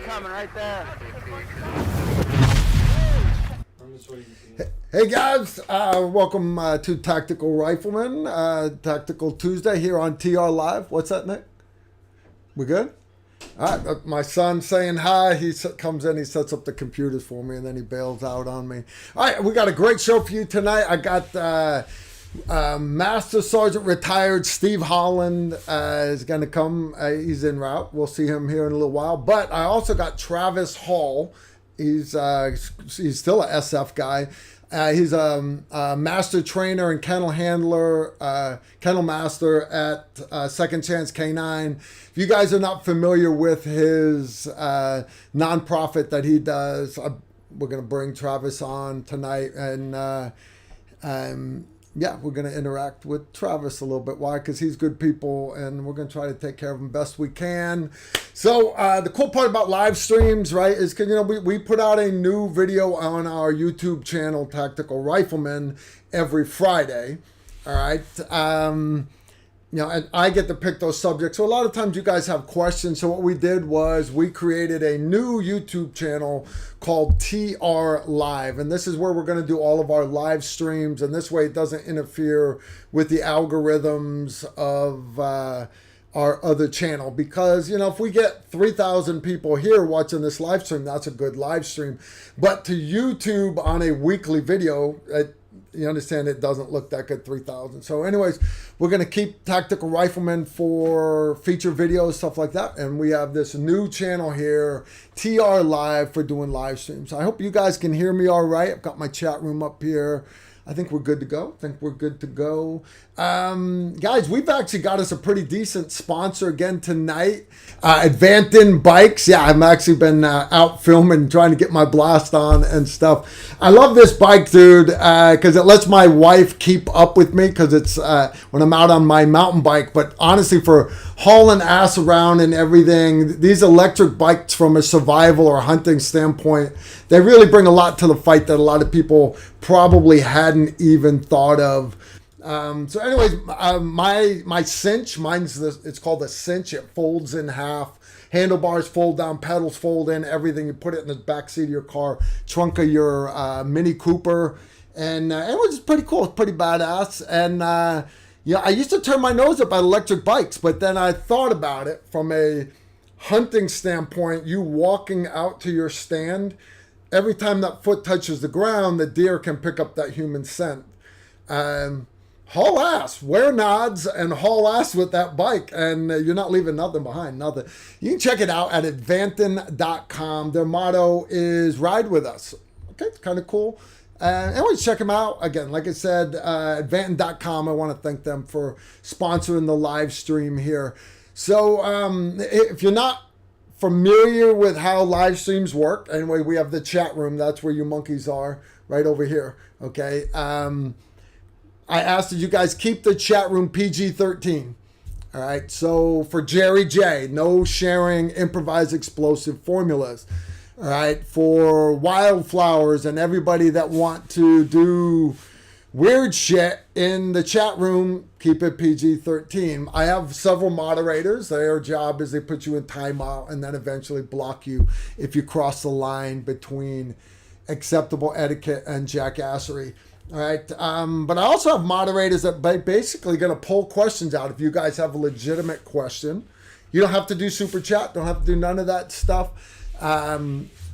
coming right there. Hey guys, welcome to Tactical Rifleman, Tactical Tuesday here on TR Live. What's that, Nick? We good? All right, my son's saying hi. He comes in, he sets up the computers for me, and then he bails out on me. All right, we got a great show for you tonight. I got Master Sergeant retired Steve Holland is going to come. He's en route. We'll see him here in a little while. But I also got Travis Hall. He's still a SF guy. He's a master trainer and kennel handler, kennel master at Second Chance K9. If you guys are not familiar with his nonprofit that he does, we're going to bring Travis on tonight. And yeah, we're going to interact with Travis a little bit. Why? Because he's good people, and we're going to try to take care of him best we can. So the cool part about live streams, right, is because, we put out a new video on our YouTube channel, Tactical Rifleman, every Friday. All right. And I get to pick those subjects. So a lot of times you guys have questions. So what we did was we created a new YouTube channel called TR Live. And this is where we're going to do all of our live streams. And this way it doesn't interfere with the algorithms of our other channel. Because, if we get 3,000 people here watching this live stream, that's a good live stream. But to YouTube on a weekly video, you understand it doesn't look that good, 3,000. So anyways, we're going to keep Tactical Rifleman for feature videos, stuff like that. And we have this new channel here, TR Live, for doing live streams. I hope you guys can hear me all right. I've got my chat room up here. I think we're good to go. Guys, we've actually got us a pretty decent sponsor again tonight. Advantin Bikes. Yeah, I've actually been out filming, trying to get my blast on and stuff. I love this bike, dude, because it lets my wife keep up with me because it's when I'm out on my mountain bike. But honestly, for hauling ass around and everything, these electric bikes from a survival or hunting standpoint, they really bring a lot to the fight that a lot of people probably hadn't even thought of. So anyways, my cinch, it's called a cinch. It folds in half. Handlebars fold down, pedals fold in, everything. You put it in the back seat of your car, trunk of your Mini Cooper. And it was pretty cool. It's pretty badass. And I used to turn my nose up at electric bikes, but then I thought about it from a hunting standpoint. You walking out to your stand, every time that foot touches the ground, the deer can pick up that human scent. Haul ass, wear nods, and haul ass with that bike, and you're not leaving nothing behind, nothing. You can check it out at Advantin.com. Their motto is "Ride with us." Okay, it's kind of cool. Anyways, check them out. Again, like I said, Advantin.com. I want to thank them for sponsoring the live stream here. So if you're not familiar with how live streams work, anyway, we have the chat room. That's where you monkeys are, right over here. Okay. I asked that you guys keep the chat room PG-13. All right. So for Jerry J, no sharing improvised explosive formulas. All right. For Wildflowers and everybody that want to do weird shit in the chat room, keep it PG-13. I have several moderators. Their job is they put you in timeout and then eventually block you if you cross the line between acceptable etiquette and jackassery. All right. But I also have moderators that basically going to pull questions out. If you guys have a legitimate question, you don't have to do super chat. Don't have to do none of that stuff.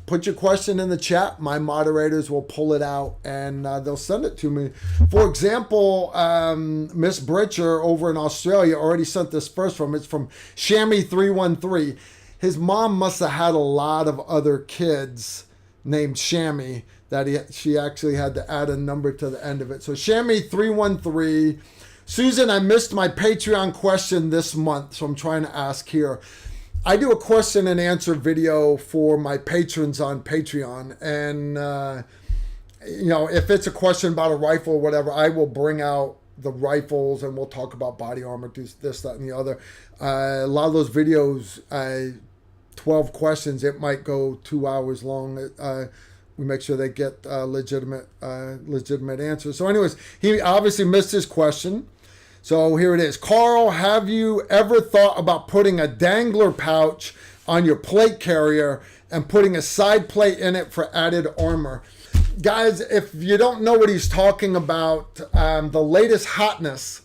Put your question in the chat. My moderators will pull it out and they'll send it to me. For example, Miss Britcher over in Australia already sent this first from. It's from Shammy313. His mom must have had a lot of other kids named Shammy that she actually had to add a number to the end of it. So Shammy313. Susan, I missed my Patreon question this month, so I'm trying to ask here. I do a question and answer video for my patrons on Patreon. And, if it's a question about a rifle or whatever, I will bring out the rifles and we'll talk about body armor, this, that, and the other. A lot of those videos, 12 questions, it might go 2 hours long. We make sure they get legitimate answers. So anyways, he obviously missed his question. So here it is. Carl, have you ever thought about putting a Dangler pouch on your plate carrier and putting a side plate in it for added armor. Guys, if you don't know what he's talking about, the latest hotness,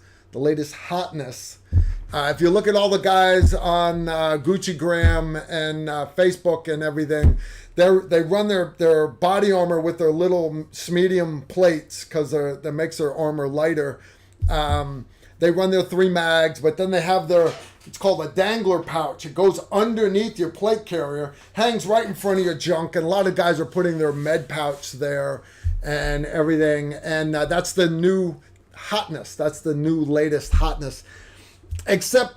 if you look at all the guys on Gucci Gram and Facebook and everything, they run their body armor with their little medium plates because that makes their armor lighter. They run their 3 mags, but then they have it's called a Dangler pouch. It goes underneath your plate carrier, hangs right in front of your junk, and a lot of guys are putting their med pouch there and everything. And that's the new hotness. That's the new latest hotness. Except,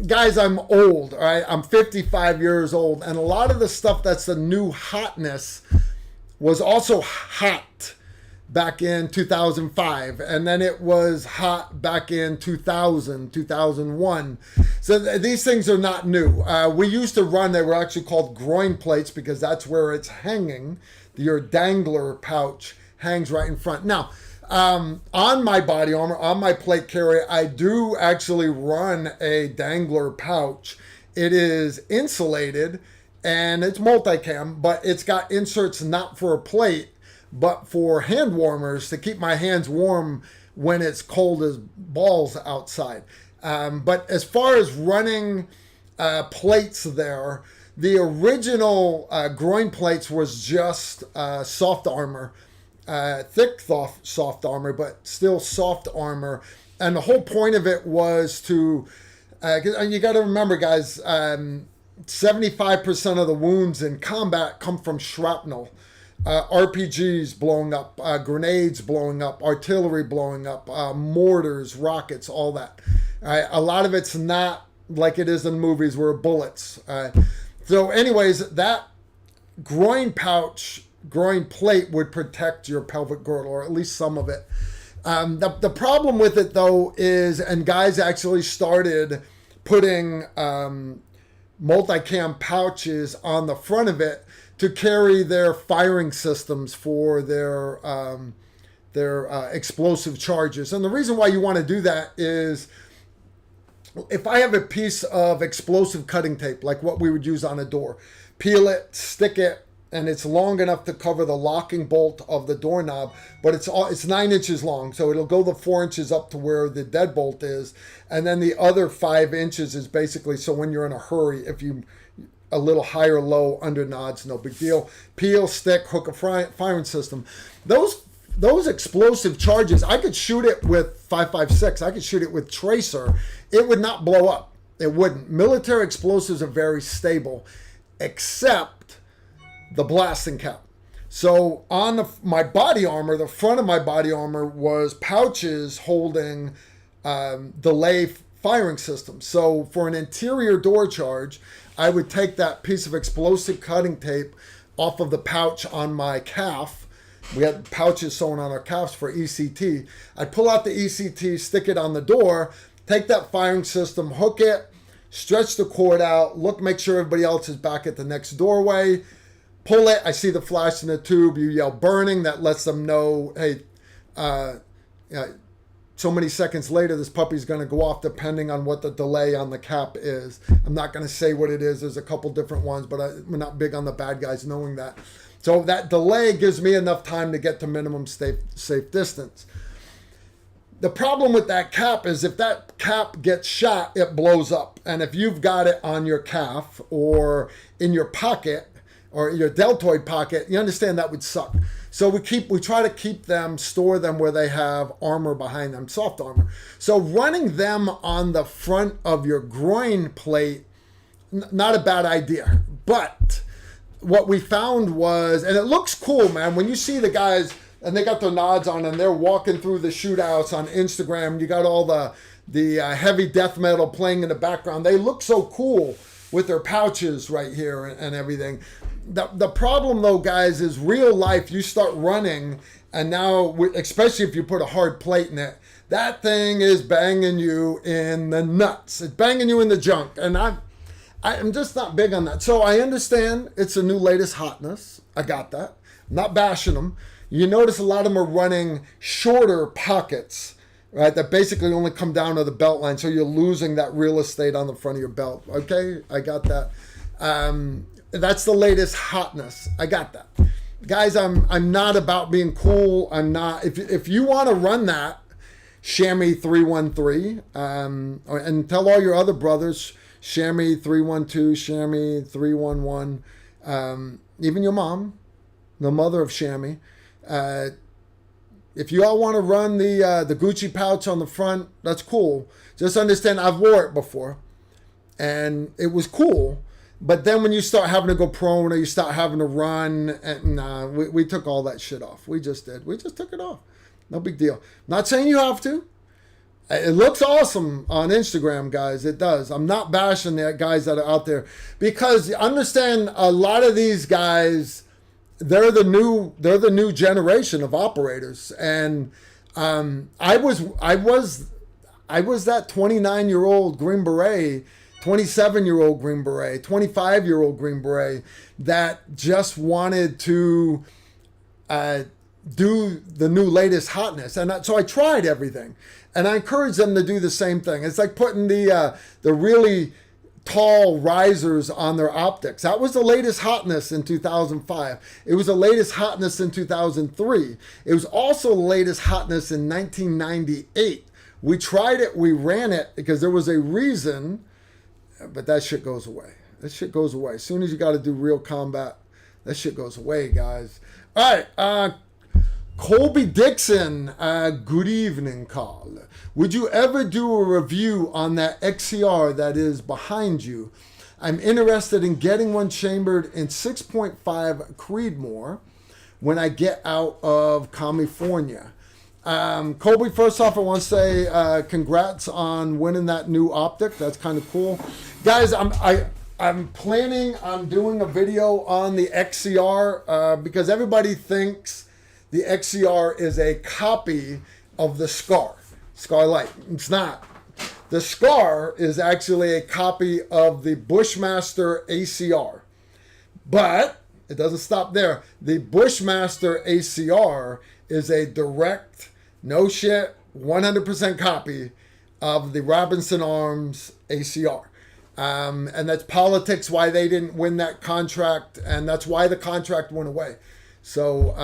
guys, I'm old, all right? I'm 55 years old, and a lot of the stuff that's the new hotness was also hot back in 2005, and then it was hot back in 2000, 2001. So these things are not new. We used to run, they were actually called groin plates because that's where it's hanging. Your Dangler pouch hangs right in front. Now, on my body armor, on my plate carrier, I do actually run a Dangler pouch. It is insulated and it's multicam, but it's got inserts not for a plate, but for hand warmers to keep my hands warm when it's cold as balls outside. But as far as running plates there, the original groin plates was just soft armor, thick soft armor, but still soft armor. And the whole point of it was to, you got to remember, guys, 75% of the wounds in combat come from shrapnel. RPGs blowing up, grenades blowing up, artillery blowing up, mortars, rockets, all that. A lot of it's not like it is in movies where bullets. So anyways, that groin pouch, groin plate would protect your pelvic girdle, or at least some of it. The problem with it, though, is, and guys actually started putting multicam pouches on the front of it to carry their firing systems for their explosive charges. And the reason why you want to do that is if I have a piece of explosive cutting tape, like what we would use on a door, peel it, stick it, and it's long enough to cover the locking bolt of the doorknob, but it's 9 inches long, so it'll go the 4 inches up to where the deadbolt is, and then the other 5 inches is basically so when you're in a hurry, if you a little higher, low, under nods, no big deal. Peel, stick, hook a firing system. Those explosive charges, I could shoot it with 5.56. I could shoot it with tracer. It would not blow up. It wouldn't. Military explosives are very stable, except the blasting cap. So on my body armor, the front of my body armor was pouches holding delay firing systems. So for an interior door charge, I would take that piece of explosive cutting tape off of the pouch on my calf. We had pouches sewn on our calves for ECT. I'd pull out the ECT, stick it on the door, take that firing system, hook it, stretch the cord out, make sure everybody else is back at the next doorway, pull it, I see the flash in the tube, you yell burning, that lets them know, hey, so many seconds later, this puppy's going to go off depending on what the delay on the cap is. I'm not going to say what it is. There's a couple different ones, but we're not big on the bad guys knowing that. So that delay gives me enough time to get to minimum safe distance. The problem with that cap is if that cap gets shot, it blows up. And if you've got it on your calf or in your pocket or your deltoid pocket, you understand that would suck. So we try to store them where they have armor behind them, soft armor. So running them on the front of your groin plate, not a bad idea. But what we found was, and it looks cool, man, when you see the guys and they got their nods on and they're walking through the shootouts on Instagram, you got all the heavy death metal playing in the background. They look so cool with their pouches right here and everything. The problem, though, guys, is real life. You start running, and now, especially if you put a hard plate in it, that thing is banging you in the nuts. It's banging you in the junk, and I'm just not big on that. So I understand it's a new latest hotness. I got that. I'm not bashing them. You notice a lot of them are running shorter pockets, right, that basically only come down to the belt line, so you're losing that real estate on the front of your belt. Okay, I got that. That's the latest hotness. I got that. Guys, I'm not about being cool. I'm not. If you want to run that, Chamois 313, and tell all your other brothers, Chamois 312, Chamois 311, even your mom, the mother of Chamois. If you all want to run the Gucci pouch on the front, that's cool. Just understand, I've wore it before, and it was cool. But then when you start having to go prone or you start having to run, we took all that shit off. We just did. We just took it off. No big deal. Not saying you have to. It looks awesome on Instagram, guys. It does. I'm not bashing the guys that are out there, because you understand, a lot of these guys, they're the new generation of operators. And I was that 29-year-old Green Beret, 27-year-old Green Beret, 25-year-old Green Beret that just wanted to do the new latest hotness. And so I tried everything. And I encourage them to do the same thing. It's like putting the really tall risers on their optics. That was the latest hotness in 2005. It was the latest hotness in 2003. It was also the latest hotness in 1998. We tried it, we ran it because there was a reason, but that shit goes away. That shit goes away. As soon as you got to do real combat, that shit goes away, guys. All right, Colby Dixon, good evening, Carl. Would you ever do a review on that XCR that is behind you? I'm interested in getting one chambered in 6.5 Creedmoor when I get out of California. Colby, first off, I want to say congrats on winning that new optic. That's kind of cool. Guys, I'm planning on doing a video on the XCR because everybody thinks the XCR is a copy of the Scar Light. It's not. The Scar is actually a copy of the Bushmaster ACR. But it doesn't stop there. The Bushmaster ACR is a direct, no shit, 100% copy of the Robinson Arms ACR. And that's politics, why they didn't win that contract, and that's why the contract went away. So,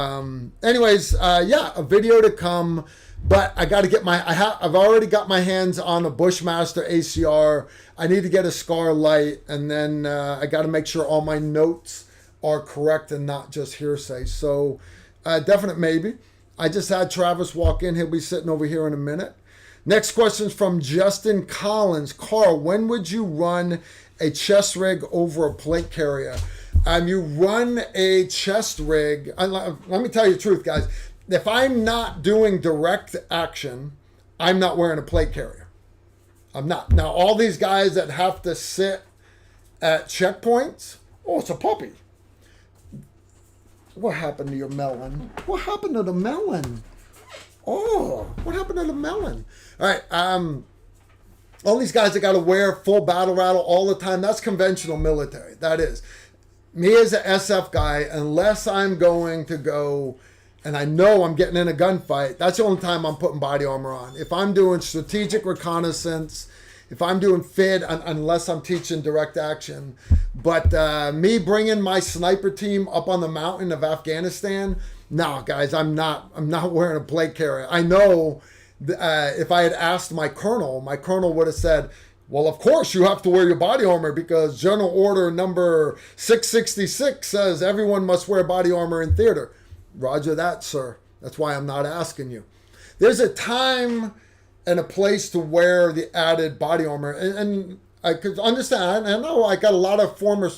anyways, yeah, a video to come, but I got to get I've already got my hands on a Bushmaster ACR. I need to get a Scar Light, and then I got to make sure all my notes are correct and not just hearsay. So, definite maybe. I just had Travis walk in. He'll be sitting over here in a minute. Next question is from Justin Collins. Carl, when would you run a chest rig over a plate carrier? You run a chest rig. Let me tell you the truth, guys. If I'm not doing direct action, I'm not wearing a plate carrier. I'm not. Now, all these guys that have to sit at checkpoints, oh, it's a puppy. What happened to your melon? What happened to the melon? Oh, what happened to the melon? All right. All these guys that got to wear full battle rattle all the time, that's conventional military. That is. Me as an SF guy, unless I'm going to go and I know I'm getting in a gunfight, that's the only time I'm putting body armor on. If I'm doing strategic reconnaissance, if I'm doing FID, unless I'm teaching direct action. But me bringing my sniper team up on the mountain of Afghanistan, no, guys, I'm not wearing a plate carrier. I know if I had asked my colonel would have said, well, of course you have to wear your body armor because General Order number 666 says everyone must wear body armor in theater. Roger that, sir. That's why I'm not asking you. There's a time and a place to wear the added body armor. And I could understand. I know I got a lot of former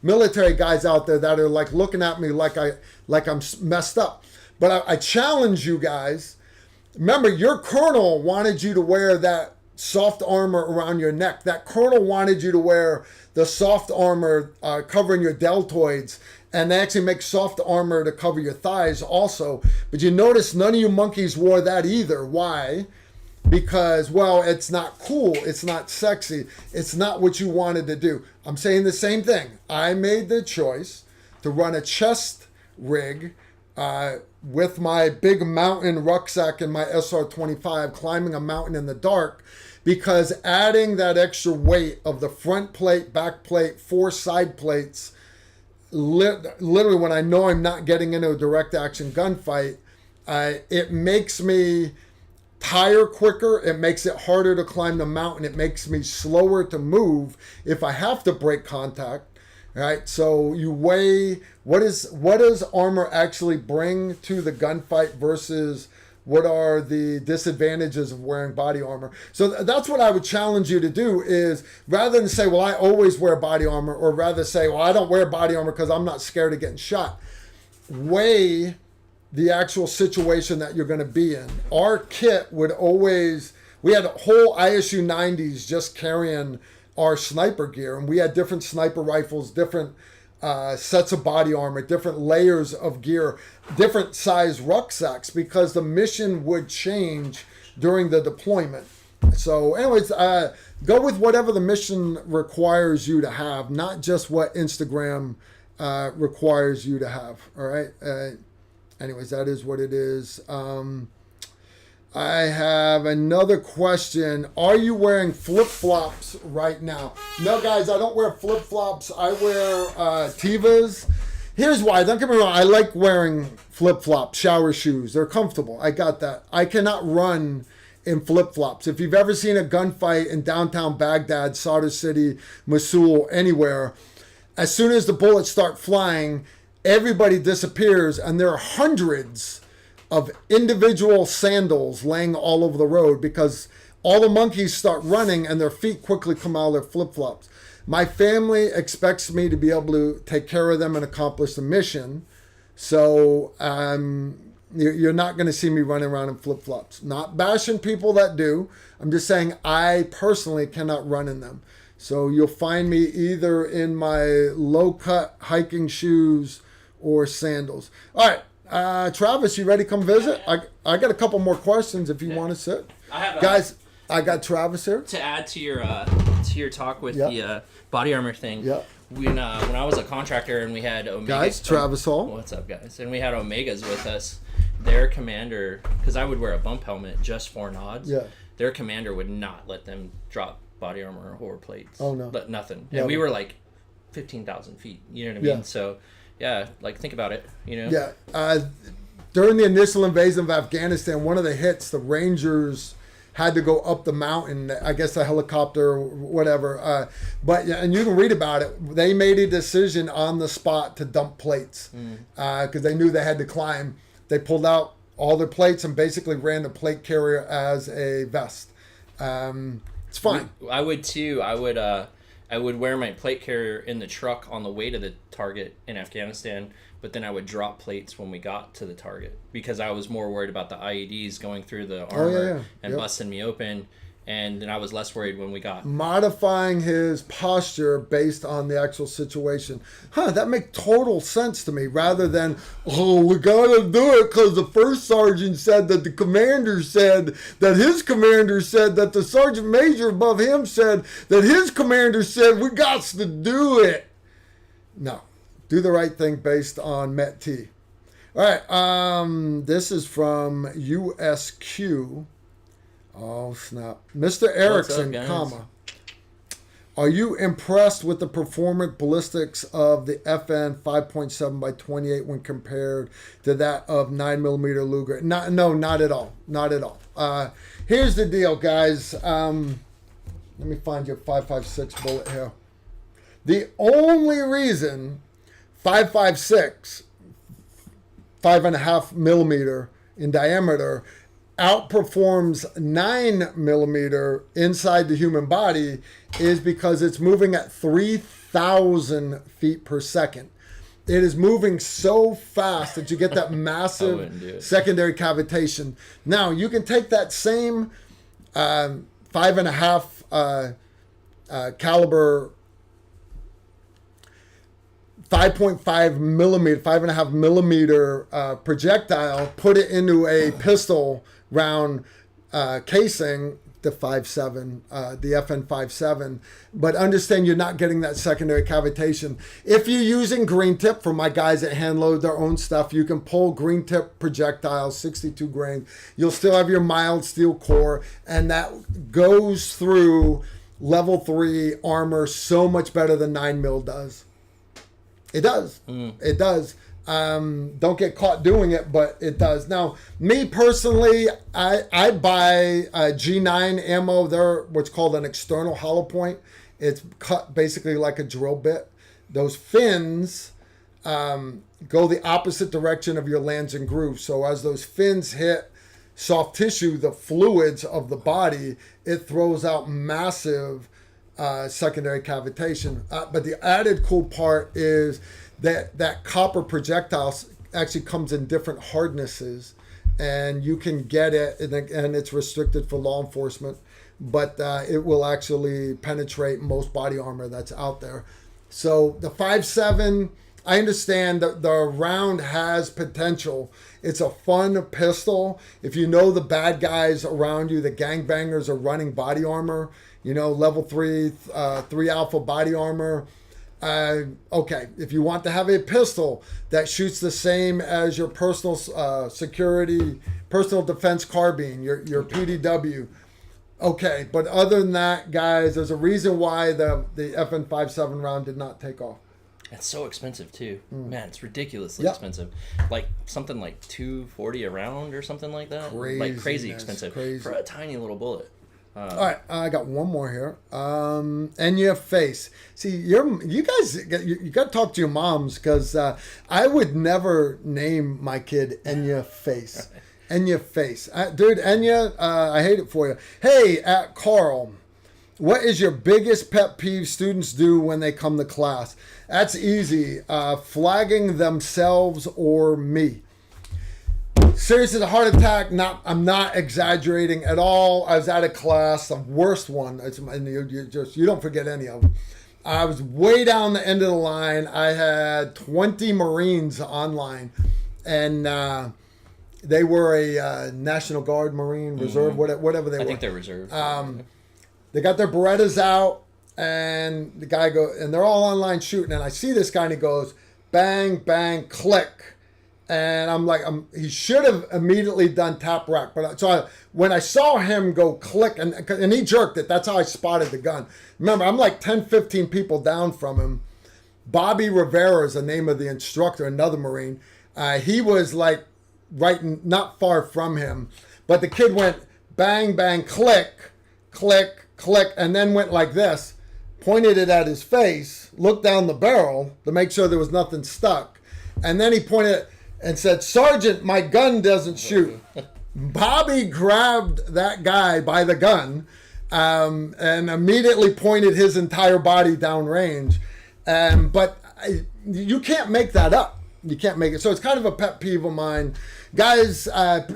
military guys out there that are like looking at me like I'm messed up. But I challenge you guys. Remember, your colonel wanted you to wear that soft armor around your neck. That colonel wanted you to wear the soft armor covering your deltoids, and they actually make soft armor to cover your thighs also. But you notice none of you monkeys wore that either. Why? Because, well, it's not cool. It's not sexy. It's not what you wanted to do. I'm saying the same thing. I made the choice to run a chest rig with my big mountain rucksack and my SR-25, climbing a mountain in the dark, because adding that extra weight of the front plate, back plate, 4 side plates, literally when I know I'm not getting into a direct action gunfight, it makes me tire quicker. It makes it harder to climb the mountain. It makes me slower to move if I have to break contact. Right, so you weigh what does armor actually bring to the gunfight versus what are the disadvantages of wearing body armor. So that's what I would challenge you to do, is rather than say, well, I always wear body armor, or rather say, well, I don't wear body armor because I'm not scared of getting shot. Weigh the actual situation that you're going to be in. Our kit would always, we had whole ISU 90s just carrying our sniper gear, and we had different sniper rifles, different sets of body armor, different layers of gear, different size rucksacks, because the mission would change during the deployment. So anyways, go with whatever the mission requires you to have, not just what Instagram requires you to have. All right. Anyways, that is what it is. I have another question. Are you wearing flip-flops right now? No, guys, I don't wear flip-flops. I wear Tevas. Here's why. Don't get me wrong. I like wearing flip-flops, shower shoes. They're comfortable. I got that. I cannot run in flip-flops. If you've ever seen a gunfight in downtown Baghdad, Sadr City, Mosul, anywhere, as soon as the bullets start flying, everybody disappears, and there are hundreds of individual sandals laying all over the road because all the monkeys start running and their feet quickly come out of their flip-flops. My family expects me to be able to take care of them and accomplish the mission. So you're not going to see me running around in flip-flops. Not bashing people that do. I'm just saying I personally cannot run in them. So you'll find me either in my low-cut hiking shoes or sandals. All right. Travis, you ready to come visit? I got a couple more questions if you want to sit. Guys, I got Travis here. To add to your talk with the body armor thing. Yeah. When I was a contractor and we had Omega. Guys, Travis Hall. What's up, guys? And we had Omegas with us. Their commander, because I would wear a bump helmet just for nods. Yeah. Their commander would not let them drop body armor or plates. Oh no. But nothing. And we were like 15,000 feet. You know what I mean? Yeah. So. Yeah, like think about it, you know? Yeah. During the initial invasion of Afghanistan, one of the hits, the Rangers had to go up the mountain, I guess a helicopter or whatever. And you can read about it. They made a decision on the spot to dump plates because they knew they had to climb. They pulled out all their plates and basically ran the plate carrier as a vest. It's fine. I would too. I would wear my plate carrier in the truck on the way to the target in Afghanistan, but then I would drop plates when we got to the target because I was more worried about the IEDs going through the armor and busting me open, and then I was less worried when we got. Modifying his posture based on the actual situation. That makes total sense to me, rather than, oh, we gotta do it because the first sergeant said that the commander said that his commander said that the sergeant major above him said that his commander said we got to do it. No. Do the right thing based on Met T. All right. This is from USQ. Oh, snap. Mr. Erickson, are you impressed with the performance ballistics of the FN 5.7 by 28 when compared to that of 9mm Luger? No, not at all. Not at all. Here's the deal, guys. Let me find your 5.56 bullet here. The only reason 5.56, 5.5mm in diameter, outperforms 9mm inside the human body is because it's moving at 3,000 feet per second. It is moving so fast that you get that massive secondary cavitation. Now, you can take that same 5.5 caliber 5.5mm projectile, put it into a pistol round casing, the 5.7, the FN 5.7, but understand you're not getting that secondary cavitation. If you're using green tip, for my guys that hand load their own stuff, you can pull green tip projectiles, 62 grain. You'll still have your mild steel core, and that goes through level 3 armor so much better than 9mm does. It does. It does. Don't get caught doing it, but it does. Now, me personally, I buy G9 ammo. They're what's called an external hollow point. It's cut basically like a drill bit. Those fins go the opposite direction of your lands and grooves. So as those fins hit soft tissue, the fluids of the body, it throws out massive secondary cavitation. But the added cool part is that copper projectile actually comes in different hardnesses, and you can get it, and it's restricted for law enforcement, but it will actually penetrate most body armor that's out there. So the 5.7, I understand that the round has potential. It's a fun pistol. If you know the bad guys around you, the gangbangers are running body armor, level 3 alpha body armor. Okay, if you want to have a pistol that shoots the same as your personal security, personal defense carbine, your PDW. Okay, but other than that, guys, there's a reason why the FN 5.7 round did not take off. It's so expensive too. Man, it's ridiculously expensive. Like something like $240 a round or something like that. Crazy expensive for a tiny little bullet. All right, I got one more here. And your face. See, you guys, you got to talk to your moms, because I would never name my kid Enya Face. Enya Face. Dude, Enya, I hate it for you. Hey, Carl, what is your biggest pet peeve students do when they come to class? That's easy. Flagging themselves or me. Seriously, the heart attack, I'm not exaggerating at all. I was at a class, the worst one. You don't forget any of them. I was way down the end of the line. I had 20 Marines online, and they were a National Guard, Marine, Reserve, whatever they were. I think they're Reserve. They got their Berettas out, and the guy and they're all online shooting, and I see this guy, and he goes, bang, bang, click. And I'm like, he should have immediately done tap rack. But when I saw him go click, and he jerked it, that's how I spotted the gun. Remember, I'm like 10, 15 people down from him. Bobby Rivera is the name of the instructor, another Marine. He was like not far from him. But the kid went bang, bang, click, click, click, and then went like this, pointed it at his face, looked down the barrel to make sure there was nothing stuck. And then he pointed it and said, "Sergeant, my gun doesn't shoot." Bobby grabbed that guy by the gun and immediately pointed his entire body downrange. But you can't make that up. You can't make it. So it's kind of a pet peeve of mine. Guys, and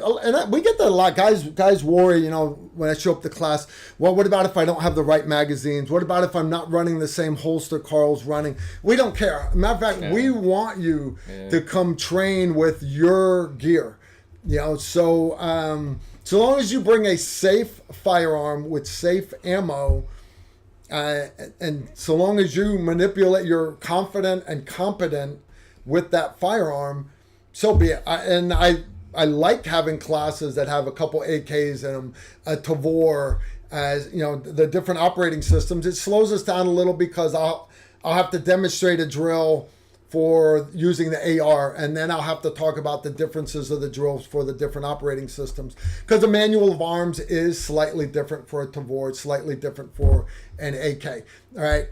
we get that a lot. Guys worry, when I show up to class, well, what about if I don't have the right magazines? What about if I'm not running the same holster Carl's running? We don't care. Matter of fact, we want you to come train with your gear. So long as you bring a safe firearm with safe ammo, and so long as you manipulate, you're confident and competent with that firearm, so be it. I like having classes that have a couple AKs in them, a Tavor, the different operating systems. It slows us down a little because I'll have to demonstrate a drill for using the AR, and then I'll have to talk about the differences of the drills for the different operating systems, because the manual of arms is slightly different for a Tavor, it's slightly different for an AK. All right.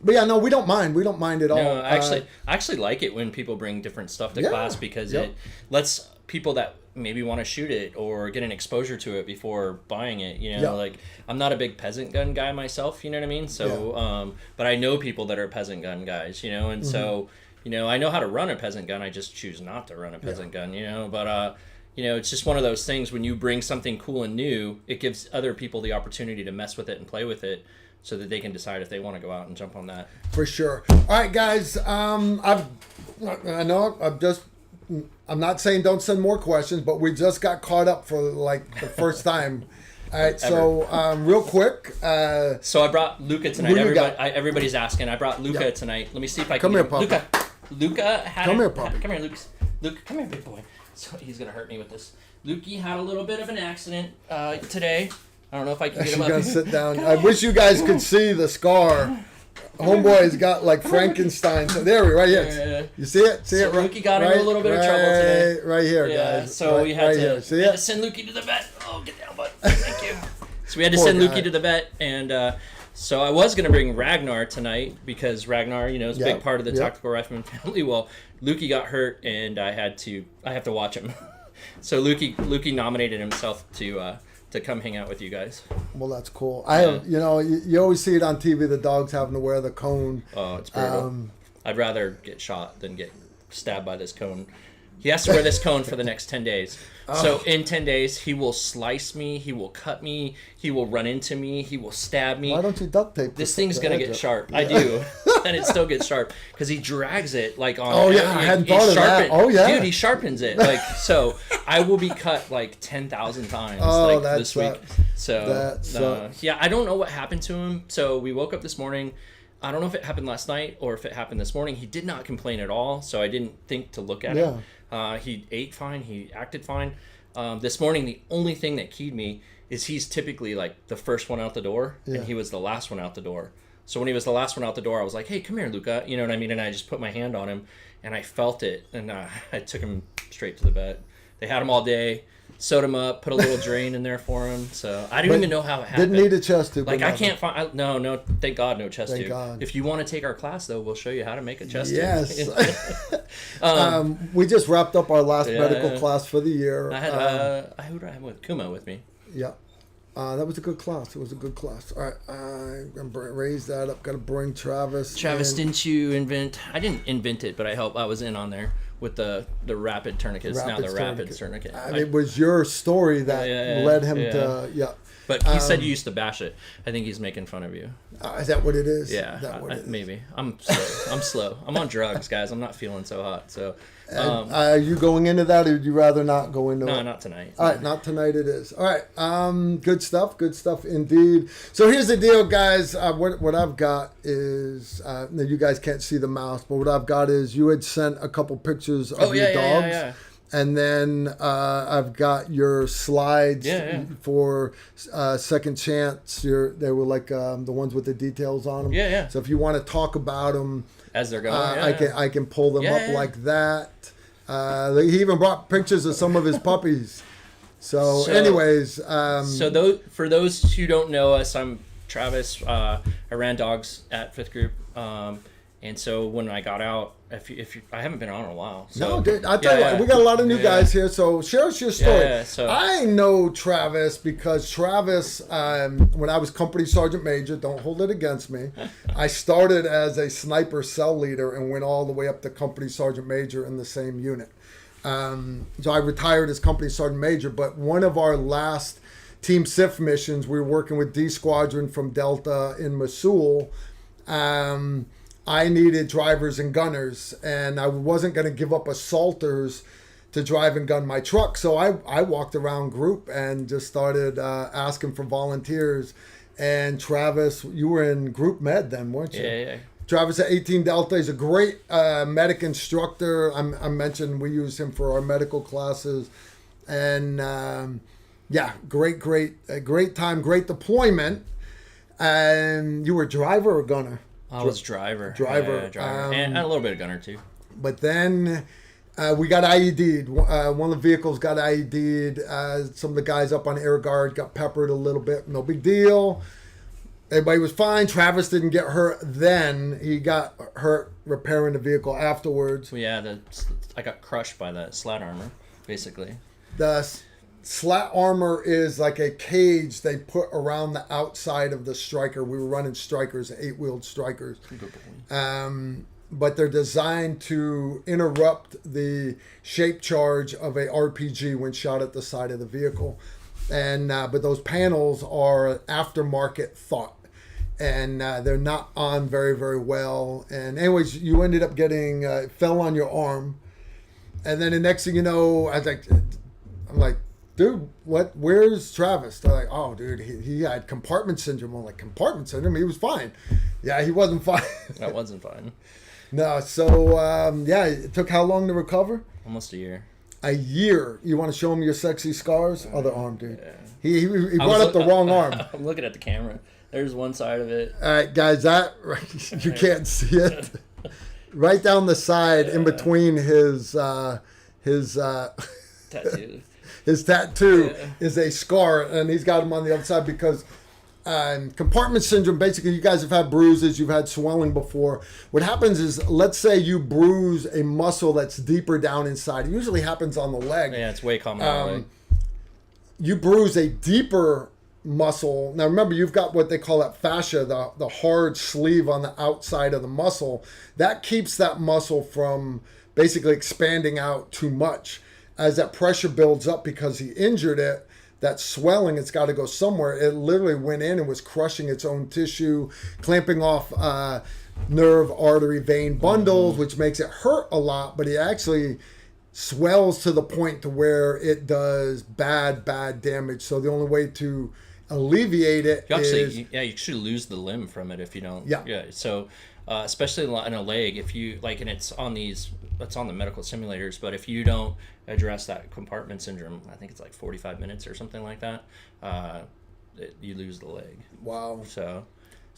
But yeah, no, we don't mind. We don't mind at all. No, I actually like it when people bring different stuff to class, because it lets people that maybe want to shoot it or get an exposure to it before buying it. Like, I'm not a big peasant gun guy myself. You know what I mean? So, but I know people that are peasant gun guys. And so, I know how to run a peasant gun. I just choose not to run a peasant gun. But it's just one of those things. When you bring something cool and new, it gives other people the opportunity to mess with it and play with it, so that they can decide if they want to go out and jump on that. For sure. All right, guys. I'm not saying don't send more questions, but we just got caught up for like the first time. All right, so real quick. So I brought Luca tonight. Everybody's asking. I brought Luca tonight. Let me see if I can. Come here, Papa. Luca had. Come here, Papa. Come here, Luke. Luke, come here, big boy. So he's gonna hurt me with this. Lukey had a little bit of an accident today. I don't know if I can get him up. She's gonna sit down. I wish you guys could see the scar. Homeboy's got like Frankenstein. So there we right here. You see it? See it? Lukey got into a little bit of trouble today. Right here, guys. So we had to send Lukey to the vet. Oh, get down, bud. Thank you. So we had to send Lukey to the vet, and so I was gonna bring Ragnar tonight because Ragnar, is a big part of the Tactical Rifleman family. Well, Lukey got hurt, and I have to watch him. So Lukey nominated himself to come hang out with you guys. Well, that's cool. You always see it on TV, the dogs having to wear the cone. Oh, it's brutal. I'd rather get shot than get stabbed by this cone. He has to wear this cone for the next 10 days. So in 10 days, he will slice me, he will cut me, he will run into me, he will stab me. Why don't you duct tape this thing's going to get sharp. Yeah. I do. And it still gets sharp because he drags it like on. Oh, yeah. I hadn't thought of that. Oh, yeah. Dude, he sharpens it. So I will be cut like 10,000 times this week. So, I don't know what happened to him. So we woke up this morning. I don't know if it happened last night or if it happened this morning. He did not complain at all, so I didn't think to look at him. He ate fine. He acted fine. This morning, the only thing that keyed me is he's typically like the first one out the door, and he was the last one out the door. So when he was the last one out the door, I was like, hey, come here, Luca. You know what I mean? And I just put my hand on him, and I felt it, and I took him straight to the vet. They had him all day. Sewed him up, put a little drain in there for him. So I didn't even know how it happened. Didn't need a chest tube. Like I can't find. No. Thank God, no chest tube. God. If you want to take our class, though, we'll show you how to make a chest tube. Yes. We just wrapped up our last medical class for the year. I had who did I have with Kuma with me? Yeah. That was a good class. It was a good class. All right, I'm going to raise that up. Got to bring Travis. Travis, didn't you invent? I didn't invent it, but I was in on there with the rapid tournickets. Rapid tourniquet. It was your story that led him to. But he said you used to bash it. I think he's making fun of you. Is that what it is? Yeah, maybe. I'm slow. I'm on drugs, guys. I'm not feeling so hot. So, are you going into that, or would you rather not go into it? No, not tonight. All right, not tonight it is. All right, good stuff indeed. So here's the deal, guys. What I've got is, you guys can't see the mouse, but what I've got is you had sent a couple pictures of your dogs. Yeah. And then I've got your slides for Second Chance. They were like the ones with the details on them. Yeah. So if you want to talk about them as they're going, I can pull them up like that. He even brought pictures of some of his puppies. So anyways, for those who don't know us, I'm Travis. I ran dogs at Fifth Group, and so when I got out. If you, I haven't been on in a while. So. No, dude. I tell you what, we got a lot of new guys here. So share us your story. So I know Travis because Travis, when I was company sergeant major, don't hold it against me. I started as a sniper cell leader and went all the way up to company sergeant major in the same unit. So I retired as company sergeant major. But one of our last Team SIF missions, we were working with D Squadron from Delta in Mosul. I needed drivers and gunners, and I wasn't going to give up assaulters to drive and gun my truck. So I walked around group and just started asking for volunteers. And Travis, you were in group med then, weren't you? Yeah. Travis at 18 Delta is a great medic instructor. I mentioned we use him for our medical classes. And great time, great deployment. And you were driver or gunner? I was driver. Driver. And a little bit of gunner, too. But then we got IED'd. One of the vehicles got IED'd. Some of the guys up on air guard got peppered a little bit. No big deal. Everybody was fine. Travis didn't get hurt then. He got hurt repairing the vehicle afterwards. Well, I got crushed by that slat armor, basically. The slat armor is like a cage they put around the outside of the striker. We were running strikers, 8-wheeled strikers. But they're designed to interrupt the shape charge of a RPG when shot at the side of the vehicle. And but those panels are aftermarket thought. And they're not on very, very well. And anyways, you ended up getting, fell on your arm. And then the next thing you know, I'm like, dude, where's Travis? They're like, oh, dude, he had compartment syndrome. I'm like, compartment syndrome? He was fine. Yeah, he wasn't fine. That wasn't fine. No, so, it took how long to recover? Almost a year. A year. You want to show him your sexy scars? Other arm, dude. Yeah. He brought up the wrong arm. I'm looking at the camera. There's one side of it. All right, guys, you can't see it. Right down the side, in between his tattoo. His tattoo is a scar, and he's got him on the other side because compartment syndrome, basically, you guys have had bruises, you've had swelling before. What happens is, let's say you bruise a muscle that's deeper down inside. It usually happens on the leg. Yeah, it's way common on the leg. You bruise a deeper muscle. Now remember, you've got what they call that fascia, the hard sleeve on the outside of the muscle. That keeps that muscle from basically expanding out too much. As that pressure builds up because he injured it, that swelling, it's got to go somewhere. It literally went in and was crushing its own tissue, clamping off nerve, artery, vein bundles, which makes it hurt a lot, but it actually swells to the point to where it does bad damage. So the only way to alleviate it you actually lose the limb from it if you don't. Yeah. So especially in a leg, if you like, and it's on the medical simulators, but if you don't address that compartment syndrome, I think it's like 45 minutes or something like that, you lose the leg. Wow. So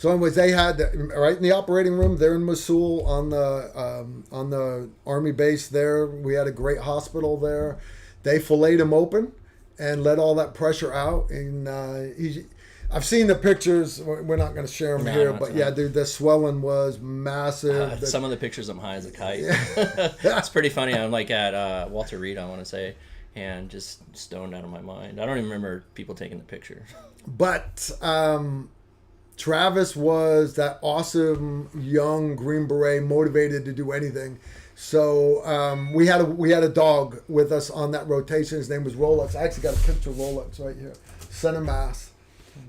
anyways, they had right in the operating room there in Mosul on the army base there. We had a great hospital there. They filleted him open and let all that pressure out. And I've seen the pictures. We're not going to share them here, but yeah, dude, the swelling was massive. Some of the pictures, I'm high as a kite. It's pretty funny. I'm like at Walter Reed, I want to say, and just stoned out of my mind. I don't even remember people taking the picture. But Travis was that awesome young Green Beret, motivated to do anything. So we had a dog with us on that rotation. His name was Rolex. I actually got a picture of Rolex right here. Center mass.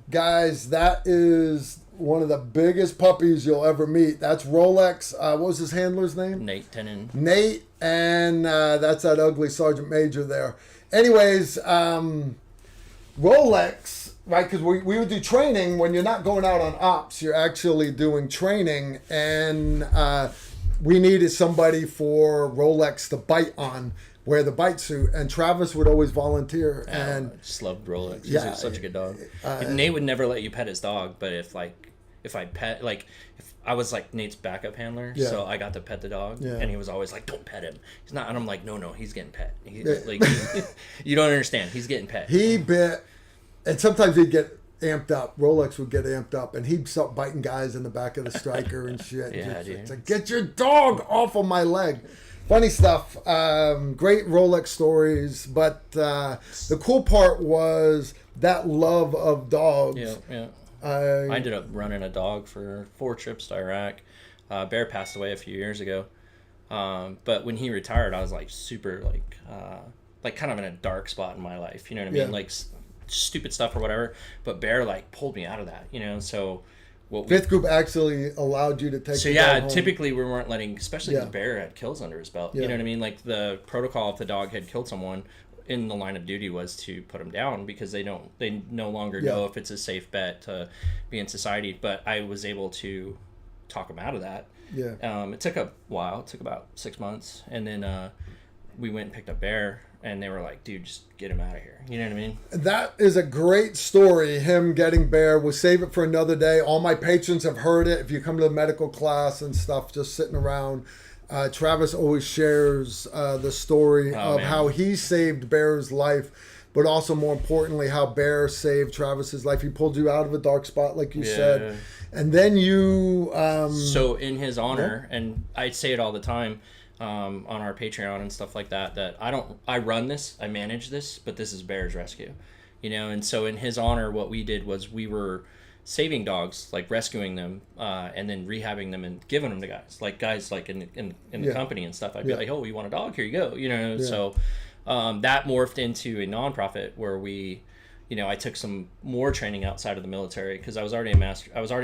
Guys, that is one of the biggest puppies you'll ever meet. That's Rolex. What was his handler's name? Nate Tenon. Nate, and that's that ugly Sergeant Major there. Anyways, Rolex, right, because we would do training when you're not going out on ops. You're actually doing training, and we needed somebody for Rolex to bite on, wear the bite suit, and Travis would always volunteer. And I just loved Rolex. He's such a good dog. Nate would never let you pet his dog, but if I was like Nate's backup handler, so I got to pet the dog, and he was always like, "Don't pet him. He's not." And I'm like, "No, he's getting pet. You don't understand. He's getting pet." He bit, and sometimes he'd get amped up. Rolex would get amped up, and he'd start biting guys in the back of the striker and shit. It's like, get your dog off of my leg. Funny stuff. Great Rolex stories, but the cool part was that love of dogs. Yeah. I ended up running a dog for 4 trips to Iraq. Bear passed away a few years ago, but when he retired, I was like super like kind of in a dark spot in my life. You know what I mean? Like stupid stuff or whatever. But Bear like pulled me out of that. You know, so. Fifth group actually allowed you to take. So yeah, typically we weren't letting, especially if the bear had kills under his belt. You know what I mean? Like the protocol, if the dog had killed someone in the line of duty, was to put him down because they no longer know if it's a safe bet to be in society. But I was able to talk him out of that. Yeah. It took a while. It took about 6 months, and then we went and picked up Bear. And they were like, dude, just get him out of here. You know what I mean? That is a great story, him getting Bear. We'll save it for another day. All my patrons have heard it. If you come to the medical class and stuff, just sitting around, Travis always shares the story of how he saved Bear's life, but also more importantly, how Bear saved Travis's life. He pulled you out of a dark spot, like you said. And then you... so in his honor, and I say it all the time, on our Patreon and stuff like that I run this, I manage this, but this is Bear's rescue, you know. And so in his honor, what we did was we were saving dogs, like rescuing them, and then rehabbing them and giving them to guys like in the company and stuff. I'd be like, oh, you want a dog? Here you go, you know. So that morphed into a nonprofit where we, you know, I took some more training outside of the military because I was already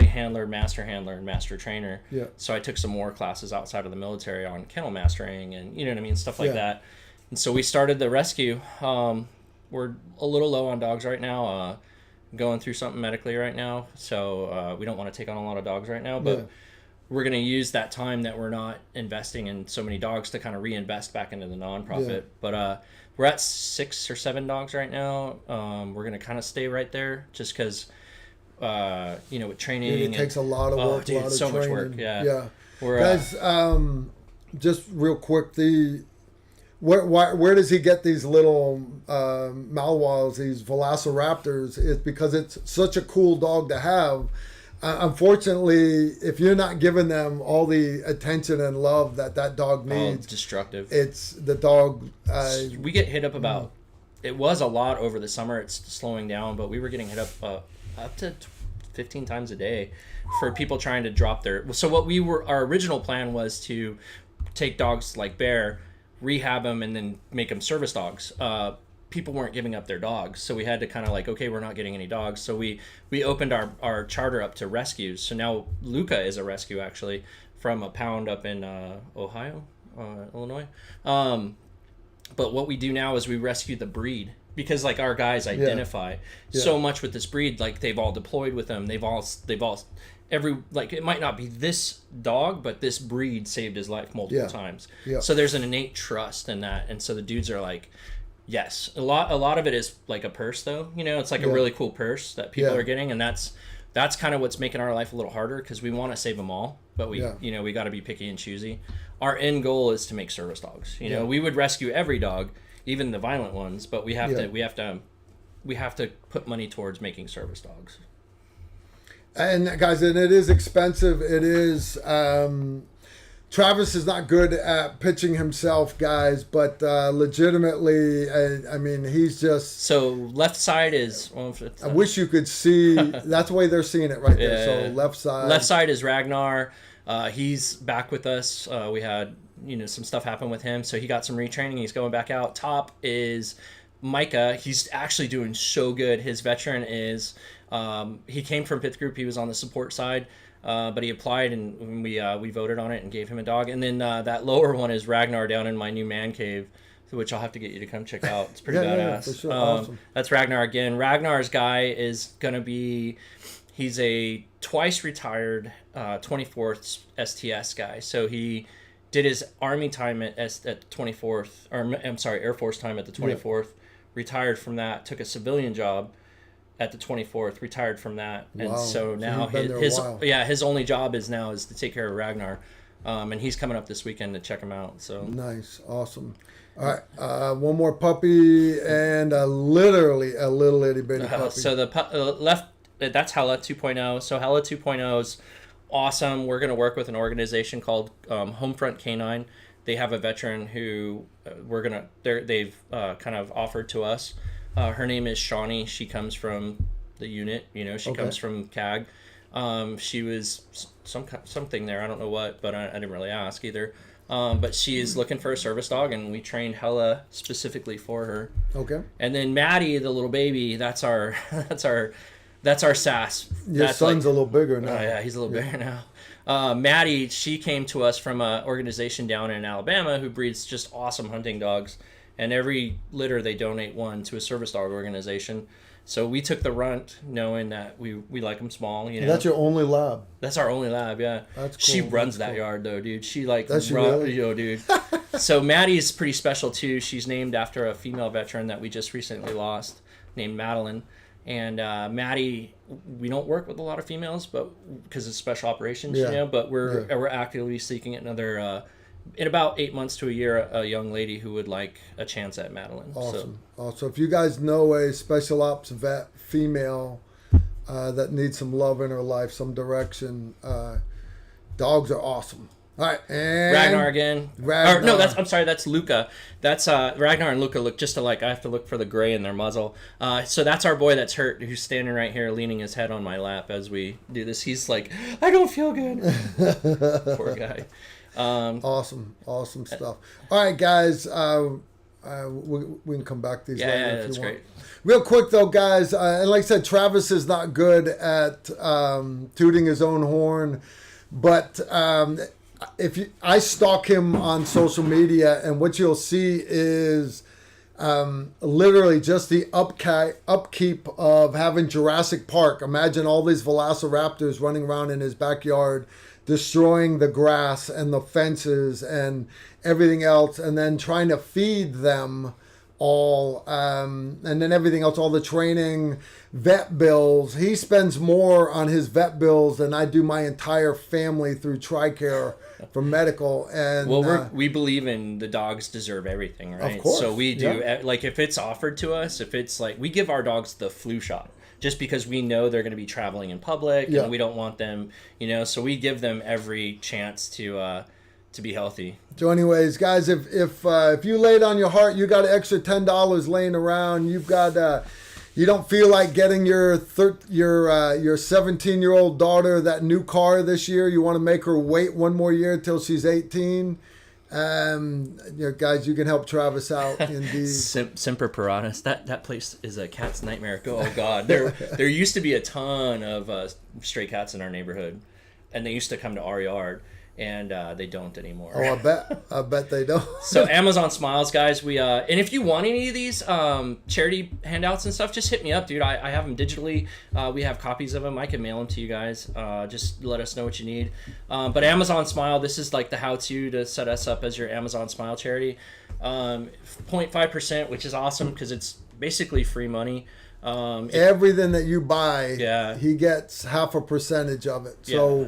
handler, master handler, and master trainer. Yeah. So I took some more classes outside of the military on kennel mastering and, you know what I mean, stuff like that. And so we started the rescue. we're a little low on dogs right now. Going through something medically right now, so we don't want to take on a lot of dogs right now, but we're going to use that time that we're not investing in so many dogs to kind of reinvest back into the nonprofit. But we're at 6 or 7 dogs right now. We're going to kind of stay right there just because with training, it takes a lot of work, dude, a lot of so training. much work. Yeah. Guys, just real quick, where does he get these little Malinois, these Velociraptors? It's because it's such a cool dog to have. Unfortunately, if you're not giving them all the attention and love that dog needs, destructive. It's the dog. We get hit up about. It was a lot over the summer. It's slowing down, but we were getting hit up to 15 times a day for people trying to drop their. So our original plan was to take dogs like Bear, rehab them, and then make them service dogs. People weren't giving up their dogs, so we had to kind of okay, we're not getting any dogs, so we opened our charter up to rescues. So now Luca is a rescue, actually, from a pound up in Illinois. But what we do now is we rescue the breed, because our guys identify so much with this breed. They've all deployed with them, they've all it might not be this dog, but this breed saved his life multiple times. So there's an innate trust in that, and so the dudes are yes. A lot of it is a purse, though. It's a really cool purse that people are getting, and that's kind of what's making our life a little harder, because we want to save them all, but we we got to be picky and choosy. Our end goal is to make service dogs. We would rescue every dog, even the violent ones, but we have to put money towards making service dogs. And guys, and it is expensive. It is. Travis is not good at pitching himself, guys, but legitimately, I mean, he's just. So left side is. I wish you could see. That's the way they're seeing it right there. So left side. Left side is Ragnar. He's back with us. We had some stuff happen with him, so he got some retraining. He's going back out. Top is Micah. He's actually doing so good. His veteran is. He came from Pith Group. He was on the support side. But he applied, and we voted on it and gave him a dog. And then that lower one is Ragnar down in my new man cave, which I'll have to get you to come check out. It's pretty badass. Yeah, for sure. Awesome. That's Ragnar again. Ragnar's guy is going to be, he's a twice retired 24th STS guy. So he did his Army time at 24th, or I'm sorry, Air Force time at the 24th, retired from that, took a civilian job at the 24th, retired from that, and so now his only job is to take care of Ragnar, and he's coming up this weekend to check him out. So nice, awesome. All right, one more puppy, and literally a little itty bitty puppy. So the left, that's Hella 2.0. So Hella 2.0 is awesome. We're gonna work with an organization called Homefront Canine. They have a veteran who they've kind of offered to us. Her name is Shawnee. She comes from the unit. She comes from CAG. She was something there. I don't know what, but I didn't really ask either. But she is looking for a service dog, and we trained Hella specifically for her. Okay. And then Maddie, the little baby, that's our sass. Your son's a little bigger now. Oh yeah, he's a little bigger now. Maddie, she came to us from an organization down in Alabama who breeds just awesome hunting dogs. And every litter, they donate one to a service dog organization. So we took the runt, knowing that we like them small. That's your only lab. That's our only lab, yeah. That's cool. She runs that yard, though, dude. She really? Dude. So Maddie's pretty special too. She's named after a female veteran that we just recently lost, named Madeline. And Maddie, we don't work with a lot of females, but because of special operations, But we're actively seeking another. In about 8 months to a year, a young lady who would like a chance at Madeline. Awesome. So if you guys know a special ops vet female that needs some love in her life, some direction, dogs are awesome. All right, and Ragnar again. I'm sorry, that's Luca. That's Ragnar and Luca look just alike. I have to look for the gray in their muzzle. So that's our boy that's hurt, who's standing right here, leaning his head on my lap as we do this. He's like, I don't feel good. Poor guy. Awesome stuff. All right, guys, we can come back to these later if that's you want. Great. Real quick though, guys, and like I said, Travis is not good at tooting his own horn, but I stalk him on social media, and what you'll see is Literally just the upkeep of having Jurassic Park. Imagine all these velociraptors running around in his backyard, destroying the grass and the fences and everything else, and then trying to feed them all, and then everything else, all the training, vet bills. He spends more on his vet bills than I do my entire family through TRICARE for medical. And we believe in the dogs deserve everything, right? Of course. So we do, like, if it's offered to us, if it's like, we give our dogs the flu shot just because we know they're going to be traveling in public and we don't want them, so we give them every chance to be healthy. So anyways, guys, if you laid on your heart, you got an extra $10 laying around, you've got you don't feel like getting your 17-year-old daughter that new car this year, you want to make her wait one more year till she's 18, guys, you can help Travis out. Indeed. Semper Paratus. That place is a cat's nightmare. Oh God, there used to be a ton of stray cats in our neighborhood, and they used to come to our yard. And they don't anymore. Oh, I bet they don't. So Amazon Smiles, guys. We and if you want any of these charity handouts and stuff, just hit me up, dude. I have them digitally. We have copies of them. I can mail them to you guys. Just let us know what you need. But Amazon Smile, this is like the how-to to set us up as your Amazon Smile charity. 0.5%, which is awesome because it's basically free money. Everything that you buy, he gets half a percentage of it. So. Yeah.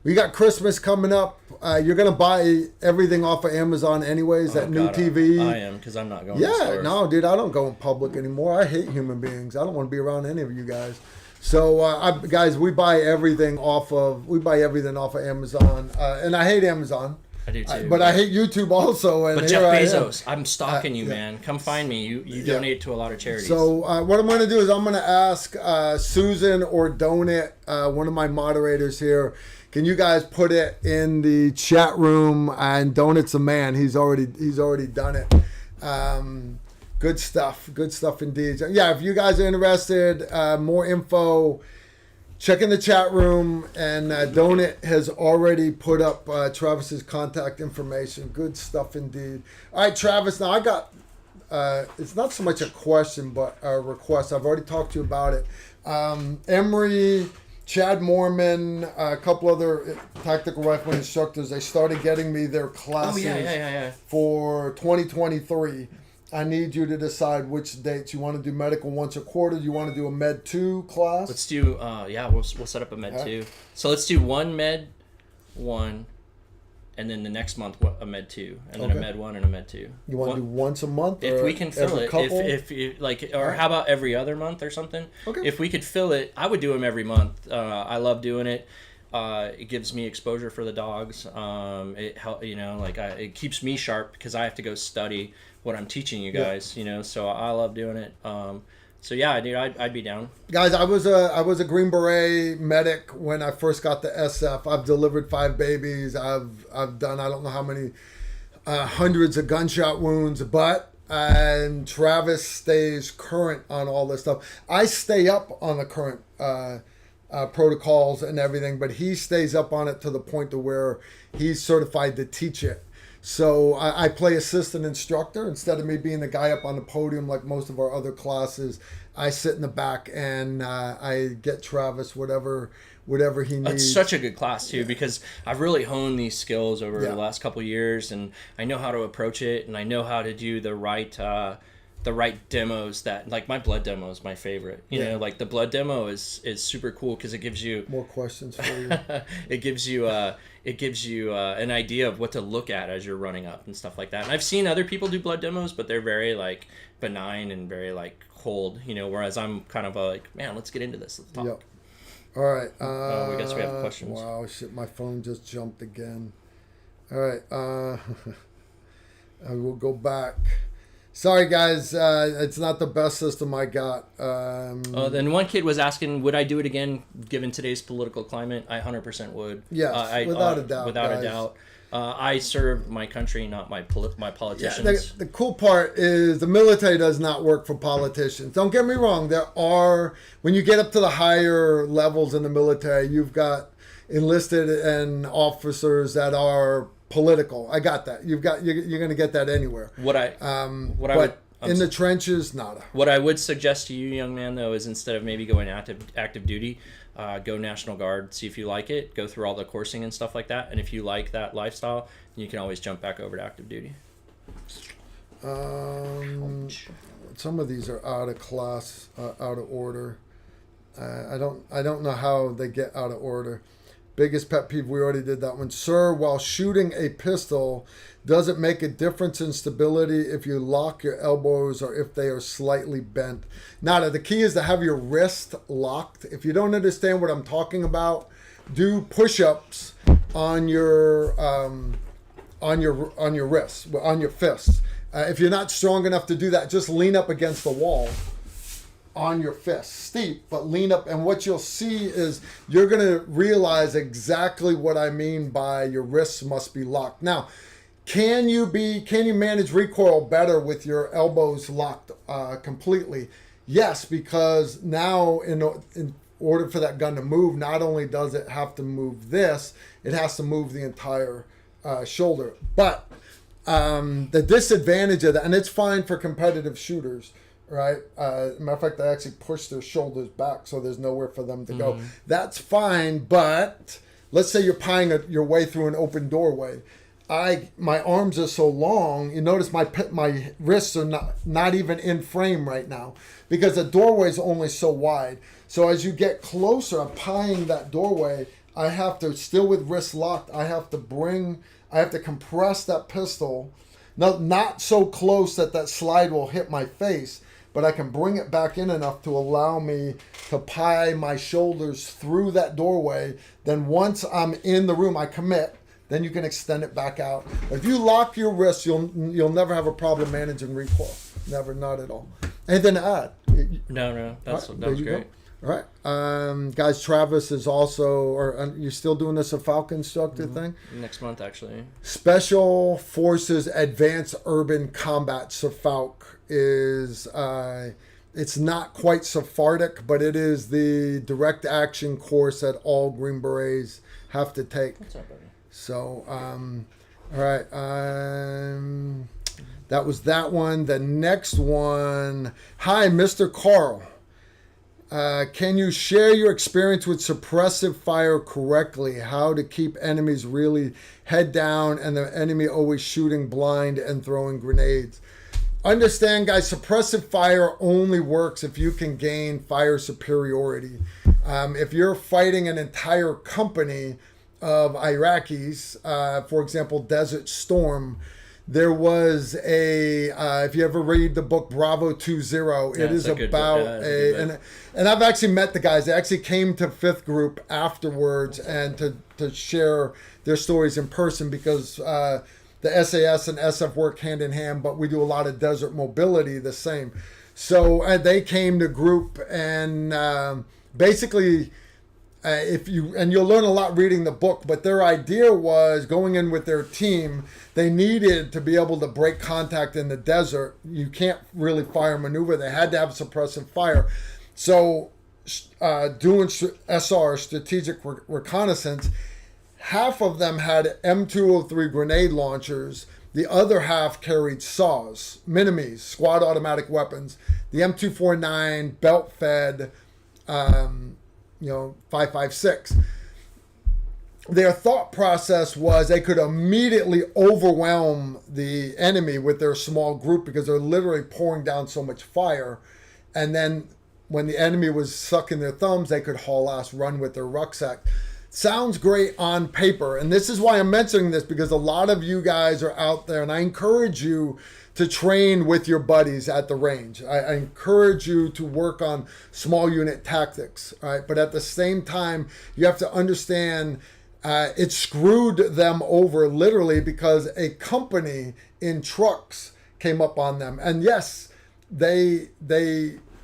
We got Christmas coming up. You're going to buy everything off of Amazon anyways, new TV. I am, because I'm not going to stores. No, dude, I don't go in public anymore. I hate human beings. I don't want to be around any of you guys. So, guys, we buy everything off of Amazon. And I hate Amazon. I do too. But I hate YouTube also. And but Jeff Bezos, I'm stalking you, man. Come find me. You donate to a lot of charities. So what I'm going to do is I'm going to ask Susan or Donut, one of my moderators here, can you guys put it in the chat room? And Donut's a man. He's already done it. Good stuff indeed. Yeah, if you guys are interested, more info, check in the chat room. And Donut has already put up Travis's contact information. Good stuff indeed. All right, Travis. Now I got. It's not so much a question, but a request. I've already talked to you about it. Emery, Chad Moorman, a couple other tactical rifleman instructors, they started getting me their classes for 2023. I need you to decide which dates. You want to do medical once a quarter? You want to do a Med 2 class? Let's do, we'll set up a Med 2. So let's do one Med 1, and then the next month a Med 2, and then a Med 1 and a Med 2. You want to do once a month? If we can fill it. If you like, or how about every other month or something? Okay. If we could fill it, I would do them every month. I love doing it. It gives me exposure for the dogs. It keeps me sharp because I have to go study what I'm teaching you guys. So I love doing it. So yeah, dude, I'd be down. Guys, I was a Green Beret medic when I first got the SF. I've delivered 5 babies. I've done I don't know how many hundreds of gunshot wounds, and Travis stays current on all this stuff. I stay up on the current protocols and everything, but he stays up on it to the point to where he's certified to teach it. So I play assistant instructor instead of me being the guy up on the podium like most of our other classes. I sit in the back and I get Travis whatever he needs. It's such a good class too because I've really honed these skills over the last couple of years, and I know how to approach it, and I know how to do the right demos. That like my blood demo is my favorite. You know, like the blood demo is super cool because it gives you more questions for you. It gives you an idea of what to look at as you're running up and stuff like that. And I've seen other people do blood demos, but they're very like benign and very like cold. Whereas I'm kind of like, man, let's get into this. Let's talk. Yep. All right. I guess we have questions. Wow, shit! My phone just jumped again. All right. I will go back. Sorry, guys. It's not the best system I got. Then one kid was asking, would I do it again given today's political climate? I 100% would. Yes, without a doubt. Without a doubt. I serve my country, not my politicians. The cool part is the military does not work for politicians. Don't get me wrong. When you get up to the higher levels in the military, you've got enlisted and officers that are political. I got that. You're going to get that anywhere. In the trenches, nada. What I would suggest to you, young man, though, is instead of maybe going active duty, go National Guard, see if you like it, go through all the coursing and stuff like that, and if you like that lifestyle, you can always jump back over to active duty. Some of these are out of class, out of order. I don't know how they get out of order. Biggest pet peeve, we already did that one. Sir, while shooting a pistol, does it make a difference in stability if you lock your elbows or if they are slightly bent? Nada. The key is to have your wrist locked. If you don't understand what I'm talking about, do push-ups on your wrists, on your fists. If you're not strong enough to do that, just lean up against the wall on your fist. Steep, but lean up. And what you'll see is you're going to realize exactly what I mean by your wrists must be locked. Now, can you manage recoil better with your elbows locked completely? Yes, because now in order for that gun to move, not only does it have to move this, it has to move the entire shoulder. But the disadvantage of that, and it's fine for competitive shooters, right? Matter of fact, they actually push their shoulders back so there's nowhere for them to go. That's fine, but let's say you're pieing your way through an open doorway. My arms are so long, you notice my wrists are not even in frame right now because the doorway is only so wide. So as you get closer, I'm pieing that doorway, I have to, still with wrists locked, I have to compress that pistol, not so close that slide will hit my face, but I can bring it back in enough to allow me to pie my shoulders through that doorway. Then once I'm in the room, I commit. Then you can extend it back out. But if you lock your wrists, you'll never have a problem managing recoil. Never, not at all. Anything to add? No, that was great. All right, guys. Travis is also, you're still doing this a Falcon instructor thing? Next month, actually. Special Forces Advanced Urban Combat, SFAUC, is, it's not quite Sephardic, but it is the direct action course that all Green Berets have to take. What's up, buddy? So, all right, that was that one. The next one, hi, Mr. Carl. Can you share your experience with suppressive fire correctly? How to keep enemies really head down and the enemy always shooting blind and throwing grenades? Understand, guys, suppressive fire only works if you can gain fire superiority. If you're fighting an entire company of Iraqis, for example, Desert Storm, there was if you ever read the book Bravo 20, it is about and I've actually met the guys. They actually came to Fifth Group afterwards and to share their stories in person because the SAS and SF work hand in hand, but we do a lot of desert mobility the same. So they came to group and basically you'll learn a lot reading the book, but their idea was going in with their team, they needed to be able to break contact in the desert. You can't really fire maneuver. They had to have suppressive fire. So doing SR, strategic reconnaissance, half of them had M203 grenade launchers. The other half carried SAWs, Minimes, squad automatic weapons. The M249 belt-fed 5.56. Their thought process was they could immediately overwhelm the enemy with their small group because they're literally pouring down so much fire. And then when the enemy was sucking their thumbs, they could haul ass, run with their rucksack. Sounds great on paper. And this is why I'm mentioning this, because a lot of you guys are out there, and I encourage you to train with your buddies at the range. I encourage you to work on small unit tactics, right? But at the same time, you have to understand it screwed them over literally because a company in trucks came up on them. And yes, they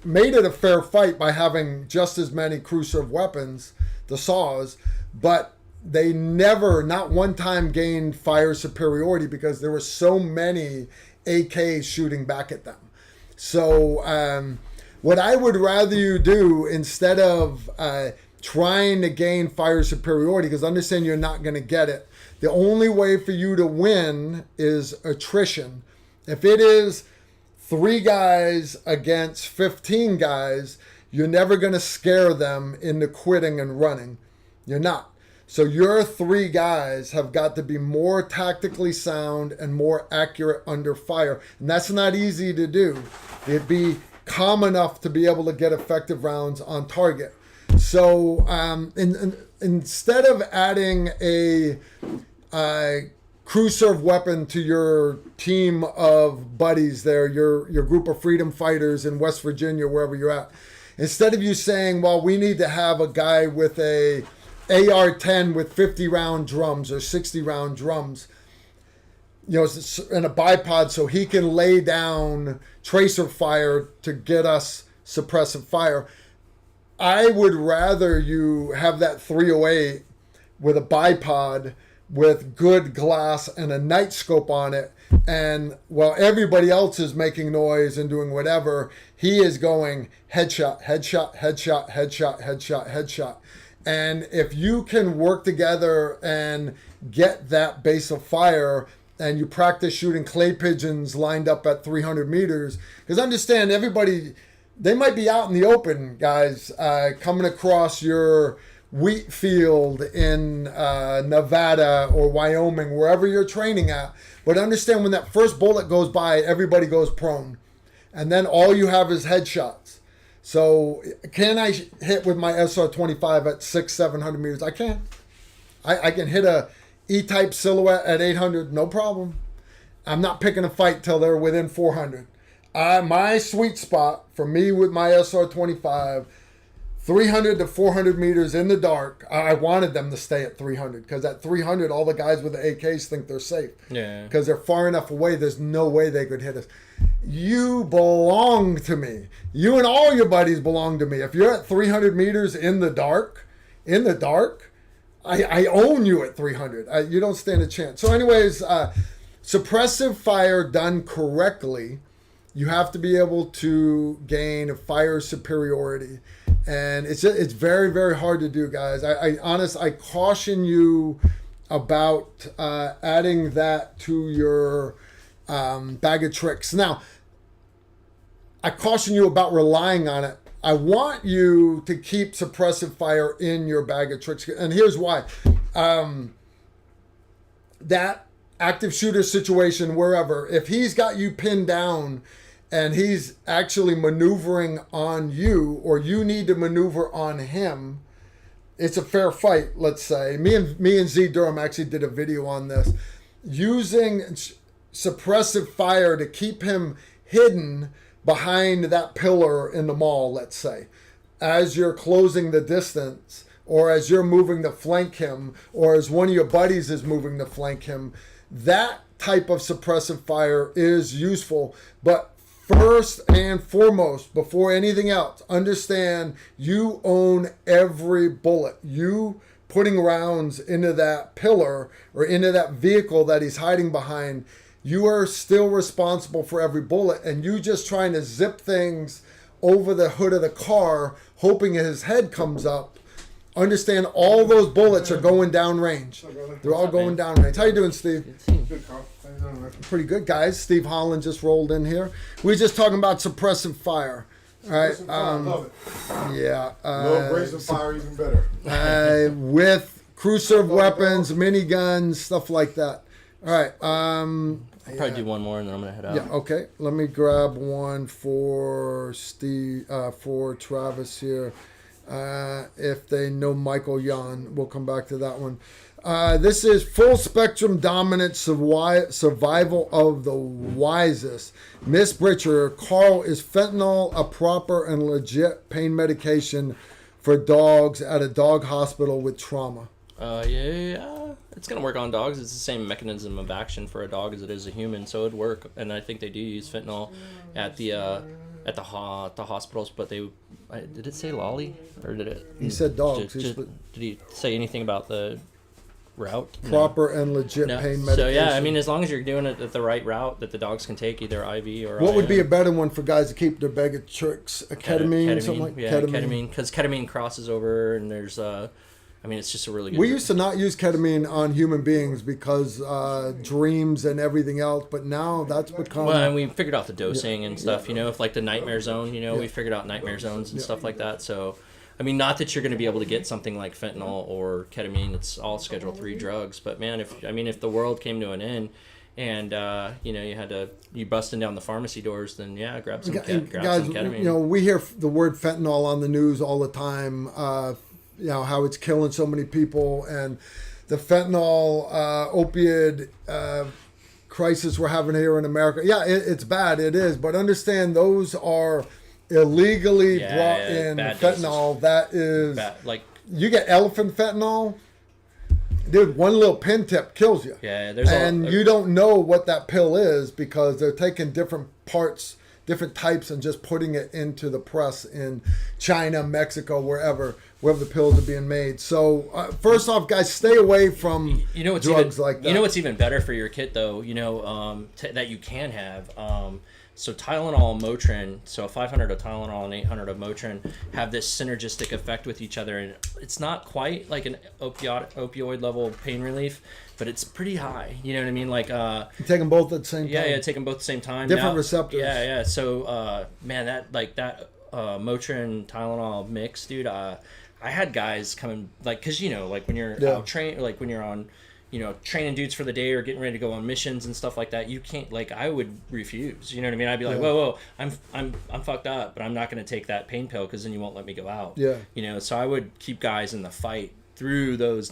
made it a fair fight by having just as many crew-served weapons, the SAWs, but they never, not one time, gained fire superiority because there were so many AKs shooting back at them. So what I would rather you do, instead of trying to gain fire superiority, because understand you're not going to get it, the only way for you to win is attrition. If it is 3 guys against 15 guys, you're never going to scare them into quitting and running. You're not. So your 3 guys have got to be more tactically sound and more accurate under fire. And that's not easy to do. It'd be calm enough to be able to get effective rounds on target. So instead of adding a crew serve weapon to your team of buddies there, your group of freedom fighters in West Virginia, wherever you're at, instead of you saying, well, we need to have a guy with a AR-10 with 50 round drums or 60 round drums, in a bipod so he can lay down tracer fire to get us suppressive fire. I would rather you have that 308 with a bipod with good glass and a night scope on it, and while everybody else is making noise and doing whatever, he is going headshot, headshot, headshot, headshot, headshot, headshot. And if you can work together and get that base of fire, and you practice shooting clay pigeons lined up at 300 meters, because understand, everybody, they might be out in the open, guys, coming across your wheat field in Nevada or Wyoming, wherever you're training at. But understand, when that first bullet goes by, everybody goes prone. And then all you have is headshots. So can I hit with my SR-25 at 600-700 meters? I can. I can hit a E-type silhouette at 800, no problem. I'm not picking a fight till they're within 400. My sweet spot for me with my SR-25, 300 to 400 meters in the dark. I wanted them to stay at 300 because at 300, all the guys with the AKs think they're safe. Yeah. Because they're far enough away, there's no way they could hit us. You belong to me. You and all your buddies belong to me. If you're at 300 meters in the dark, I own you at 300. You don't stand a chance. So anyways, suppressive fire done correctly, you have to be able to gain fire superiority. And it's very, very hard to do, guys. I caution you about adding that to your bag of tricks. Now, I caution you about relying on it. I want you to keep suppressive fire in your bag of tricks. And here's why. That active shooter situation, wherever, if he's got you pinned down and he's actually maneuvering on you, or you need to maneuver on him, it's a fair fight, let's say. Me and Z Durham actually did a video on this. Using suppressive fire to keep him hidden behind that pillar in the mall, let's say, as you're closing the distance, or as you're moving to flank him, or as one of your buddies is moving to flank him, that type of suppressive fire is useful. But first and foremost, before anything else, understand you own every bullet. You putting rounds into that pillar or into that vehicle that he's hiding behind, you are still responsible for every bullet, and you just trying to zip things over the hood of the car, hoping his head comes up. Understand, all those bullets are going down range. They're all going down range. How you doing, Steve? Good, Carl. How you doing, man? Pretty good, guys. Steve Holland just rolled in here. We were just talking about suppressive fire. All right. Love it. Yeah. No abrasive fire, even better. With crew serve weapons, miniguns, stuff like that. All right. I'll probably do one more and then I'm gonna head out. Yeah. Okay. Let me grab one for Steve, for Travis here. If they know Michael Yan, we'll come back to that one. This is full spectrum dominant survival of the wisest. Miss Britcher, Carl, is fentanyl a proper and legit pain medication for dogs at a dog hospital with trauma? Yeah, it's gonna work on dogs. It's the same mechanism of action for a dog as it is a human, so it'd work. And I think they do use fentanyl at the hospitals, but did it say lolly or did it? He said dogs. Did he say anything about the route? Proper and legit pain medication. So yeah, I mean, as long as you're doing it at the right route that the dogs can take, either IV or what would be a better one for guys to keep their bag of tricks? Ketamine, something like ketamine, because ketamine crosses over, and there's I mean, it's just a really good. We used to not use ketamine on human beings because dreams and everything else, but now that's become. Well, and we figured out the dosing and stuff. You know, if like the nightmare zone, you know, we figured out nightmare zones and stuff like that. So, I mean, not that you're going to be able to get something like fentanyl or ketamine. It's all Schedule 3 drugs. But man, if the world came to an end, and you know, you busting down the pharmacy doors, then yeah, grab some ketamine. You know, we hear the word fentanyl on the news all the time. You know, how it's killing so many people, and the fentanyl opioid crisis we're having here in America. Yeah, it's bad. It is. But understand, those are illegally brought in fentanyl. That is bad. Like, you get elephant fentanyl. Dude, one little pin tip kills you. Yeah, you don't know what that pill is because they're taking different parts, different types, and just putting it into the press in China, Mexico, wherever the pills are being made. So first off, guys, stay away from drugs like that. You know what's even better for your kit, though? You know, that you can have. So Tylenol and Motrin, so 500 of Tylenol and 800 of Motrin have this synergistic effect with each other, and it's not quite like an opioid level pain relief, but it's pretty high. You know what I mean? Like you take them both at the same time. Yeah, take them both at the same time. Different receptors. Yeah. So man, that Motrin Tylenol mix, dude. I had guys coming, like, because, you know, like when you're out training, like when you're on, you know, training dudes for the day or getting ready to go on missions and stuff like that, you can't, like, I would refuse. You know what I mean? I'd be like, whoa, I'm fucked up, but I'm not going to take that pain pill because then you won't let me go out. Yeah. You know, so I would keep guys in the fight through those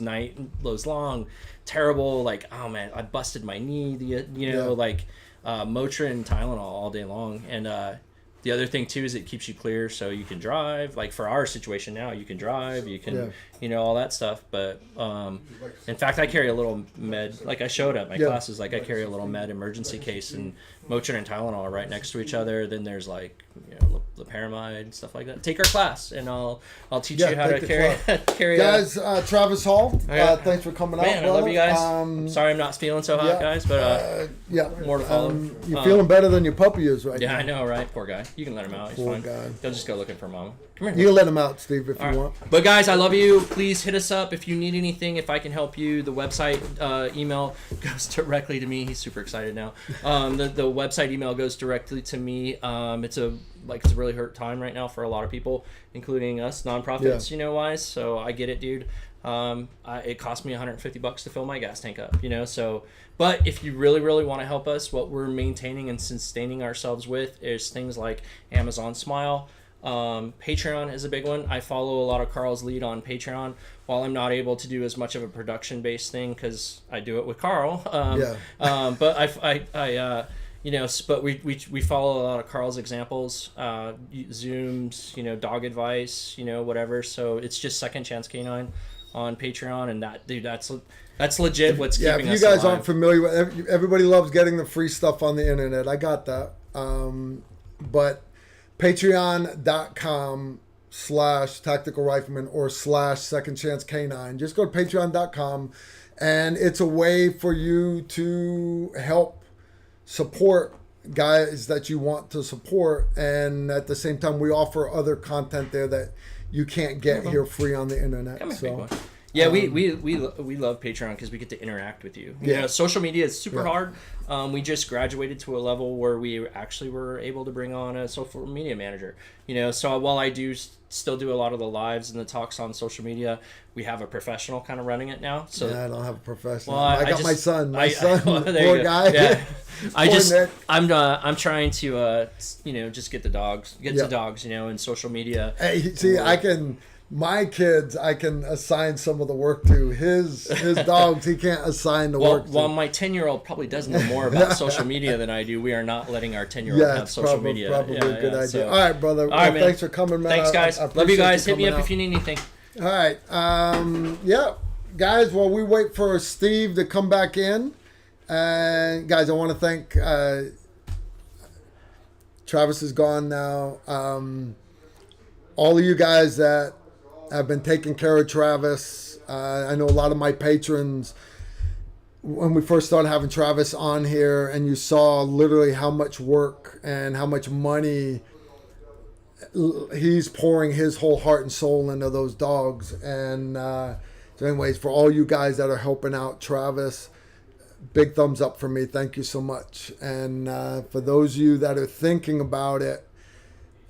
long, terrible, like, oh man, I busted my knee, like Motrin, Tylenol all day long. And the other thing too is it keeps you clear so you can drive. Like for our situation now, you can drive, you can, you know, all that stuff. But in fact, I carry a little med, like I showed at my classes, like I carry a little med emergency case, and Motrin and Tylenol are right next to each other. Then there's like, you know, loperamide, stuff like that. Take our class, and I'll teach you how to carry. Guys, Travis Hall, thanks for coming out. Man, I love you guys. I'm sorry I'm not feeling so hot, guys, but more to follow. You're feeling better than your puppy is right now. Yeah, I know, right? Poor guy. You can let him out. He's fine. Guy. He'll just go looking for mama. Come here. You can let him out, Steve, if you want. But guys, I love you. Please hit us up if you need anything. If I can help you, the website email goes directly to me. He's super excited now. The website email goes directly to me. It's a really hurt time right now for a lot of people, including us nonprofits, you know, wise. So I get it, dude. It cost me $150 to fill my gas tank up, you know. So, but if you really, really want to help us, what we're maintaining and sustaining ourselves with is things like Amazon Smile. Patreon is a big one. I follow a lot of Carl's lead on Patreon. While I'm not able to do as much of a production based thing because I do it with Carl, but I you know, but we follow a lot of Carl's examples, Zooms, you know, dog advice, you know, whatever. So it's just Second Chance Canine on Patreon, and that, dude, that's legit. What's keeping us alive. Yeah, if you guys aren't familiar with, everybody loves getting the free stuff on the internet. I got that, but patreon.com/Tactical Rifleman or /Second Chance Canine. Just go to patreon.com, and it's a way for you to help support guys that you want to support, and at the same time we offer other content there that you can't get here free on the internet. So yeah, we love Patreon because we get to interact with you. You know, social media is super hard. We just graduated to a level where we actually were able to bring on a social media manager. You know, so while I do still do a lot of the lives and the talks on social media, we have a professional kind of running it now. So I don't have a professional. Well, I got my son. Poor guy. Yeah. I'm trying to you know, just get to dogs, you know, in social media. Hey, see, my kids, I can assign some of the work to. His dogs, he can't assign the work to. Well, my 10-year-old probably does know more about social media than I do. We are not letting our 10-year-old have social media. Probably a good idea. So, all right, brother. All right, thanks for coming, man. Thanks, guys. Love you guys. Hit me up if you need anything. All right. Guys, while we wait for Steve to come back in, and guys, I want to thank Travis is gone now. All of you guys that have been taking care of Travis. I know a lot of my patrons, when we first started having Travis on here, and you saw literally how much work and how much money he's pouring his whole heart and soul into those dogs. And So anyways, for all you guys that are helping out Travis, big thumbs up for me. Thank you so much. And for those of you that are thinking about it,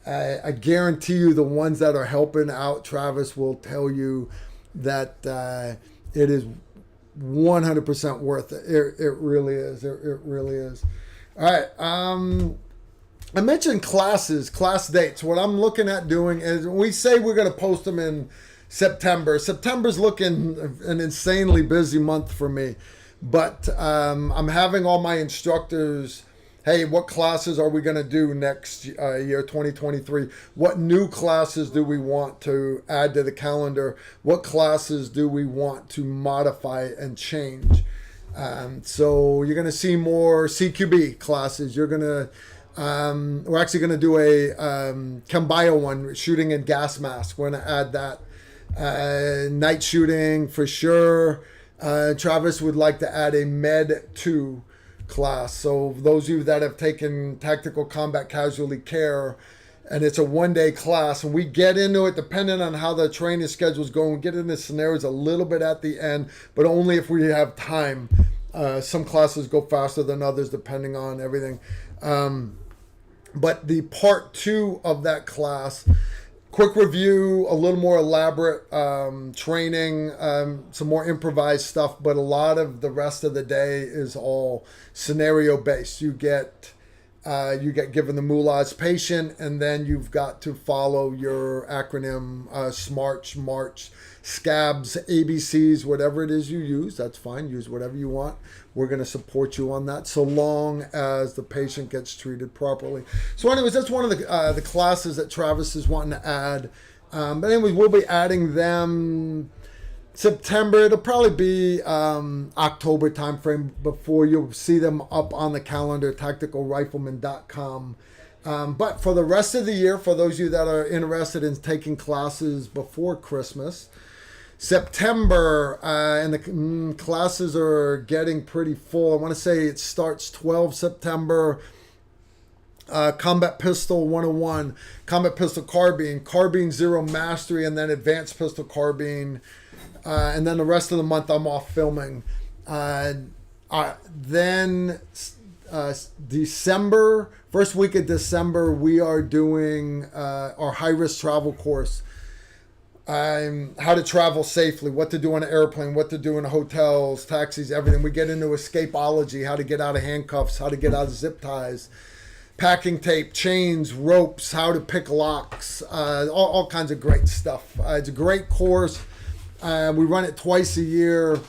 I guarantee you the ones that are helping out Travis will tell you that it is 100% worth it. It really is. It really is. All right. I mentioned class dates. What I'm looking at doing is we say we're going to post them in September. September's looking an insanely busy month for me. But I'm having all my instructors, hey, what classes are we going to do next year, 2023? What new classes do we want to add to the calendar? What classes do we want to modify and change? So you're going to see more CQB classes. You're going to, we're actually going to do a Chem Bio one, shooting in gas mask. We're going to add that. Night shooting for sure. Travis would like to add a Med 2 class. So those of you that have taken Tactical Combat Casualty Care, and it's a one-day class, and we get into it depending on how the training schedule is going. We get into scenarios a little bit at the end, but only if we have time. Some classes go faster than others depending on everything. But the part 2 of that class, quick review, a little more elaborate training, some more improvised stuff, but a lot of the rest of the day is all scenario based. You get given the Mullah's patient, and then you've got to follow your acronym, SMARCH, March, SCABs, ABCs, whatever it is you use. That's fine. Use whatever you want. We're going to support you on that so long as the patient gets treated properly. So anyways, that's one of the classes that Travis is wanting to add. But anyways, we'll be adding them September. It'll probably be October timeframe before you'll see them up on the calendar, tacticalrifleman.com. But for the rest of the year, for those of you that are interested in taking classes before Christmas, September, and the classes are getting pretty full. I want to say it starts 12 September. Combat Pistol 101, Combat Pistol Carbine, Carbine Zero Mastery, and then Advanced Pistol Carbine. And then the rest of the month I'm off filming. Then December, first week of December, we are doing our high-risk travel course. How to travel safely, what to do on an airplane, what to do in hotels, taxis, everything. We get into escapology, how to get out of handcuffs, how to get out of zip ties, packing tape, chains, ropes, how to pick locks, all kinds of great stuff. It's a great course. We run it twice a year.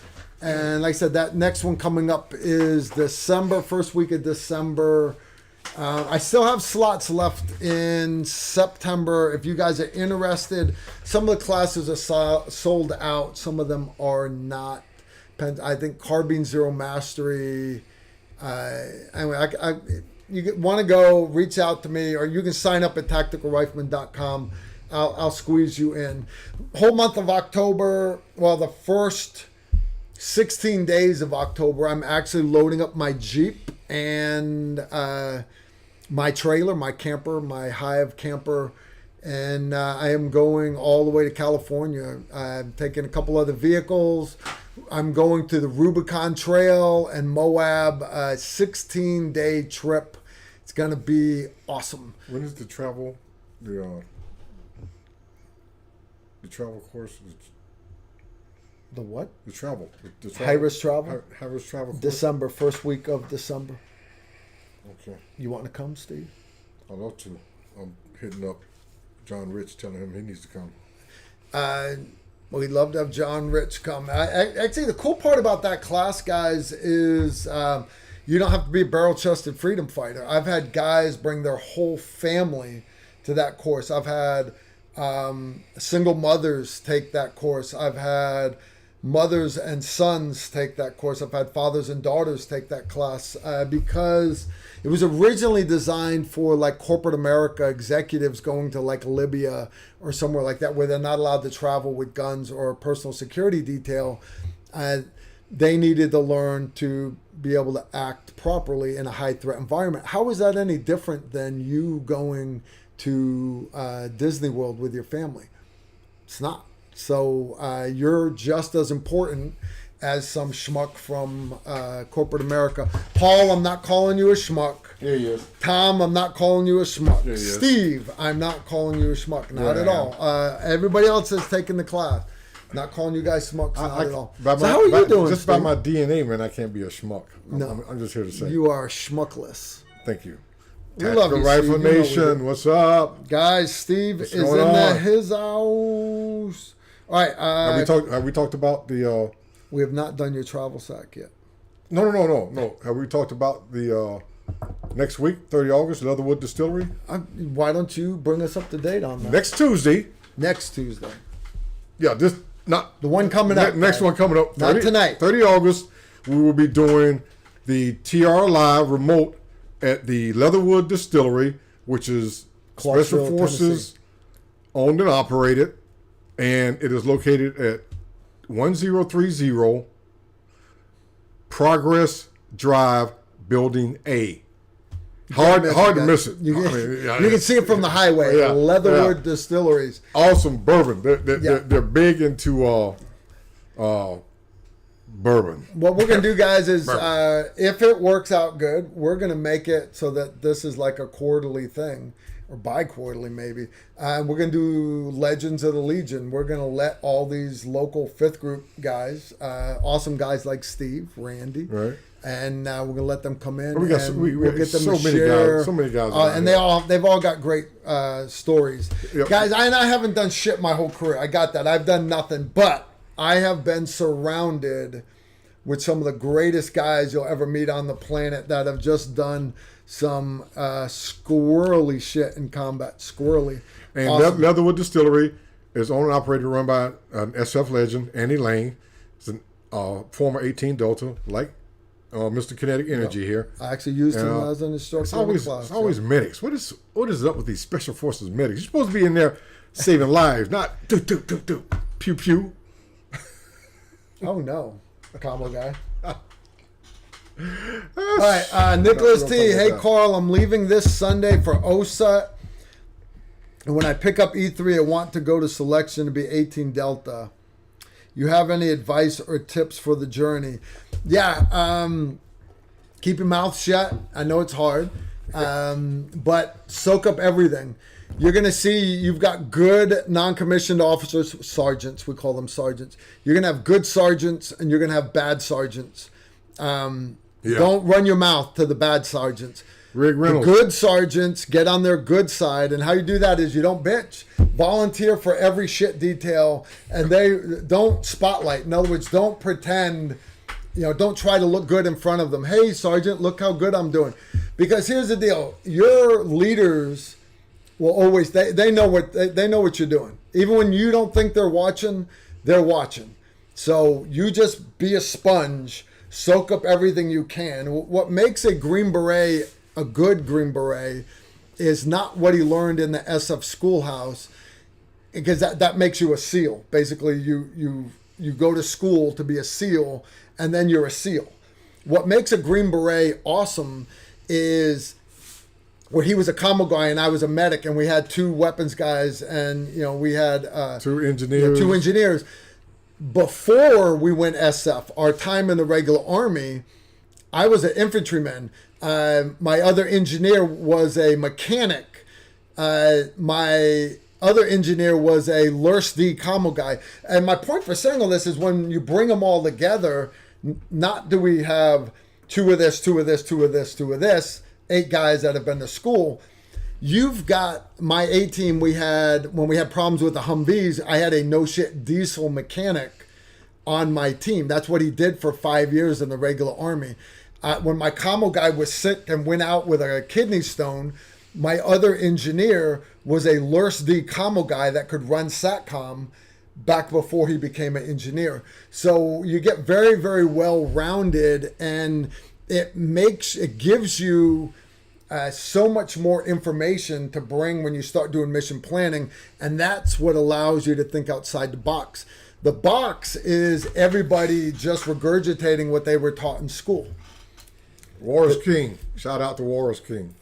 And like I said, that next one coming up is December, first week of December. I still have slots left in September. If you guys are interested, some of the classes are sold out. Some of them are not. I think Carbine Zero Mastery. Anyway, you want to go, reach out to me, or you can sign up at tacticalrifleman.com. I'll squeeze you in. Whole month of October, well, the first 16 days of October, I'm actually loading up my Jeep and my trailer, my camper, my Hive camper, and I am going all the way to California. I'm taking a couple other vehicles. I'm going to the Rubicon Trail and Moab, 16-day trip. It's going to be awesome. When is the travel? The travel course? The what? The travel. The travel. High-risk travel? High-risk travel course? December, first week of December. Okay. You want to come, Steve? I'd love to. I'm hitting up John Rich, telling him he needs to come. We'd love to have John Rich come. Actually, the cool part about that class, guys, is you don't have to be a barrel-chested freedom fighter. I've had guys bring their whole family to that course. I've had single mothers take that course. I've had mothers and sons take that course. I've had fathers and daughters take that class because it was originally designed for like corporate America executives going to like Libya or somewhere like that where they're not allowed to travel with guns or a personal security detail. They needed to learn to be able to act properly in a high threat environment. How is that any different than you going to Disney World with your family? It's not. So you're just as important as some schmuck from corporate America. Paul, I'm not calling you a schmuck. Yeah, he is. Tom, I'm not calling you a schmuck. Yeah, he is. Steve, I'm not calling you a schmuck. Not at all. Everybody else has taken the class. Not calling you guys schmucks. Not at all. So how are you doing, Just Steve? by my DNA, man, I can't be a schmuck. I'm just here to say. You are schmuckless. Thank you. We love you, Rifle Steve. Nation, what's up? Guys, Steve is in his house. All right. Have we talked about the... We have not done your travel sack yet. No. Have we talked about the next week, 30 August, Leatherwood Distillery? Why don't you bring us up to date on that? Next Tuesday. Yeah, the one coming up. Next one coming up. Not tonight. 30 August, we will be doing the TR Live remote at the Leatherwood Distillery, which is Special Forces Tennessee. Owned and operated, and it is located at 1030 Progress Drive, Building A. Hard to miss it. You can see it from the highway. Yeah, Leatherwood Distilleries. Awesome bourbon. They're big into bourbon. What we're going to do, guys, is if it works out good, we're going to make it so that this is like a quarterly thing, or bi-quarterly maybe. We're going to do Legends of the Legion. We're going to let all these local fifth group guys, awesome guys like Steve, Randy, right, and we're going to let them come in. We'll get them to share. So many guys. And they've all got great stories. Yep. Guys, I haven't done shit my whole career. I got that. I've done nothing. But I have been surrounded with some of the greatest guys you'll ever meet on the planet that have just done some squirrely shit in combat. Squirrely. And awesome. Leatherwood Distillery is owned and operated, run by an SF legend, Andy Lane. It's a former 18 Delta, like Mr. Kinetic Energy here. I actually used him as an instructor. It's always medics. What is up with these Special Forces medics? You're supposed to be in there saving lives, not do pew pew. Oh no, combo guy. All right, Nicholas T. Hey Carl, I'm leaving this Sunday for OSA, and when I pick up E3, I want to go to selection to be 18 Delta. You have any advice or tips for the journey? Yeah, keep your mouth shut. I know it's hard, but soak up everything. You're going to see you've got good non-commissioned officers, sergeants, we call them sergeants. You're going to have good sergeants and you're going to have bad sergeants. Don't run your mouth to the bad sergeants. Rig Reynolds. The good sergeants get on their good side, and how you do that is you don't bitch. Volunteer for every shit detail, and they don't spotlight. In other words, don't pretend, don't try to look good in front of them. Hey, sergeant, look how good I'm doing. Because here's the deal. Your leaders will always, they know what you're doing. Even when you don't think they're watching. So you just be a sponge, soak up everything you can. What makes a Green Beret a good Green Beret is not what he learned in the SF schoolhouse, because that makes you a SEAL. Basically, you go to school to be a SEAL, and then you're a SEAL. What makes a Green Beret awesome is where he was a combo guy and I was a medic, and we had two weapons guys, and we had two engineers. Before we went SF, our time in the regular army, I was an infantryman. My other engineer was a mechanic. My other engineer was a LURS-D combo guy. And my point for saying all this is when you bring them all together, not do we have two of this, 8 guys that have been to school. You've got my A-team. When we had problems with the Humvees, I had a no-shit diesel mechanic on my team. That's what he did for 5 years in the regular army. When my commo guy was sick and went out with a kidney stone, my other engineer was a LURS-D commo guy that could run SATCOM back before he became an engineer. So you get very, very well-rounded, and it gives you so much more information to bring when you start doing mission planning, and that's what allows you to think outside the box. The box is everybody just regurgitating what they were taught in school. War is king. Shout out to War is king.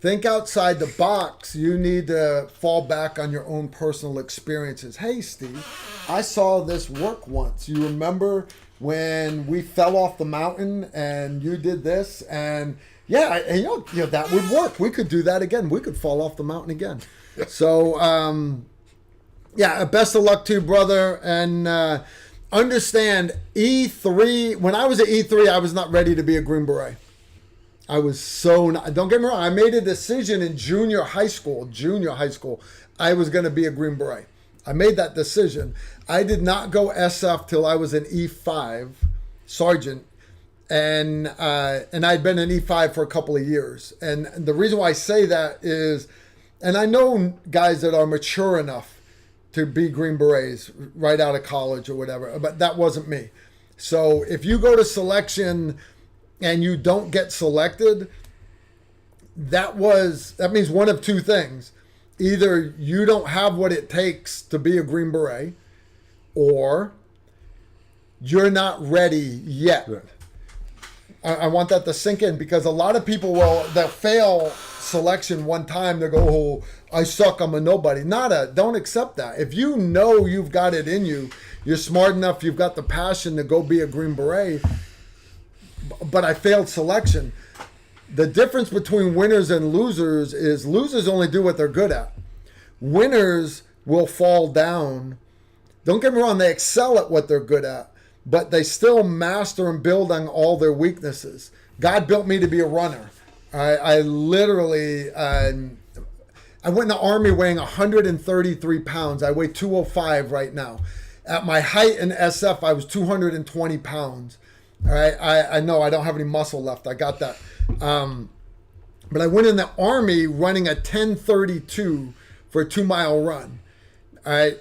Think outside the box. You need to fall back on your own personal experiences. Hey, Steve. I saw this work once. You remember when we fell off the mountain and you did this? And yeah, and, you know, that would work. We could do that again. We could fall off the mountain again. So, yeah, best of luck to you, brother. And understand, E3, when I was at E3, I was not ready to be a Green Beret. I was so not, don't get me wrong, I made a decision in junior high school, I was going to be a Green Beret. I made that decision. I did not go SF till I was an E5 sergeant, and I'd been an E5 for a couple of years. And the reason why I say that is, and I know guys that are mature enough to be Green Berets right out of college or whatever, but that wasn't me. So if you go to selection and you don't get selected, that means one of two things. Either you don't have what it takes to be a Green Beret, or you're not ready yet. Yeah. I want that to sink in, because a lot of people they'll fail selection one time. They go, oh, I suck, I'm a nobody. Don't accept that. If you know you've got it in you, you're smart enough, you've got the passion to go be a Green Beret, but I failed selection. The difference between winners and losers is losers only do what they're good at. Winners will fall down. Don't get me wrong, they excel at what they're good at, but they still master and build on all their weaknesses. God built me to be a runner. I literally, I went in the Army weighing 133 pounds. I weigh 205 right now. At my height in SF, I was 220 pounds. All right, I know I don't have any muscle left. I got that. But I went in the Army running a 10:32 for a 2-mile run. All right,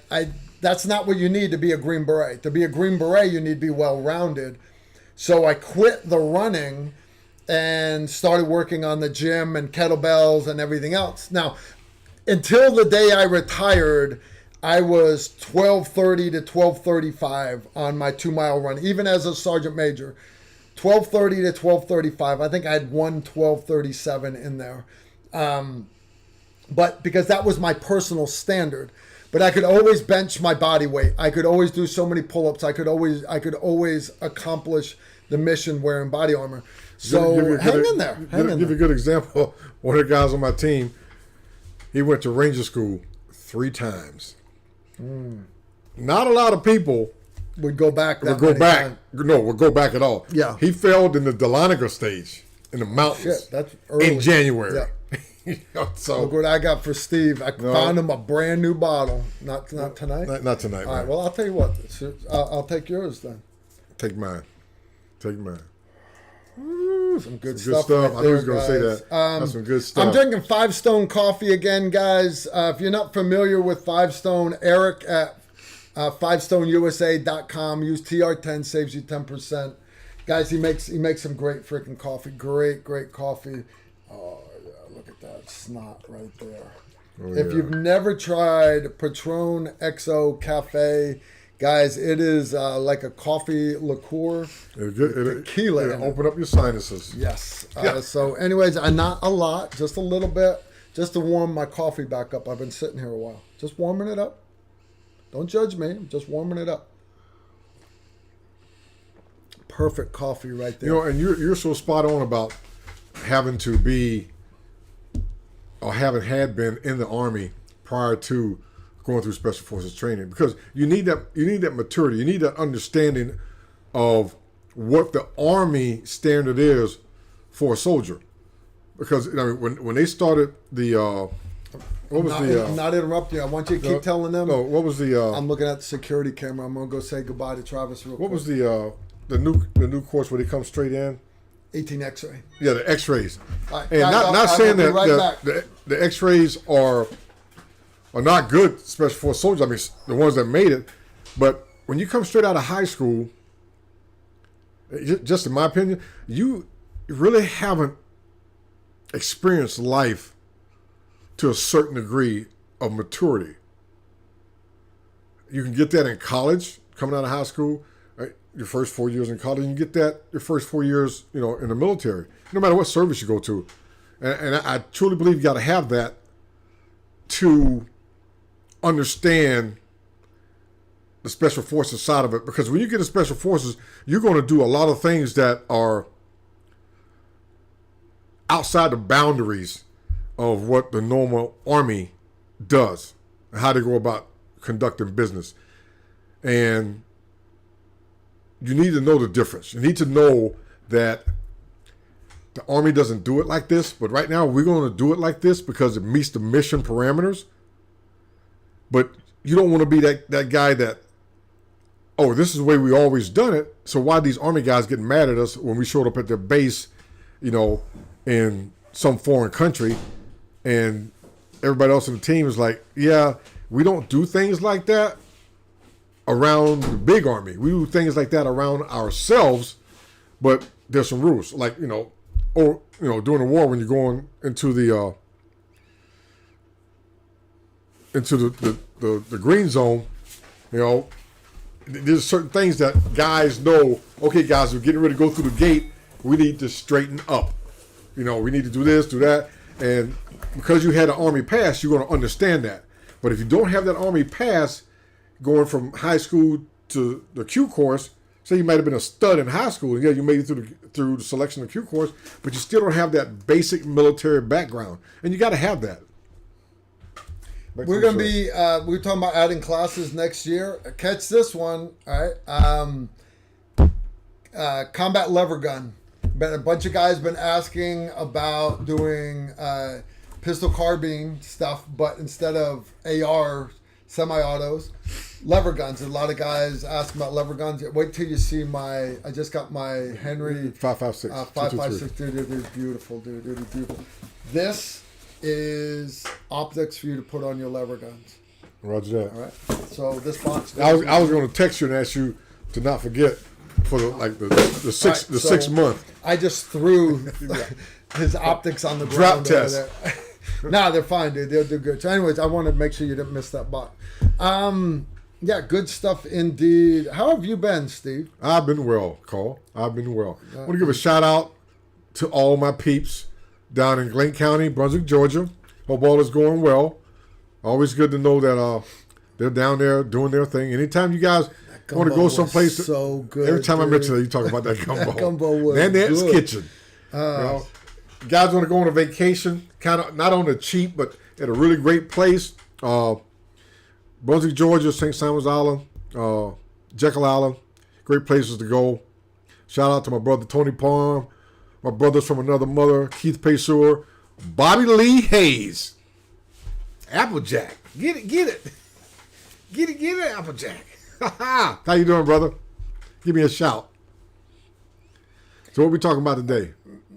that's not what you need to be a Green Beret. To be a Green Beret, you need to be well-rounded. So I quit the running and started working on the gym and kettlebells and everything else. Now, until the day I retired, I was 12:30 to 12:35 on my 2-mile run, even as a sergeant major. 12:30 to 12:35. I think I had one 12:37 in there. But because that was my personal standard. But I could always bench my body weight. I could always do so many pull-ups. I could always accomplish the mission wearing body armor. So hang in there. Give you a good example. One of the guys on my team, he went to Ranger School 3 times. Not a lot of people would go back. Would go back at all. Yeah. He failed in the Dahlonega stage in the mountains. Shit, that's early. In January. Yeah. So look what I got for Steve. I found him a brand new bottle. Not tonight? Not tonight. All right, well, I'll tell you what. I'll take yours then. Take mine. Ooh, some good stuff. Right I knew he was going to say that. That's some good stuff. I'm drinking 5 Stone coffee again, guys. If you're not familiar with 5 Stone, Eric at 5stoneusa.com. Use TR10, saves you 10%. Guys, he makes some great freaking coffee. Great coffee. Oh, yeah, look at that snot right there. Oh, if you've never tried Patron XO Cafe, guys, it is like a coffee liqueur. Tequila. It'll open up your sinuses. Yes. So anyways, not a lot, just a little bit, just to warm my coffee back up. I've been sitting here a while. Just warming it up. Don't judge me. I'm just warming it up. Perfect coffee right there. You know, and you're so spot on about having to be or had been in the Army prior to going through Special Forces training, because you need that maturity, you need that understanding of what the Army standard is for a soldier. Because when they started the I'm not interrupting you. I want you to keep telling them. No, what was the? I'm looking at the security camera. I'm gonna go say goodbye to Travis real quick. What was the new course where they come straight in? 18 X-ray. Yeah, the X-rays. Right, and guys, not saying that the X-rays are not good Special Force soldiers. I mean, the ones that made it. But when you come straight out of high school, just in my opinion, you really haven't experienced life to a certain degree of maturity. You can get that in college, coming out of high school, right? Your first 4 years in college, and you get that your first 4 years, in the military, no matter what service you go to. And I truly believe you got to have that to understand the special forces side of it, because when you get to special forces, you're going to do a lot of things that are outside the boundaries of what the normal Army does, and how they go about conducting business. And you need to know the difference. You need to know that the Army doesn't do it like this, but right now we're going to do it like this because it meets the mission parameters. But you don't want to be that guy that, oh, this is the way we always done it, so why these Army guys getting mad at us when we showed up at their base, in some foreign country, and everybody else in the team is like, yeah, we don't do things like that around the big Army. We do things like that around ourselves, but there's some rules, like, during the war when you're going into the the green zone, there's certain things that guys know, okay, guys, we're getting ready to go through the gate, we need to straighten up. We need to do this, do that. And because you had an Army pass, you're going to understand that. But if you don't have that Army pass going from high school to the Q course, say you might have been a stud in high school, and yeah, you made it through the selection of the Q course, but you still don't have that basic military background. And you got to have that. We're going to be, we're talking about adding classes next year. Catch this one, all right? Combat lever gun. A bunch of guys been asking about doing pistol carbine stuff, but instead of AR semi-autos, lever guns. A lot of guys asking about lever guns. Wait till you see I just got my Henry 5.56. 5.56. Dude, it is beautiful, dude. It is beautiful. This is optics for you to put on your lever guns. Roger that. All right. So this box. I was going to text you and ask you to not forget for the 6 month. I just threw his optics on the drop ground. Test. Nah, they're fine, dude. They'll do good. So, anyways, I wanted to make sure you didn't miss that box. Yeah, good stuff indeed. How have you been, Steve? I've been well, Cole. I've been well. I want to give a shout out to all my peeps down in Glenn County, Brunswick, Georgia. Hope all is going well. Always good to know that they're down there doing their thing. Anytime you guys want to go someplace, so good. Every time I mention it, you talk about that gumbo. That gumbo was Nanette's good. Kitchen. Guys want to go on a vacation, kind of not on the cheap, but at a really great place. Brunswick, Georgia, St. Simon's Island, Jekyll Island, great places to go. Shout out to my brother Tony Palm, my brothers from another mother, Keith Pesur, Bobby Lee Hayes, Applejack. Get it, Applejack. How you doing, brother? Give me a shout. So what we talking about today?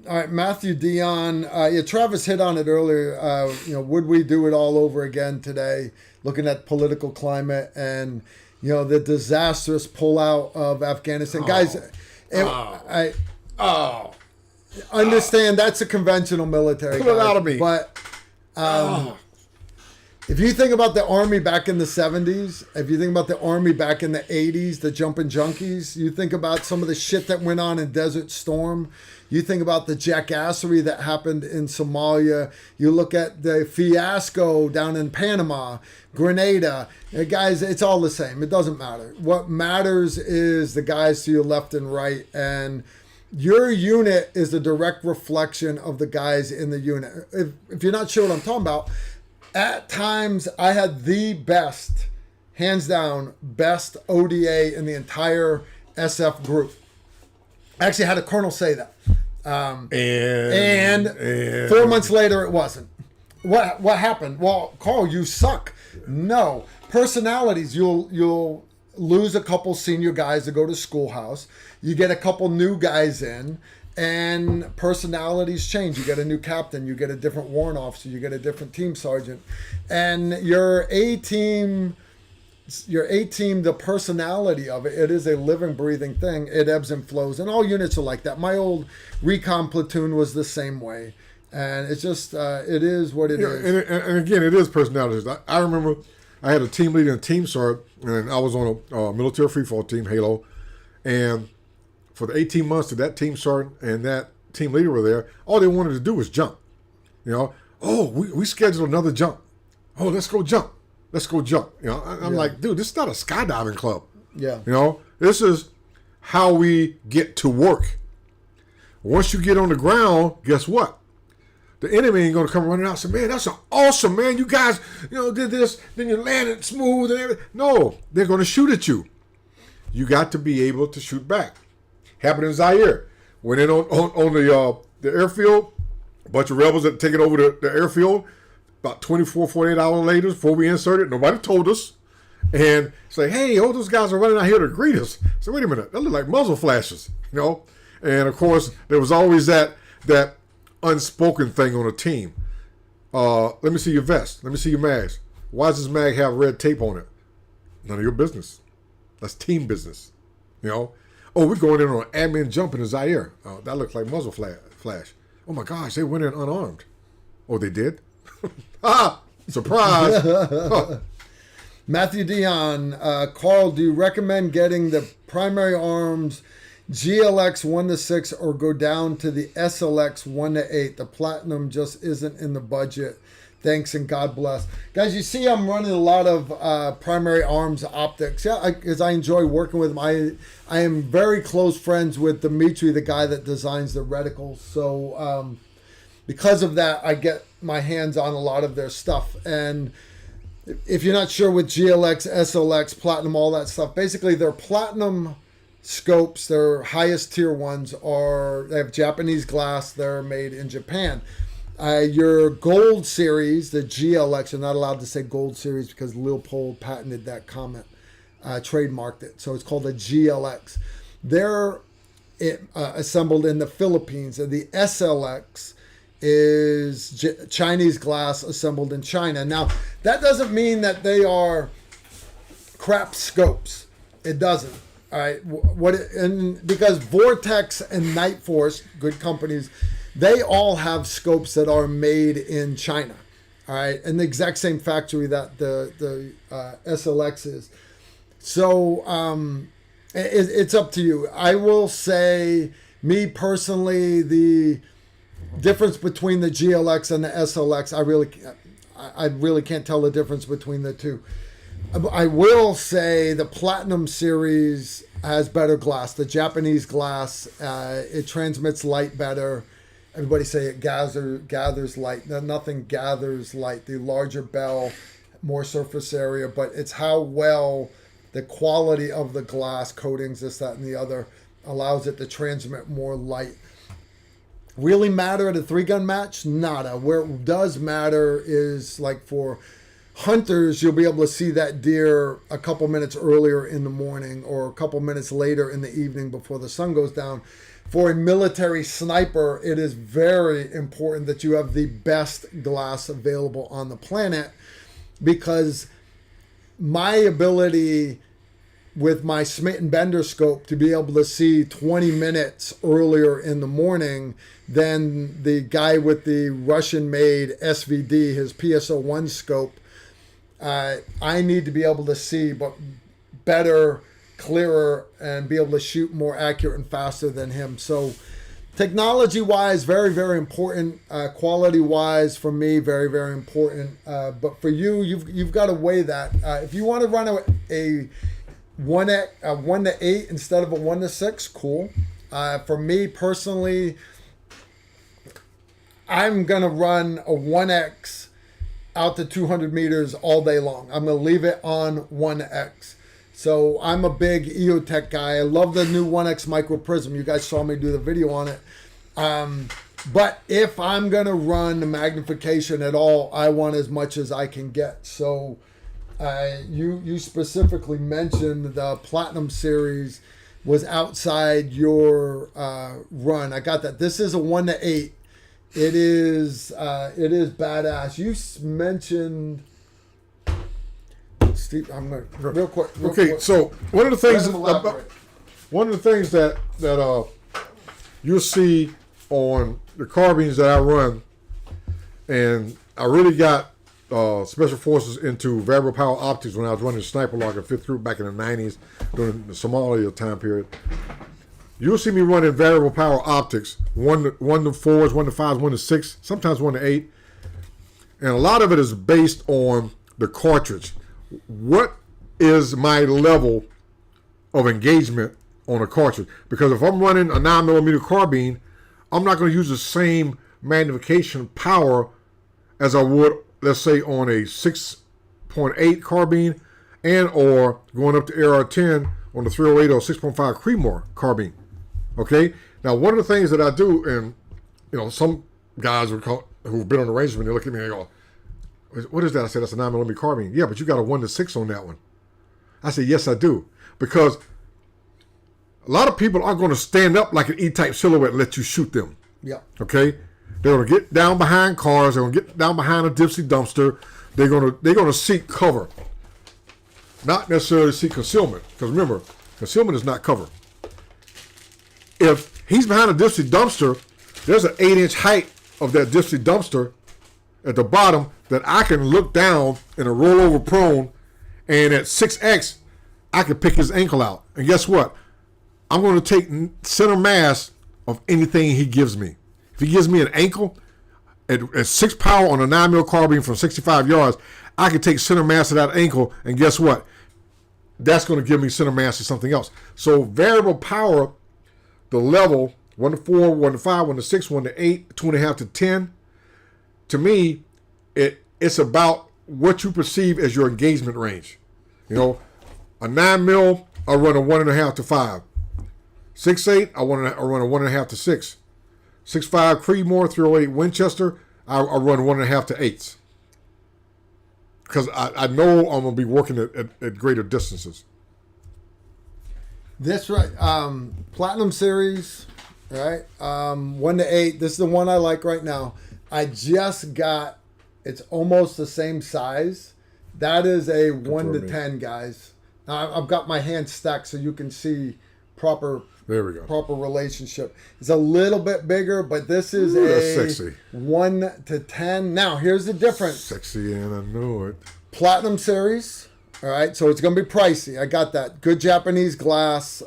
All right, Matthew Dion. Travis hit on it earlier. Would we do it all over again today? Looking at political climate and the disastrous pullout of Afghanistan, guys. I understand that's a conventional military. Pull it out of me. But if you think about the Army back in the 70s, if you think about the Army back in the 80s, the jumping junkies, you think about some of the shit that went on in Desert Storm. You think about the jackassery that happened in Somalia. You look at the fiasco down in Panama, Grenada. Guys, it's all the same. It doesn't matter. What matters is the guys to your left and right. And your unit is a direct reflection of the guys in the unit. If you're not sure what I'm talking about, at times I had the best, hands down, best ODA in the entire SF group. I actually had a colonel say that. And 4 months later, it wasn't. What happened? Well, Carl, you suck. No. Personalities, you'll lose a couple senior guys to go to schoolhouse. You get a couple new guys in, and personalities change. You get a new captain. You get a different warrant officer. You get a different team sergeant. And your A-team, the personality of it is a living, breathing thing. It ebbs and flows, and all units are like that. My old recon platoon was the same way, and it's just it is what it is. And again, it is personalities. I remember I had a team leader and team sergeant, and I was on a military freefall team, Halo, and for the 18 months that team sergeant and that team leader were there, all they wanted to do was jump. We scheduled another jump. Oh, let's go jump. let's go jump. You know, I'm like, dude, this is not a skydiving club. Yeah. You know, this is how we get to work. Once you get on the ground, guess what? The enemy ain't going to come running out and say, man, that's awesome, man. You guys, did this, then you landed smooth and everything. No, they're going to shoot at you. You got to be able to shoot back. Happened in Zaire. Went in on the airfield. A bunch of rebels that taken over the airfield. About 24, 48 hours later, before we inserted, nobody told us. And say, hey, all those guys are running out here to greet us. So wait a minute, that look like muzzle flashes, And of course, there was always that unspoken thing on a team. Let me see your vest. Let me see your mags. Why does this mag have red tape on it? None of your business. That's team business. Oh, we're going in on an admin jump in Zaire. Oh, that looks like muzzle flash. Oh my gosh, they went in unarmed. Oh, they did? Surprise. Huh. Matthew Dion, Carl, do you recommend getting the primary arms GLX 1-6 or go down to the SLX 1-8? The Platinum just isn't in the budget. Thanks and God bless. Guys, you see I'm running a lot of primary arms optics. Yeah, because I enjoy working with them. I am very close friends with Dimitri, the guy that designs the reticles. So because of that, I get my hands on a lot of their stuff. And if you're not sure with GLX, SLX, Platinum, all that stuff, basically they're Platinum scopes. Their highest tier ones they have Japanese glass. They're made in Japan. Your Gold series, the GLX, you're not allowed to say Gold series because Leopold patented that comment, trademarked it. So it's called a GLX. They're assembled in the Philippines. And the SLX is Chinese glass assembled in China. Now, that doesn't mean that they are crap scopes. It doesn't. All right. Because Vortex and Night Force, good companies, they all have scopes that are made in China. All right. And the exact same factory that the SLX is. So it's up to you. I will say, me personally, the difference between the GLX and the SLX, I really can't tell the difference between the two. I will say the Platinum series has better glass. The Japanese glass, it transmits light better. Everybody say it gathers light. Nothing gathers light. The larger bell, more surface area, but it's how well the quality of the glass coatings, this, that, and the other, allows it to transmit more light. Really matter at a 3-gun match? Nada. Where it does matter is like for hunters, you'll be able to see that deer a couple minutes earlier in the morning or a couple minutes later in the evening before the sun goes down. For a military sniper, it is very important that you have the best glass available on the planet, because my ability with my Smith & Bender scope to be able to see 20 minutes earlier in the morning than the guy with the Russian-made SVD, his PSO1 scope. I need to be able to see but better, clearer, and be able to shoot more accurate and faster than him. So technology-wise, very, very important. Quality-wise, for me, very, very important. But for you, you've got to weigh that. If you want to run a 1-8 instead of a 1-6, cool. For me personally, I'm gonna run a 1X out to 200 meters all day long. I'm gonna leave it on 1X. So I'm a big EOTech guy. I love the new 1X Micro Prism. You guys saw me do the video on it. But if I'm gonna run the magnification at all, I want as much as I can get. So you specifically mentioned the Platinum series was outside your run. I got that. This is a 1-8. It is badass. You mentioned, Steve. I'm gonna real quick. So one of the things that you'll see on the carbines that I run, and I really got Special Forces into variable power optics when I was running Sniper Lock at 5th Group back in the 90s during the Somalia time period. You'll see me running variable power optics, 1-4s, 1-5s, 1-6, sometimes 1-8. And a lot of it is based on the cartridge. what is my level of engagement on a cartridge? Because if I'm running a 9mm carbine, I'm not going to use the same magnification power as I would, let's say, on a 6.8 carbine and or going up to AR-10 on the 308 or 6.5 Creedmoor carbine. Okay? Now, one of the things that I do, and some guys who've been on the range when they look at me and they go, "What is that?" I said, "That's a 9mm carbine." "Yeah, but you got a 1-6 on that one." I said, "Yes, I do." Because a lot of people aren't going to stand up like an E-type silhouette and let you shoot them. Yeah. Okay? They're going to get down behind cars. They're going to get down behind a Dipsy dumpster. They're going to seek cover. Not necessarily seek concealment. Because remember, concealment is not cover. If he's behind a Dipsy dumpster, there's an 8-inch height of that Dipsy dumpster at the bottom that I can look down in a rollover prone, and at 6X, I can pick his ankle out. And guess what? I'm going to take center mass of anything he gives me. If he gives me an ankle at 6 power on a 9mm carbine from 65 yards, I can take center mass of that ankle, and guess what? That's going to give me center mass of something else. So variable power, the level 1 to 4, 1 to 5, 1 to 6, 1 to 8, 2.5 to 10. To me, it's about what you perceive as your engagement range. A 9mm, I run a 1.5 to 5. 6.8, I run a 1.5 to 6. 6.5 Creedmoor, 308 Winchester, I run 1.5 to 8s. Because I know I'm going to be working at greater distances. That's right. Platinum Series, right? 1 to 8. This is the one I like right now. I just got, it's almost the same size. That is a 1 to 10, guys. Now, I've got my hands stacked so you can see proper. There we go. Proper relationship. It's a little bit bigger, but this is that's sexy. 1 to 10. Now, here's the difference. Sexy, and I know it. Platinum Series. All right, so it's going to be pricey. I got that. Good Japanese glass.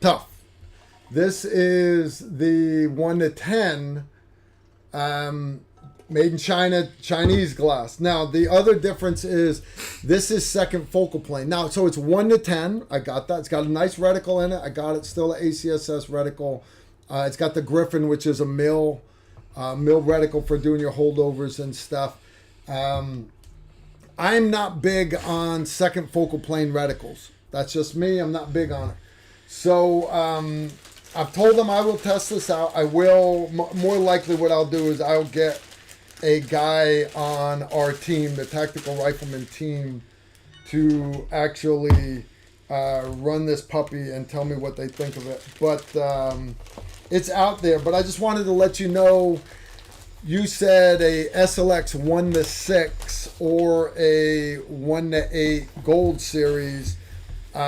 Tough. This is the 1 to 10. Made in China, Chinese glass. Now, the other difference is this is second focal plane. Now, so it's 1 to 10. I got that. It's got a nice reticle in it. I got it still an ACSS reticle. It's got the Griffin, which is a mill reticle for doing your holdovers and stuff. I'm not big on second focal plane reticles. That's just me. I'm not big on it. So I've told them I will test this out. I will. More likely what I'll do is I'll get a guy on our team, the Tactical Rifleman team, to actually run this puppy and tell me what they think of it. But it's out there. But I just wanted to let you know, you said a SLX 1 to 6 or a 1 to 8 Gold Series. They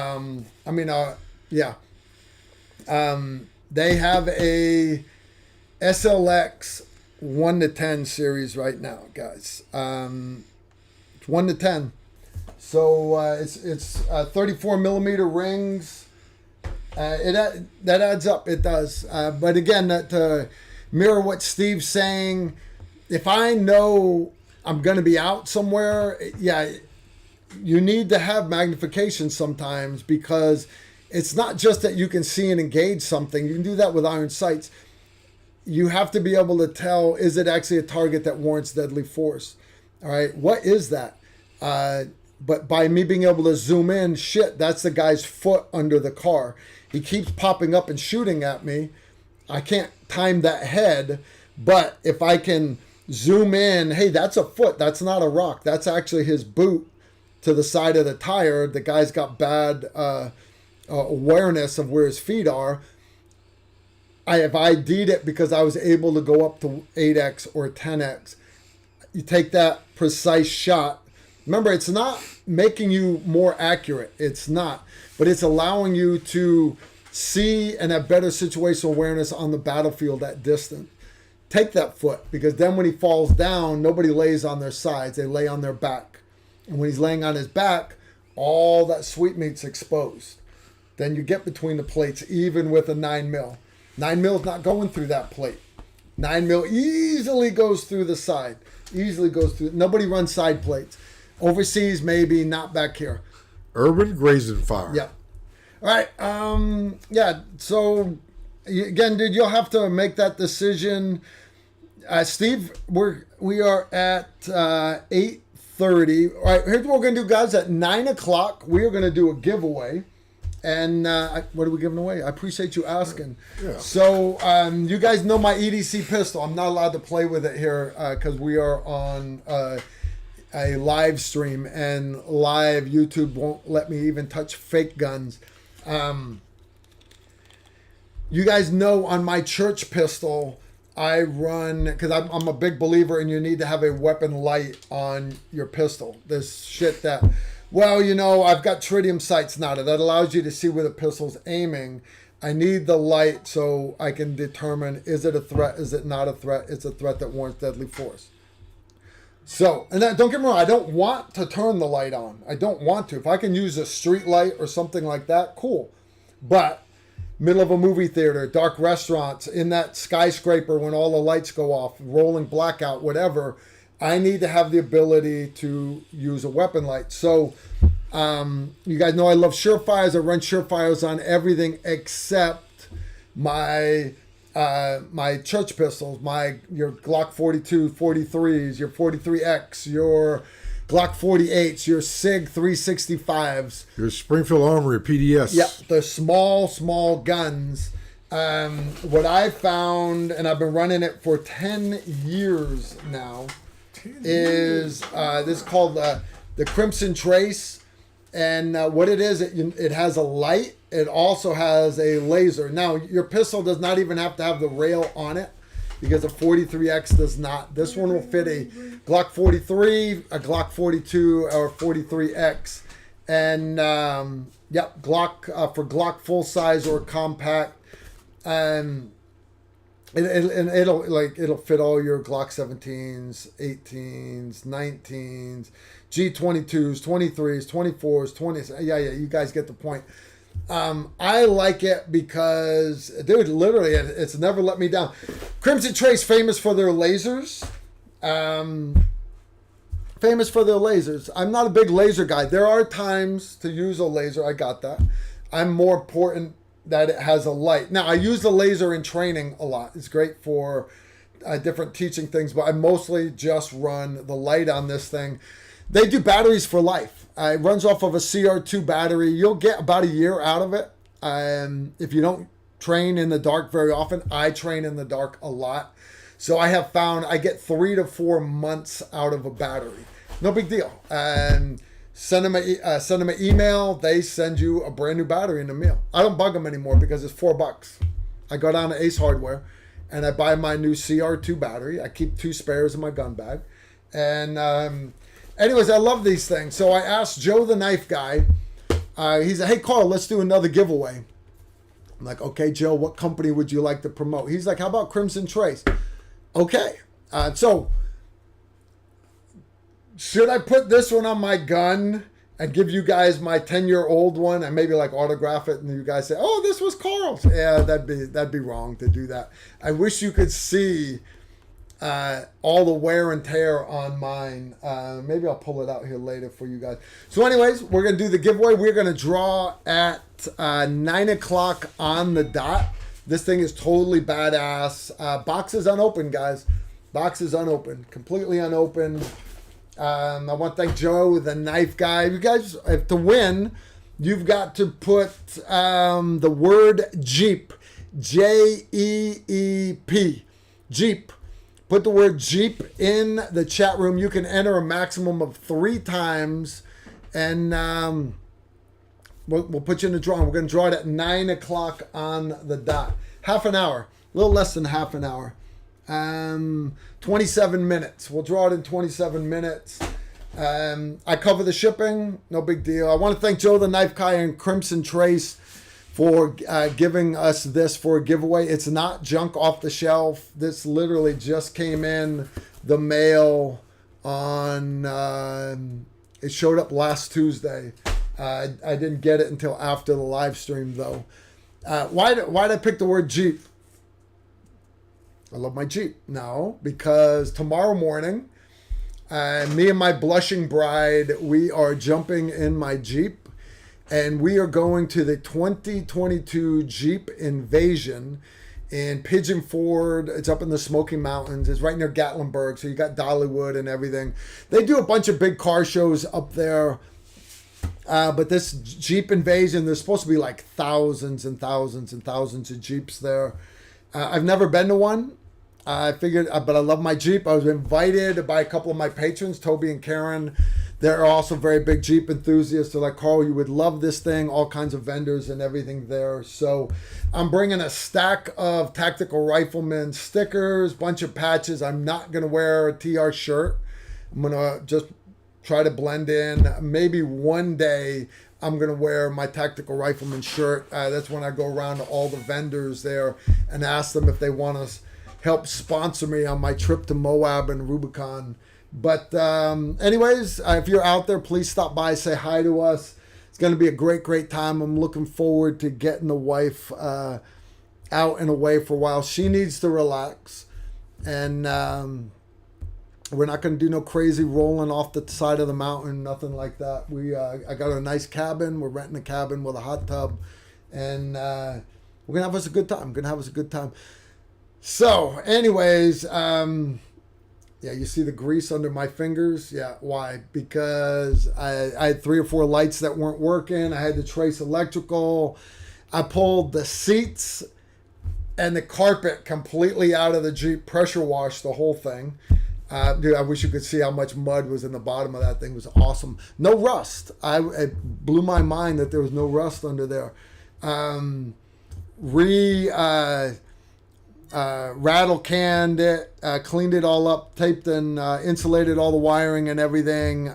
have a SLX 1 to 10 series right now, guys. It's 1 to 10. So it's 34 millimeter rings. That adds up. It does. But again, to mirror what Steve's saying, if I know I'm going to be out somewhere, yeah, you need to have magnification sometimes, because it's not just that you can see and engage something. You can do that with iron sights. You have to be able to tell, is it actually a target that warrants deadly force? All right, what is that? But by me being able to zoom in, shit, that's the guy's foot under the car. He keeps popping up and shooting at me. I can't time that head, but if I can zoom in, hey, that's a foot. That's not a rock. That's actually his boot to the side of the tire. The guy's got bad awareness of where his feet are. I have ID'd it because I was able to go up to 8X or 10X. You take that precise shot. Remember, it's not making you more accurate. It's not. But it's allowing you to see and have better situational awareness on the battlefield at distance. Take that foot, because then when he falls down, nobody lays on their sides. They lay on their back. And when he's laying on his back, all that sweetmeat's exposed. Then you get between the plates, even with a 9mm. 9mm is not going through that plate. 9mm easily goes through the side. Easily goes through. Nobody runs side plates. Overseas, maybe, not back here. Urban grazing fire. Yeah. All right. Yeah. So again, dude, you'll have to make that decision. Steve, we are at 8:30. All right. Here's what we're gonna do, guys. At 9:00, we are gonna do a giveaway. And what are we giving away? I appreciate you asking. Yeah. So you guys know my EDC pistol. I'm not allowed to play with it here because we are on a live stream, and live YouTube won't let me even touch fake guns. You guys know on my church pistol, I run, because I'm a big believer in you need to have a weapon light on your pistol. This shit that... Well, you know, I've got tritium sights now that allows you to see where the pistol's aiming. I need the light so I can determine, is it a threat? Is it not a threat? It's a threat that warrants deadly force. So, and don't get me wrong, I don't want to turn the light on. I don't want to. If I can use a street light or something like that, cool. But middle of a movie theater, dark restaurants, in that skyscraper when all the lights go off, rolling blackout, whatever, I need to have the ability to use a weapon light. So, you guys know I love Surefires. I run Surefires on everything except my my church pistols, your Glock 42, 43s, your 43X, your Glock 48s, your SIG 365s. Your Springfield Armory PDS. Yeah, the small guns. What I found, and I've been running it for 10 years now, is this is called the Crimson Trace, and what it is, it has a light. It also has a laser. Now your pistol does not even have to have the rail on it, because a 43X does not. This one will fit a Glock 43, a Glock 42, or 43X, and Glock for Glock full size or compact, and it'll fit all your Glock 17s, 18s, 19s, G22s, 23s, 24s, 20s. Yeah, you guys get the point. I like it because, dude, literally, it's never let me down. Crimson Trace, famous for their lasers. I'm not a big laser guy. There are times to use a laser. I got that. I'm more important that it has a light. Now, I use the laser in training a lot. It's great for different teaching things, but I mostly just run the light on this thing. They do batteries for life. It runs off of a CR2 battery. You'll get about a year out of it. If you don't train in the dark very often, I train in the dark a lot. So I have found I get 3 to 4 months out of a battery. No big deal. Send them an email. They send you a brand new battery in the mail. I don't bug them anymore because it's $4. I go down to Ace Hardware and I buy my new CR2 battery. I keep 2 spares in my gun bag. And anyways, I love these things. So I asked Joe the Knife Guy. He's like, hey, Carl, let's do another giveaway. I'm like, okay, Joe, what company would you like to promote? He's like, how about Crimson Trace? Okay. So should I put this one on my gun and give you guys my 10-year-old one and maybe like autograph it and you guys say, oh, this was Carl's? Yeah, that'd be wrong to do that. I wish you could see all the wear and tear on mine. Maybe I'll pull it out here later for you guys. So anyways, we're going to do the giveaway. We're going to draw at 9 o'clock on the dot. This thing is totally badass. Box is unopened, guys. Box is unopened. Completely unopened. I want to thank Joe, the Knife Guy. You guys, to win, you've got to put the word Jeep. Jeep. Jeep. Put the word Jeep in the chat room. You can enter a maximum of 3 times. And we'll put you in the drawing. We're going to draw it at 9 o'clock on the dot. Half an hour. A little less than half an hour. 27 minutes. We'll draw it in 27 minutes. I cover the shipping. No big deal. I want to thank Joe the Knife Guy and Crimson Trace for giving us this for a giveaway. It's not junk off the shelf. This literally just came in the mail on... it showed up last Tuesday. I didn't get it until after the live stream, though. Why did I pick the word Jeep? I love my Jeep. No, because tomorrow morning Me and my blushing bride, we are jumping in my Jeep, and we are going to the 2022 Jeep Invasion in Pigeon Ford. It's up in the Smoky Mountains. It's right near Gatlinburg, so you got Dollywood and everything. They do a bunch of big car shows up there. But this Jeep Invasion, there's supposed to be like thousands and thousands and thousands of Jeeps there. I've never been to one. I figured, but I love my Jeep. I was invited by a couple of my patrons, Toby and Karen. They're also very big Jeep enthusiasts. They're like, Carl, you would love this thing. All kinds of vendors and everything there. So I'm bringing a stack of Tactical Rifleman stickers, bunch of patches. I'm not going to wear a TR shirt. I'm going to just try to blend in. Maybe one day I'm going to wear my Tactical Rifleman shirt. That's when I go around to all the vendors there and ask them if they want to help sponsor me on my trip to Moab and Rubicon. But anyways, if you're out there, please stop by, say hi to us. It's going to be a great, great time. I'm looking forward to getting the wife out and away for a while. She needs to relax. And we're not going to do no crazy rolling off the side of the mountain, nothing like that. I got a nice cabin. We're renting a cabin with a hot tub. And we're going to have us a good time. So, anyways, yeah, you see the grease under my fingers? Yeah, why? Because I had 3 or 4 lights that weren't working. I had to trace electrical. I pulled the seats and the carpet completely out of the Jeep, pressure washed the whole thing. Dude, I wish you could see how much mud was in the bottom of that thing. It was awesome. No rust. It blew my mind that there was no rust under there. Rattle canned it, cleaned it all up, taped and insulated all the wiring and everything.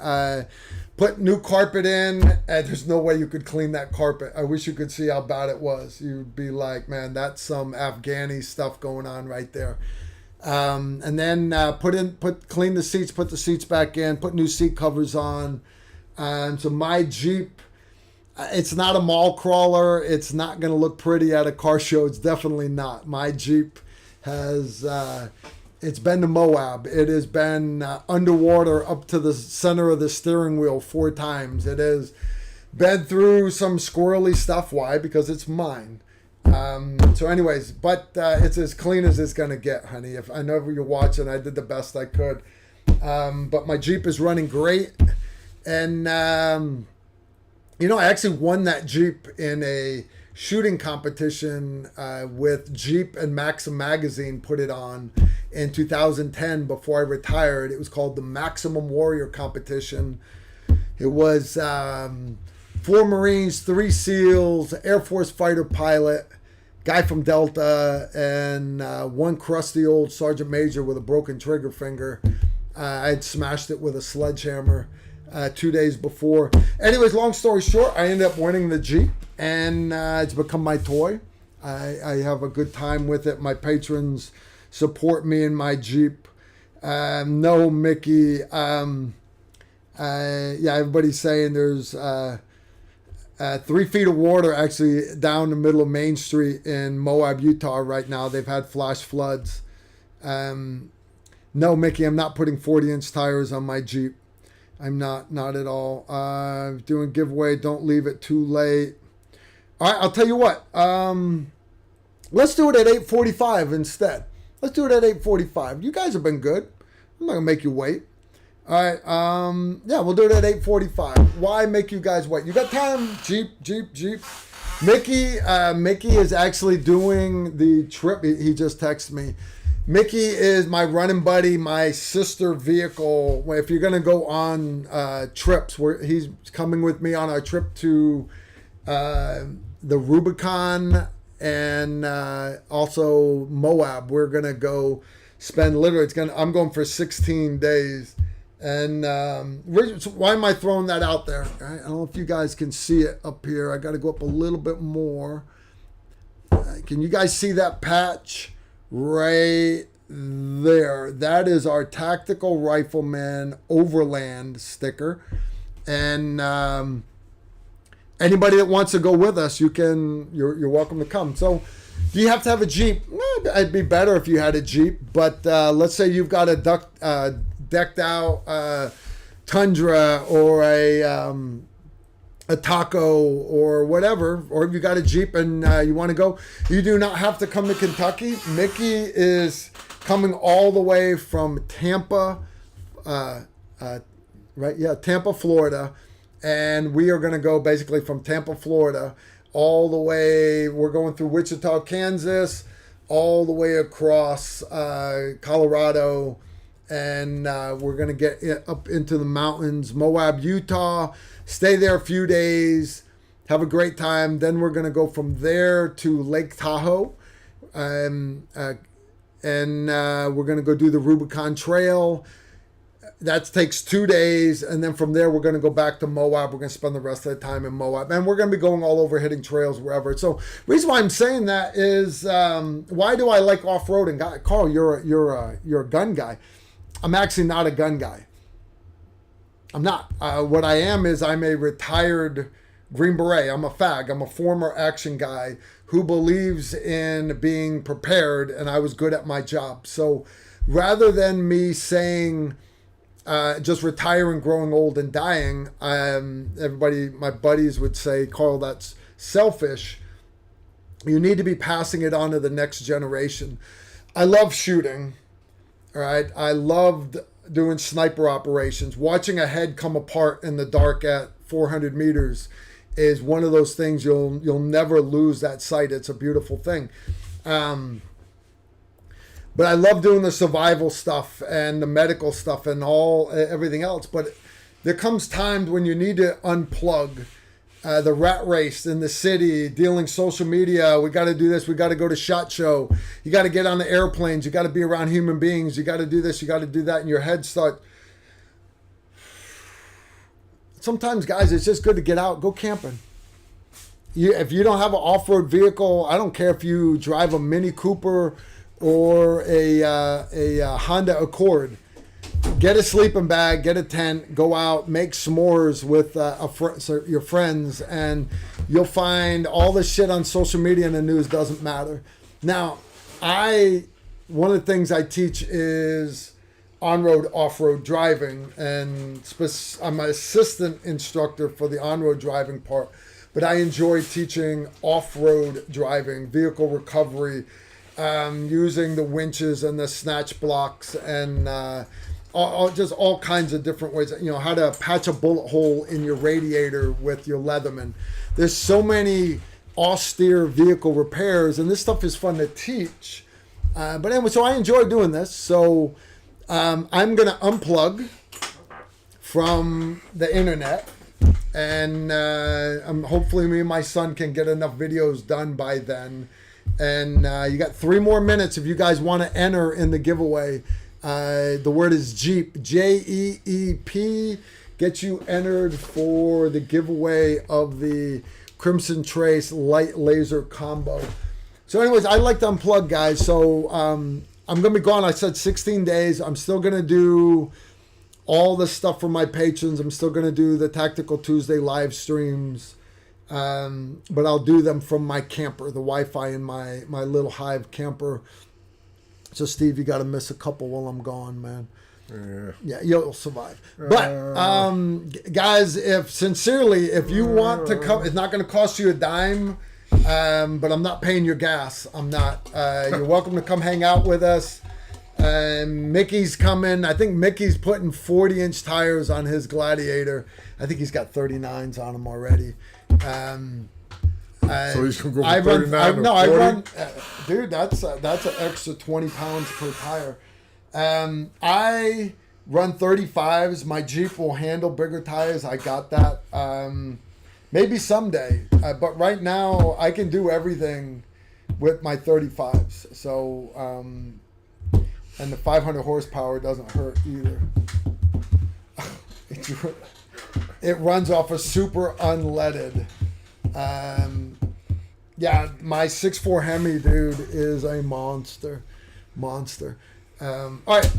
Put new carpet in, and there's no way you could clean that carpet. I wish you could see how bad it was. You'd be like, man, that's some Afghani stuff going on right there. And then clean the seats, put the seats back in, put new seat covers on. So my Jeep, it's not a mall crawler. It's not going to look pretty at a car show. It's definitely not. My Jeep has, it's been to Moab. It has been underwater up to the center of the steering wheel 4 times. It has been through some squirrely stuff. Why? Because it's mine. So anyways, but it's as clean as it's going to get, honey. If I know you're watching, I did the best I could. But my Jeep is running great. And, you know, I actually won that Jeep in a shooting competition with Jeep and Maxim Magazine put it on in 2010 before I retired. It was called the Maximum Warrior Competition. It was 4 Marines, 3 SEALs, Air Force fighter pilot, guy from Delta, and 1 crusty old sergeant major with a broken trigger finger. I had smashed it with a sledgehammer 2 days before. Anyways, long story short, I ended up winning the Jeep, and it's become my toy. I have a good time with it. My patrons support me in my Jeep. No, Mickey. Yeah, everybody's saying there's 3 feet of water actually down the middle of Main Street in Moab, Utah right now. They've had flash floods. No, Mickey, I'm not putting 40-inch tires on my Jeep. I'm not at all. Doing giveaway, don't leave it too late. All right, I'll tell you what. Let's do it at 8:45 instead. Let's do it at 8:45. You guys have been good. I'm not going to make you wait. All right, yeah, we'll do it at 8:45. Why make you guys wait? You got time? Jeep. Mickey is actually doing the trip. He just texted me. Mickey is my running buddy, my sister vehicle. If you're going to go on trips, he's coming with me on our trip to the Rubicon and also Moab. We're going to go spend I'm going for 16 days. And why am I throwing that out there? I don't know if you guys can see it up here. I got to go up a little bit more. Can you guys see that patch? Right there. That is our Tactical Rifleman Overland sticker. And anybody that wants to go with us, you're welcome to come. So do you have a Jeep? It'd be better if you had a Jeep. But let's say you've got a decked out Tundra or a Taco or whatever, or if you got a Jeep and you want to go, you do not have to come to Kentucky. Mickey is coming all the way from Tampa, Tampa, Florida, and we are going to go basically from Tampa, Florida, all the way. We're going through Wichita, Kansas, all the way across Colorado, and we're going to get up into the mountains, Moab, Utah, stay there a few days, have a great time. Then we're going to go from there to Lake Tahoe, and we're going to go do the Rubicon Trail. That takes 2 days, and then from there we're going to go back to Moab. We're going to spend the rest of the time in Moab, and we're going to be going all over, hitting trails wherever. So the reason why I'm saying that is, why do I like off-roading? Carl, you're a gun guy. I'm actually not a gun guy. I'm not. What I am is I'm a retired Green Beret. I'm a fag. I'm a former action guy who believes in being prepared, and I was good at my job. So rather than me saying just retiring, growing old, and dying, everybody, my buddies would say, Carl, that's selfish. You need to be passing it on to the next generation. I love shooting. All right. I loved doing sniper operations. Watching a head come apart in the dark at 400 meters is one of those things you'll never lose that sight. It's a beautiful thing. But I love doing the survival stuff and the medical stuff and everything else. But there comes times when you need to unplug. The rat race in the city, dealing social media. We got to do this. We got to go to SHOT Show. You got to get on the airplanes. You got to be around human beings. You got to do this. You got to do that. And your head start. Sometimes, guys, it's just good to get out, go camping. If you don't have an off-road vehicle, I don't care if you drive a Mini Cooper or a Honda Accord. Get a sleeping bag, get a tent, go out, make s'mores with your friends, and you'll find all this shit on social media and the news doesn't matter. Now, one of the things I teach is on-road, off-road driving, and I'm an assistant instructor for the on-road driving part, but I enjoy teaching off-road driving, vehicle recovery, using the winches and the snatch blocks and just all kinds of different ways. How to patch a bullet hole in your radiator with your Leatherman. There's so many austere vehicle repairs, and this stuff is fun to teach. But anyway, so I enjoy doing this. So I'm going to unplug from the internet, and hopefully me and my son can get enough videos done by then. And you got 3 more minutes if you guys want to enter in the giveaway. The word is Jeep, Jeep. Get you entered for the giveaway of the Crimson Trace Light Laser Combo. So anyways, I'd like to unplug, guys. So I'm going to be gone. I said 16 days. I'm still going to do all the stuff for my patrons. I'm still going to do the Tactical Tuesday live streams. But I'll do them from my camper, the Wi-Fi in my little Hive camper. So, Steve, you got to miss a couple while I'm gone, man. Yeah, you'll survive. But, guys, if you want to come, it's not going to cost you a dime, but I'm not paying your gas. I'm not. You're welcome to come hang out with us. Mickey's coming. I think Mickey's putting 40-inch tires on his Gladiator. I think he's got 39s on him already. So he's gonna go from 39 to 40? I run, dude. That's an extra 20 pounds per tire. I run 35s. My Jeep will handle bigger tires. I got that. Maybe someday, but right now I can do everything with my 35s. So, and the 500 horsepower doesn't hurt either. It runs off a super unleaded. Yeah, my 6'4" Hemi, dude, is a monster. All right,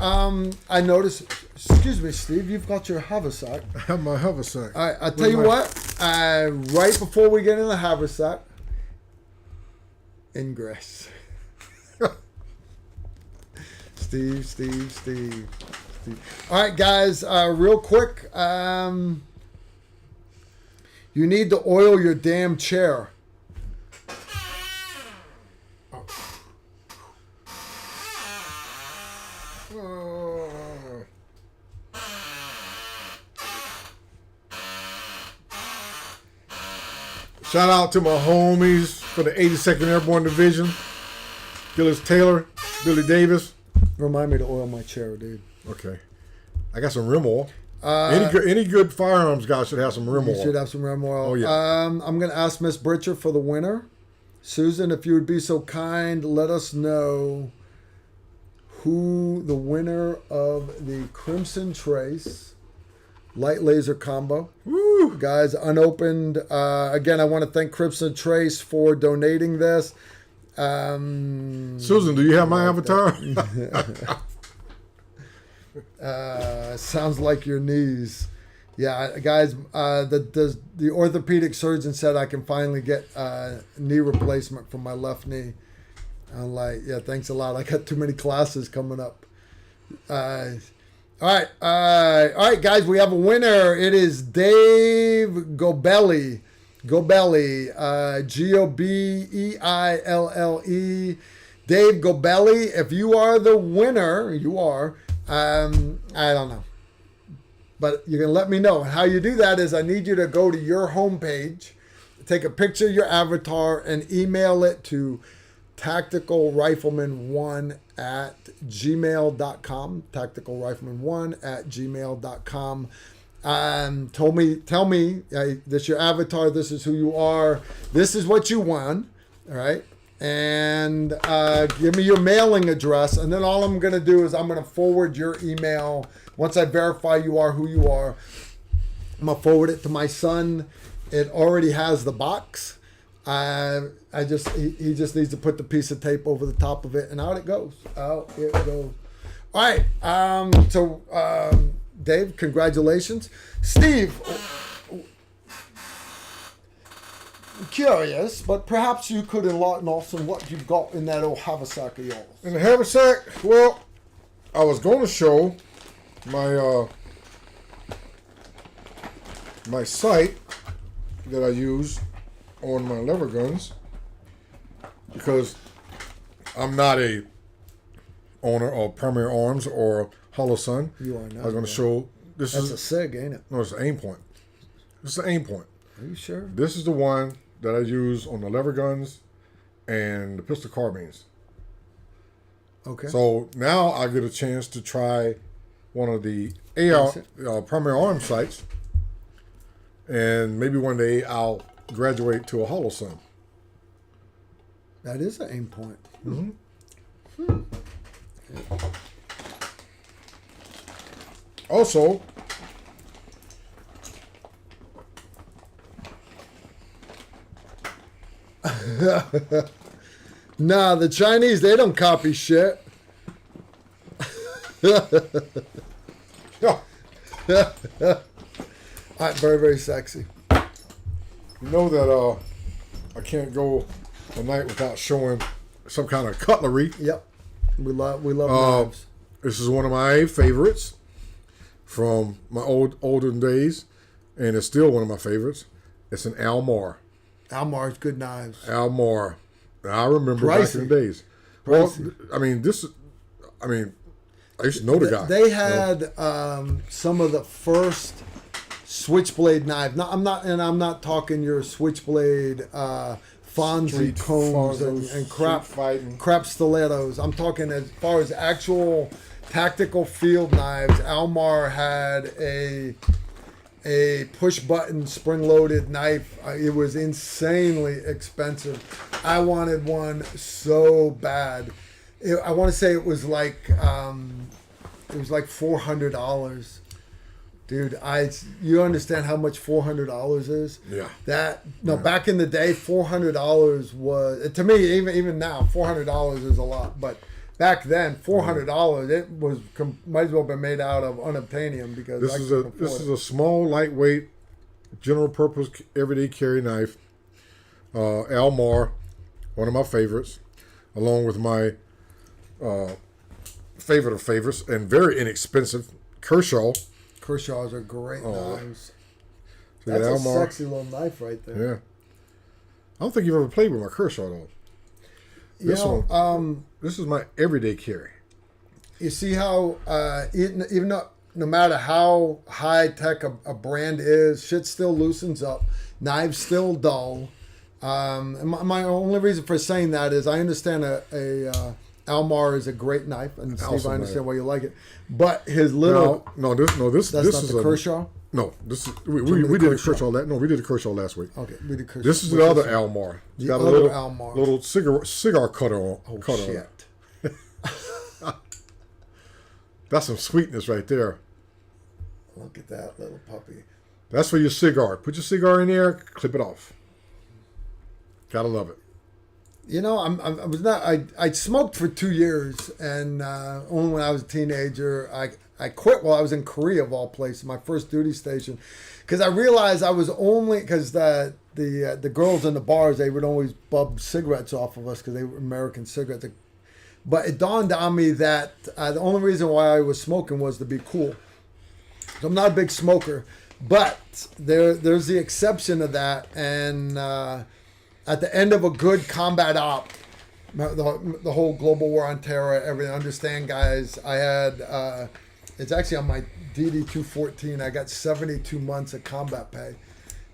I noticed, excuse me, Steve, you've got your haversack. I have my haversack. All right, I'll tell you what, right before we get in the haversack, ingress. Steve. All right, guys, real quick. You need to oil your damn chair. Shout out to my homies for the 82nd Airborne Division. Gillis Taylor, Billy Davis. Remind me to oil my chair, dude. Okay. I got some rim oil. Any good firearms guy should have some rim oil. You should have some rim oil. Oh, yeah. I'm going to ask Miss Britcher for the winner. Susan, if you would be so kind, let us know who the winner of the Crimson Trace light laser combo. Woo! Guys, unopened. Again, I want to thank Crimson Trace for donating this. Susan, do you have my avatar? Sounds like your knees. Yeah, guys, the orthopedic surgeon said I can finally get knee replacement for my left knee. I'm like, yeah, thanks a lot. I got too many classes coming up. All right, guys, we have a winner. It is Dave Gobelli. Gobelli, Gobeille. Dave Gobelli, if you are the winner, you are. I don't know. But you can let me know. How you do that is I need you to go to your homepage, take a picture of your avatar, and email it to tacticalrifleman1@gmail.com. Tacticalrifleman1@gmail.com. Tell me, this is your avatar, this is who you are, this is what you won, all right? And give me your mailing address, and then all I'm going to do is I'm going to forward your email. Once I verify you are who you are, I'm going to forward it to my son. It already has the box. He just needs to put the piece of tape over the top of it, and out it goes. Out it goes. All right. Dave, congratulations. Steve, I'm curious, but perhaps you could enlighten us on what you've got in that old haversack of yours. In the haversack, well, I was going to show my my sight that I use on my lever guns, because I'm not a owner of Premier Arms or Hollow Sun. You are not. I was going to show this. That's a SIG, ain't it? No, it's an aim point. This is an aim point. Are you sure? This is the one that I use on the lever guns and the pistol carbines. Okay. So now I get a chance to try one of the AR Premier Arms sights, and maybe one day I'll graduate to a Hollow Sun. That is an aim point. Mm-hmm. Also, nah, the Chinese, they don't copy shit. All right, very, very sexy. You know that I can't go a night without showing some kind of cutlery. Yep, we love knives. This is one of my favorites from my olden days, and it's still one of my favorites. It's an Almar. Almar's good knives. Almar. I remember back in the days. Well, I used to know the guy. They had some of the first switchblade knives. No, I'm not talking your switchblade Fonzie combs and crap stilettos. I'm talking as far as actual tactical field knives. Almar had a push button spring loaded knife. It was insanely expensive. I wanted one so bad. I want to say it was like $400. Dude, you understand how much $400 is? Yeah. Back in the day, $400 was, to me, even now, $400 is a lot. But back then, $400, it was might as well be made out of unobtainium, because this is a small, lightweight, general purpose, everyday carry knife. Almar, one of my favorites, along with my favorite of favorites and very inexpensive, Kershaw. Kershaws are great knives. So that's a sexy little knife right there. Yeah. I don't think you've ever played with my Kershaw though. This one, this is my everyday carry. You see how even though no matter how high tech a brand is, shit still loosens up. Knives still dull. And my only reason for saying that is I understand a Almar is a great knife, and Steve, I understand why you like it. But his little this that's this not is the Kershaw. No, this is we did a Kershaw last. No, we did a Kershaw last week. Okay, we did Kershaw. This is the other Almar. It's got a little cigar cutter on. Oh shit! That's some sweetness right there. Look at that little puppy. That's for your cigar. Put your cigar in there, clip it off. Gotta love it. You know, I smoked for 2 years, and only when I was a teenager. I quit while I was in Korea, of all places, my first duty station, because I realized I was only because the girls in the bars, they would always bub cigarettes off of us because they were American cigarettes. But it dawned on me that the only reason why I was smoking was to be cool. So I'm not a big smoker, but there's the exception to that, and at the end of a good combat op, the whole global war on terror, everything. Understand, guys, I had, it's actually on my DD-214, I got 72 months of combat pay.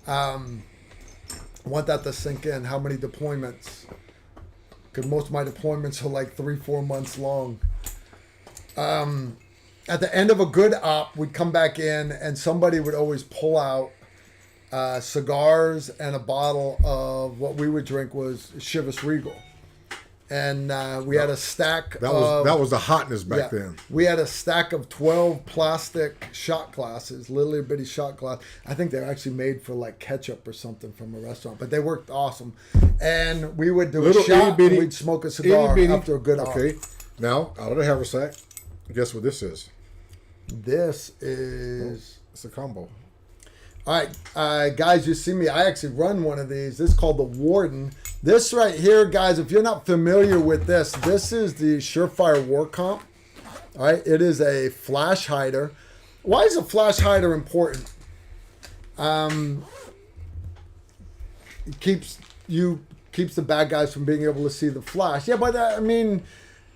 I want that to sink in, how many deployments. Because most of my deployments are like 3-4 months long. At the end of a good op, we'd come back in and somebody would always pull out cigars and a bottle of what we would drink was Chivas Regal. And we had a stack that was the hotness back then. We had a stack of 12 plastic shot glasses, little bitty shot glass. I think they're actually made for like ketchup or something from a restaurant, but they worked awesome. And we would do a shot and we'd smoke a cigar after a good op. Okay, now out of the haversack, guess what this is? This is... It's a combo. All right, guys, you see me. I actually run one of these. This is called the Warden. This right here, guys, if you're not familiar with this is the Surefire War Comp. All right, it is a flash hider. Why is a flash hider important? It keeps the bad guys from being able to see the flash. Yeah, but I mean,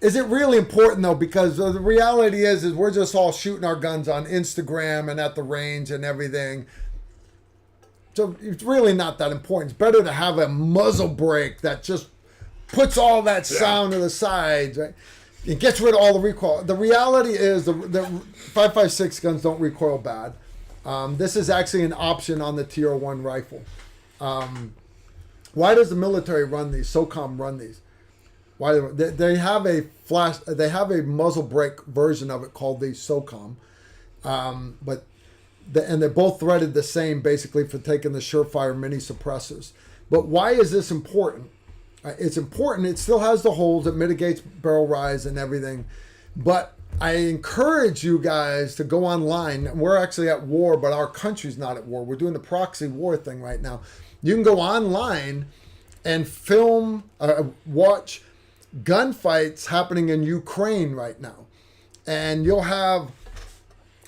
is it really important though? Because the reality is we're just all shooting our guns on Instagram and at the range and everything. So it's really not that important. It's better to have a muzzle brake that just puts all that sound to the sides, right? It gets rid of all the recoil. The reality is the 5.56 guns don't recoil bad. This is actually an option on the TR1 rifle. Why does the military run these? SOCOM run these. Why they have a flash? They have a muzzle brake version of it called the SOCOM, but. And they're both threaded the same, basically, for taking the Surefire mini suppressors. But why is this important? It's important. It still has the holes. It mitigates barrel rise and everything. But I encourage you guys to go online. We're actually at war, but our country's not at war. We're doing the proxy war thing right now. You can go online and watch gunfights happening in Ukraine right now. And you'll have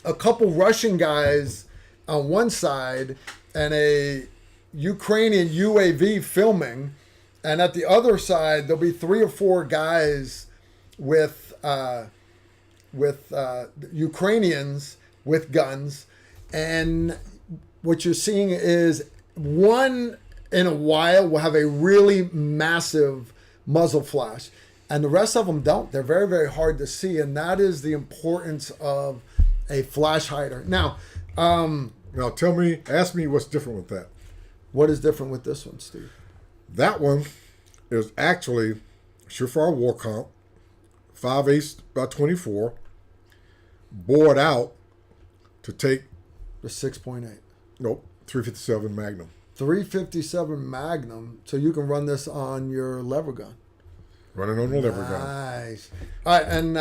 a couple Russian guys on one side and a Ukrainian UAV filming, and at the other side there'll be 3 or 4 guys with Ukrainians with guns, and what you're seeing is one in a while will have a really massive muzzle flash, and the rest of them don't. They're very, very hard to see, and that is the importance of a flash hider. Now ask me what's different with that. What is different with this one, Steve? That one is actually Surefire War Comp, 5/8 by 24, bored out to take the 6.8. Nope, 357 Magnum. 357 Magnum, so you can run this on your lever gun. Running on the lever gun. Nice. All right, and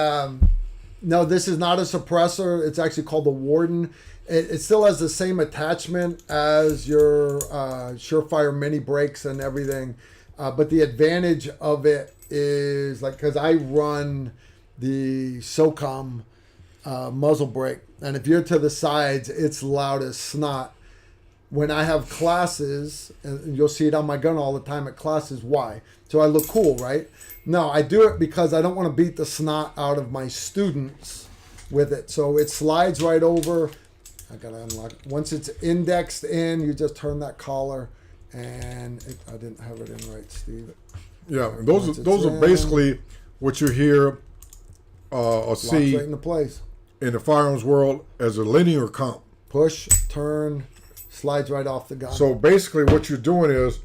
no, this is not a suppressor. It's actually called the Warden. It still has the same attachment as your Surefire mini brakes and everything. But the advantage of it is, like, because I run the SOCOM muzzle brake. And if you're to the sides, it's loud as snot. When I have classes, and you'll see it on my gun all the time at classes, why? So I look cool, right? No, I do it because I don't want to beat the snot out of my students with it. So it slides right over. I got to unlock it. Once it's indexed in, you just turn that collar. And I didn't have it in right, Steve. Yeah, and those are basically what you hear or see right into place in the firearms world as a linear comp. Push, turn, slides right off the gun. So basically what you're doing is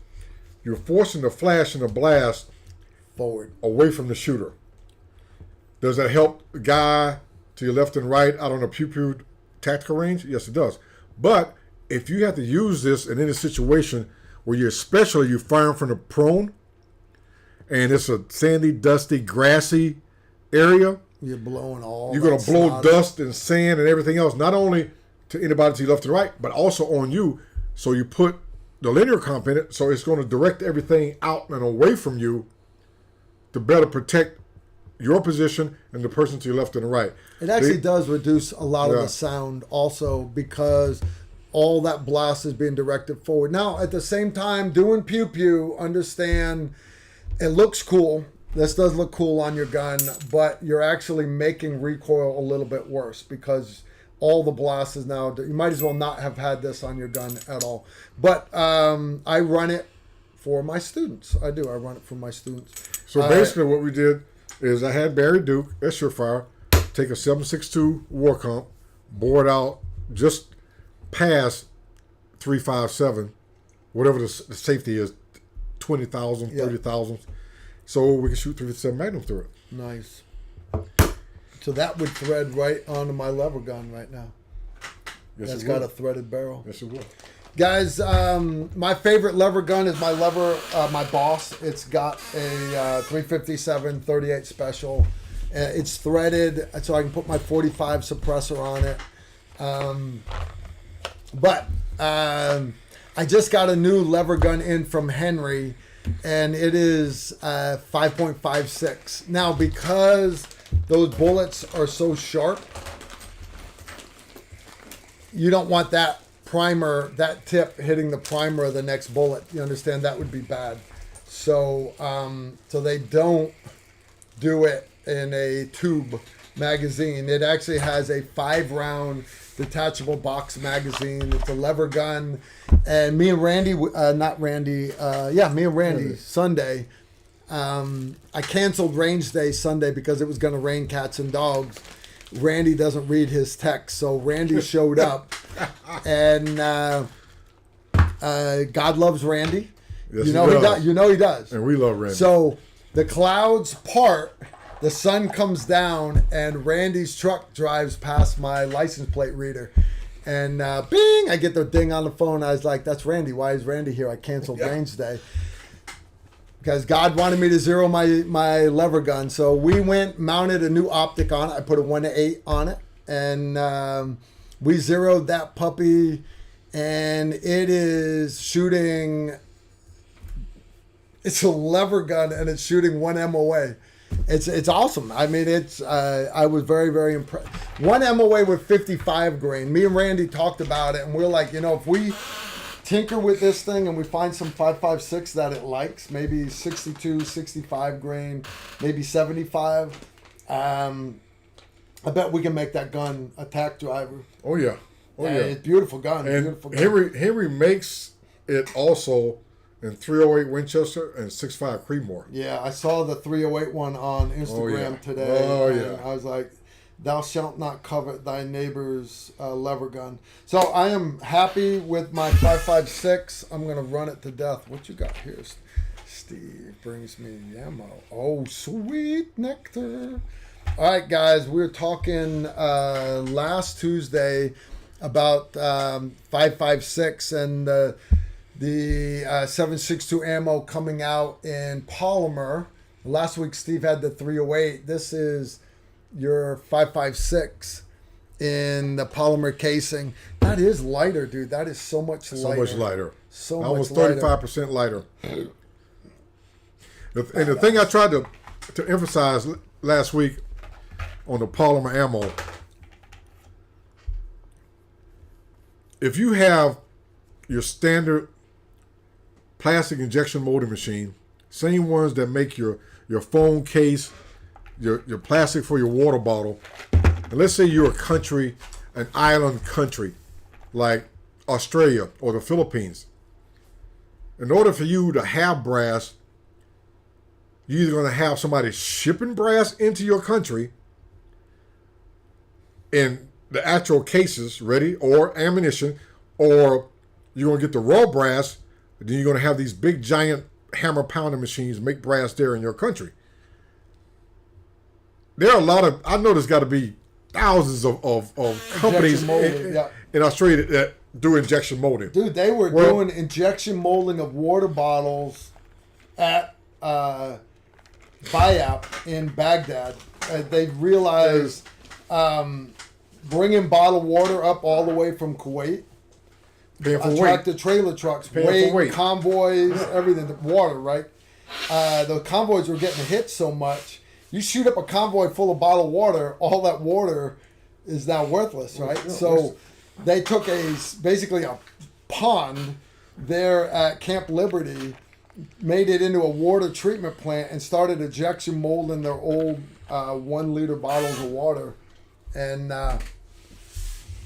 you're forcing the flash and the blast forward away from the shooter. Does that help the guy to your left and right out on a pew-pew tactical range? Yes, it does. But if you have to use this in any situation where you're firing from the prone and it's a sandy, dusty, grassy area, you're blowing all. You're going to blow dust and sand and everything else, not only to anybody to your left and right, but also on you. So you put the linear comp in it, so it's going to direct everything out and away from you to better protect your position and the person to your left and the right. It actually does reduce a lot of the sound also because all that blast is being directed forward. Now, at the same time, doing pew-pew, understand it looks cool. This does look cool on your gun, but you're actually making recoil a little bit worse because all the blast is now, you might as well not have had this on your gun at all. But I run it for my students. I do. I run it for my students. So basically what we did is I had Barry Duke, at Surefire, take a 7.62 war comp, bore it out just past 357, whatever the safety is, 20,000, 30,000. So we can shoot 357 Magnum through it. Nice. So that would thread right onto my lever gun right now. Yes, That's got a threaded barrel. Yes, it will. Guys, my favorite lever gun is my my Boss. It's got a 357 38 special. It's threaded, so I can put my 45 suppressor on it. But I just got a new lever gun in from Henry, and it is 5.56. Now, because those bullets are so sharp, you don't want that primer, that tip hitting the primer of the next bullet. You understand? That would be bad. So, so they don't do it in a tube magazine. It actually has a 5-round detachable box magazine. It's a lever gun. And me and Randy, me and Randy, Sunday, I canceled range day Sunday because it was going to rain cats and dogs. Randy doesn't read his text, so Randy showed up. And God loves Randy. Yes, he does. You know he does. And we love Randy. So the clouds part, the sun comes down, and Randy's truck drives past my license plate reader. And bing, I get the ding on the phone. I was like, that's Randy. Why is Randy here? I canceled range day. Because God wanted me to zero my lever gun. So we went, mounted a new optic on it. I put a 1-8 on it. And we zeroed that puppy. And it is shooting, it's a lever gun, and it's shooting 1 MOA. It's awesome. I mean, I was very, very impressed. 1 MOA with 55 grain. Me and Randy talked about it, and we're like, if we tinker with this thing and we find some 5.56 that it likes, maybe 62, 65 grain, maybe 75, I bet we can make that gun a tack driver. Oh yeah, It's a beautiful gun. And beautiful gun. Henry makes it also in 308 Winchester and 6.5 Creedmoor. Yeah, I saw the 308 one on Instagram today. Oh yeah. I was like, thou shalt not covet thy neighbor's lever gun. So I am happy with my 5.56. I'm going to run it to death. What you got here? Steve brings me ammo. Oh, sweet nectar. All right, guys, we were talking last Tuesday about 5.56 and the 7.62 ammo coming out in polymer. Last week, Steve had the 308. This is your 5.56 in the polymer casing. That is lighter, dude. That is so much lighter. So much lighter. So almost much lighter. 35% lighter. And the thing I tried to emphasize last week on the polymer ammo. If you have your standard plastic injection molding machine, same ones that make your phone case, your plastic for your water bottle, and let's say you're a country, an island country, like Australia or the Philippines. In order for you to have brass, you're either going to have somebody shipping brass into your country in the actual cases ready, or ammunition, or you're going to get the raw brass, and then you're going to have these big giant hammer pounding machines make brass there in your country. There are a lot of, I know there's got to be thousands of companies in Australia that do injection molding. Dude, they were doing injection molding of water bottles at Bayap in Baghdad. They realized bringing bottled water up all the way from Kuwait, tractor trailer trucks, weight, convoys, everything, the water, right? The convoys were getting hit so much. You shoot up a convoy full of bottled water, all that water is now worthless, right? So they took basically a pond there at Camp Liberty, made it into a water treatment plant, and started injection molding their old 1 liter bottles of water. And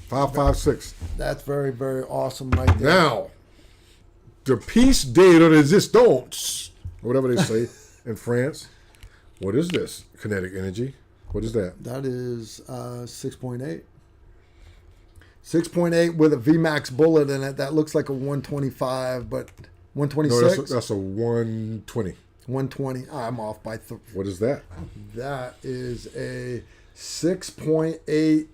556. That's very, very awesome right there. Now, the piece de resistance, whatever they say in France. What is this? Kinetic energy. What is that? That is 6.8. 6.8 with a VMAX bullet in it. That looks like a 125, but 126? No, that's a 120. 120. I'm off by What is that? That is a 6.8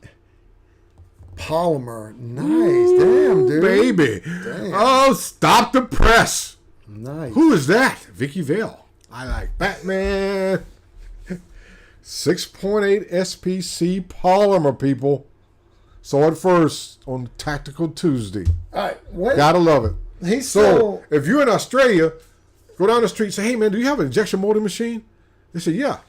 polymer. Nice. Damn, dude. Baby. Damn. Oh, stop the press. Nice. Who is that? Vicky Vale. I like Batman. 6.8 SPC polymer, people. Saw it first on Tactical Tuesday. All right. What? Gotta love it. So, if you're in Australia, go down the street and say, hey, man, do you have an injection molding machine? They say, yeah.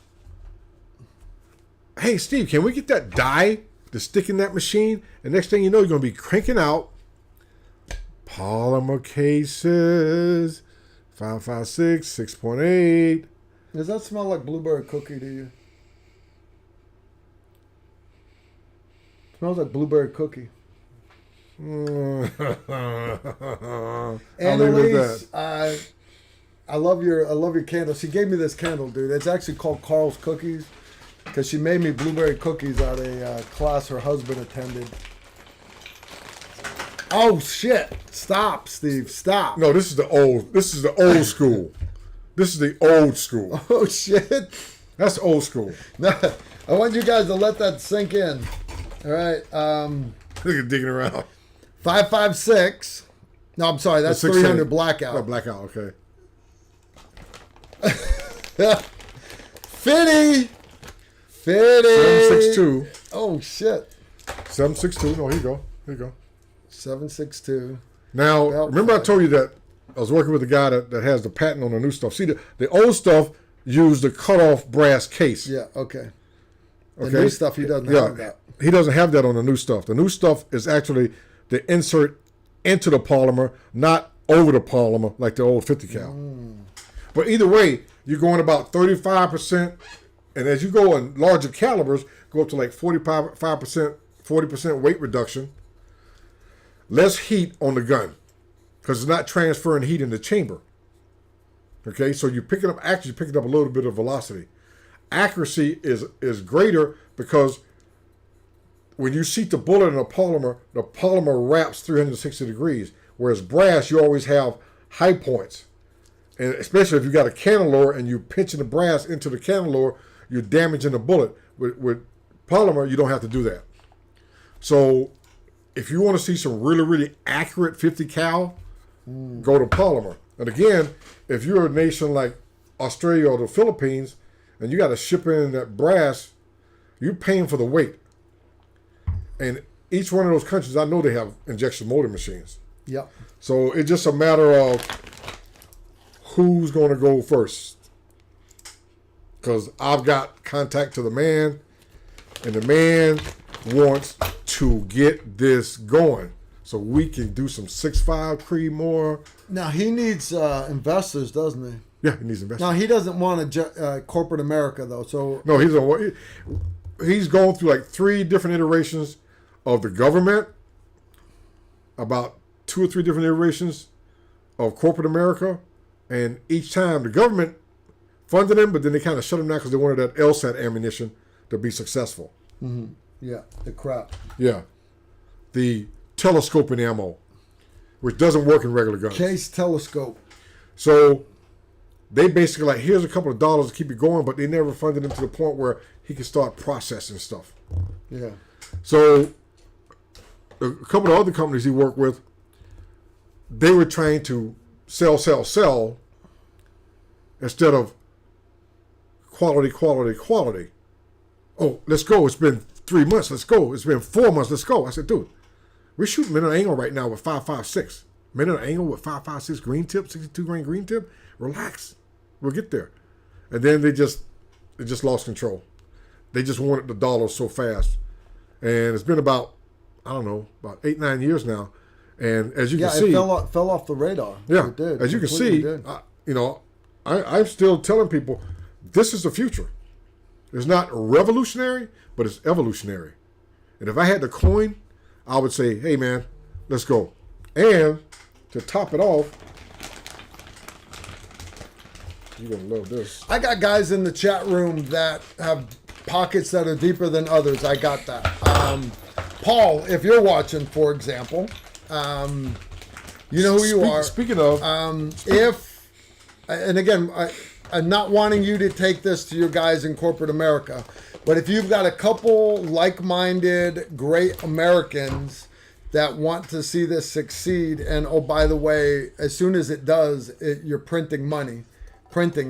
Hey, Steve, can we get that die to stick in that machine? And next thing you know, you're going to be cranking out polymer cases, 556, 6.8. Does that smell like blueberry cookie to you? Smells like blueberry cookie. Annalise, I love your candle. She gave me this candle, dude. It's actually called Carl's Cookies because she made me blueberry cookies at a class her husband attended. Oh shit! Stop, Steve. Stop. No, this is the old school. This is the old school. Oh shit! That's old school. No, I want you guys to let that sink in. All right. Look at digging around. 556. No, I'm sorry. That's 300 blackout. Oh, blackout. Okay. Fitty. 762. Oh shit. 762. No, here you go. Here you go. 762. Now, remember I told you that I was working with a guy that has the patent on the new stuff. See, the old stuff used the cut-off brass case. Yeah, okay. The new stuff, he doesn't have that. He doesn't have that on the new stuff. The new stuff is actually the insert into the polymer, not over the polymer like the old 50 cal. But either way, you're going about 35%, and as you go in larger calibers, go up to like 45%, 40% weight reduction. Less heat on the gun because it's not transferring heat in the chamber. Okay, so you're picking up a little bit of velocity. Accuracy is greater because when you seat the bullet in the polymer wraps 360 degrees, whereas brass, you always have high points. And especially if you got a candelore and you're pinching the brass into the candelore, you're damaging the bullet. With polymer, you don't have to do that. So if you want to see some really, really accurate 50 cal, go to polymer. And again, if you're a nation like Australia or the Philippines, and you got to ship in that brass, you're paying for the weight. And each one of those countries, I know they have injection molding machines. Yep. So it's just a matter of who's going to go first. Because I've got contact to the man. And the man wants to get this going so we can do some 6.5 Creedmoor. Now, he needs investors, doesn't he? Yeah, he needs investors. Now, he doesn't want a corporate America, though. So no, he's going through like 3 different iterations of the government, about 2 or 3 different iterations of corporate America, and each time the government funded him, but then they kind of shut him down because they wanted that LSAT ammunition to be successful. Mm-hmm. Yeah, the crap. Yeah, the telescoping ammo, which doesn't work in regular guns. Case telescope. So they basically like, here's a couple of dollars to keep it going, but they never funded him to the point where he could start processing stuff. Yeah. So a couple of other companies he worked with, they were trying to sell instead of quality. Oh, let's go. It's been 3 months. Let's go. It's been 4 months. Let's go. I said, dude, we're shooting men on angle right now with 5.56. Men on angle with 5.56 green tip, 62 grain green tip. Relax. We'll get there. And then they just lost control. They just wanted the dollars so fast. And it's been about 8-9 years now. And as you can see, it fell off the radar. Yeah, it did. As you can see, I'm still telling people this is the future. It's not revolutionary, but it's evolutionary. And if I had the coin, I would say, hey, man, let's go. And to top it off, you're going to love this. I got guys in the chat room that have pockets that are deeper than others. I got that. Paul, if you're watching, for example, you know who you are. Speaking of, and again, I'm not wanting you to take this to your guys in corporate America, but if you've got a couple like-minded, great Americans that want to see this succeed, and oh, by the way, as soon as it does, you're printing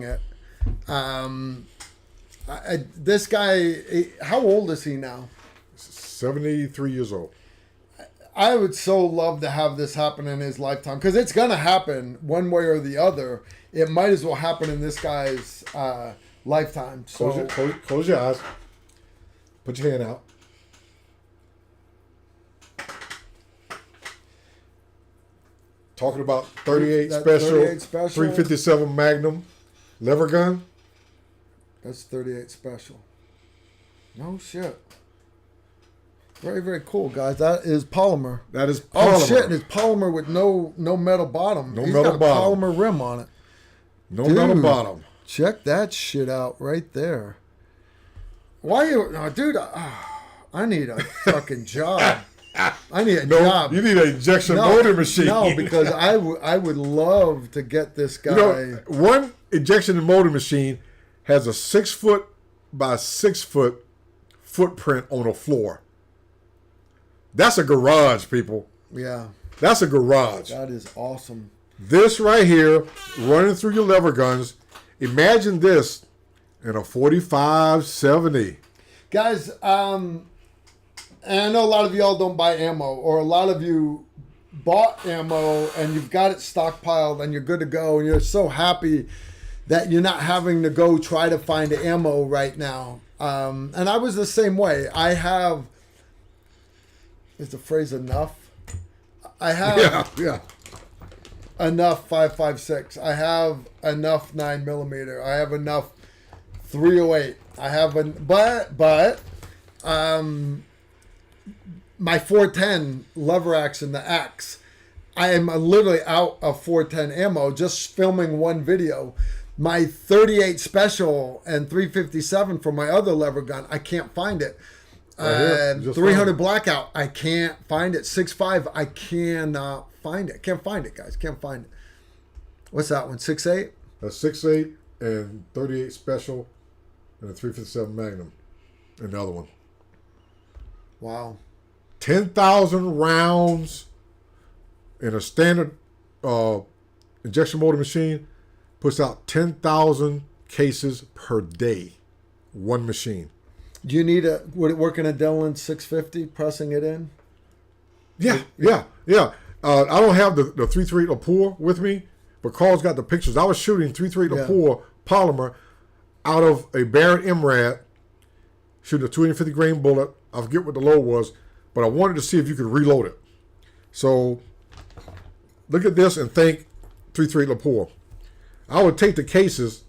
it. This guy, how old is he now? 73 years old. I would so love to have this happen in his lifetime, because it's going to happen one way or the other. It might as well happen in this guy's lifetime. So close your eyes. Put your hand out. Talking about 38 special, 357 Magnum lever gun. That's 38 special. No shit. Very, very cool, guys. That is polymer. Oh shit! And it's polymer with no metal bottom. He's got a polymer rim on it. Metal bottom. Check that shit out right there. Why you, dude? I need a fucking job. I need a job. You need an injection molding machine. No, because I would love to get this guy. One injection molding machine has a 6 foot by 6 foot footprint on a floor. That's a garage, people. Yeah. That's a garage. That is awesome. This right here, running through your lever guns. Imagine this in a 45-70. Guys, and I know a lot of y'all don't buy ammo, or a lot of you bought ammo and you've got it stockpiled and you're good to go, and you're so happy that you're not having to go try to find ammo right now. And I was the same way. I have... Is the phrase enough? I have enough 5.56. I have enough 9mm. I have enough 308. I have my 410 lever action, the X. I am literally out of 410 ammo just filming one video. My 38 special and 357 for my other lever gun, I can't find it. 300 blackout, I can't find it. 6.5, I cannot find it. Can't find it, guys. Can't find it. What's that one? 6.8? That's 6.8 and 38 special and a 357 Magnum. And the other one. Wow. 10,000 rounds in a standard injection molding machine puts out 10,000 cases per day. One machine. Do you need would it work in a Dillon 650, pressing it in? Yeah. I don't have the 338 Lapua with me, but Carl's got the pictures. I was shooting 338 Lapua polymer out of a Beret MRAD shooting a 250 grain bullet. I forget what the load was, but I wanted to see if you could reload it. So look at this and think 338 Lapua. I would take the cases.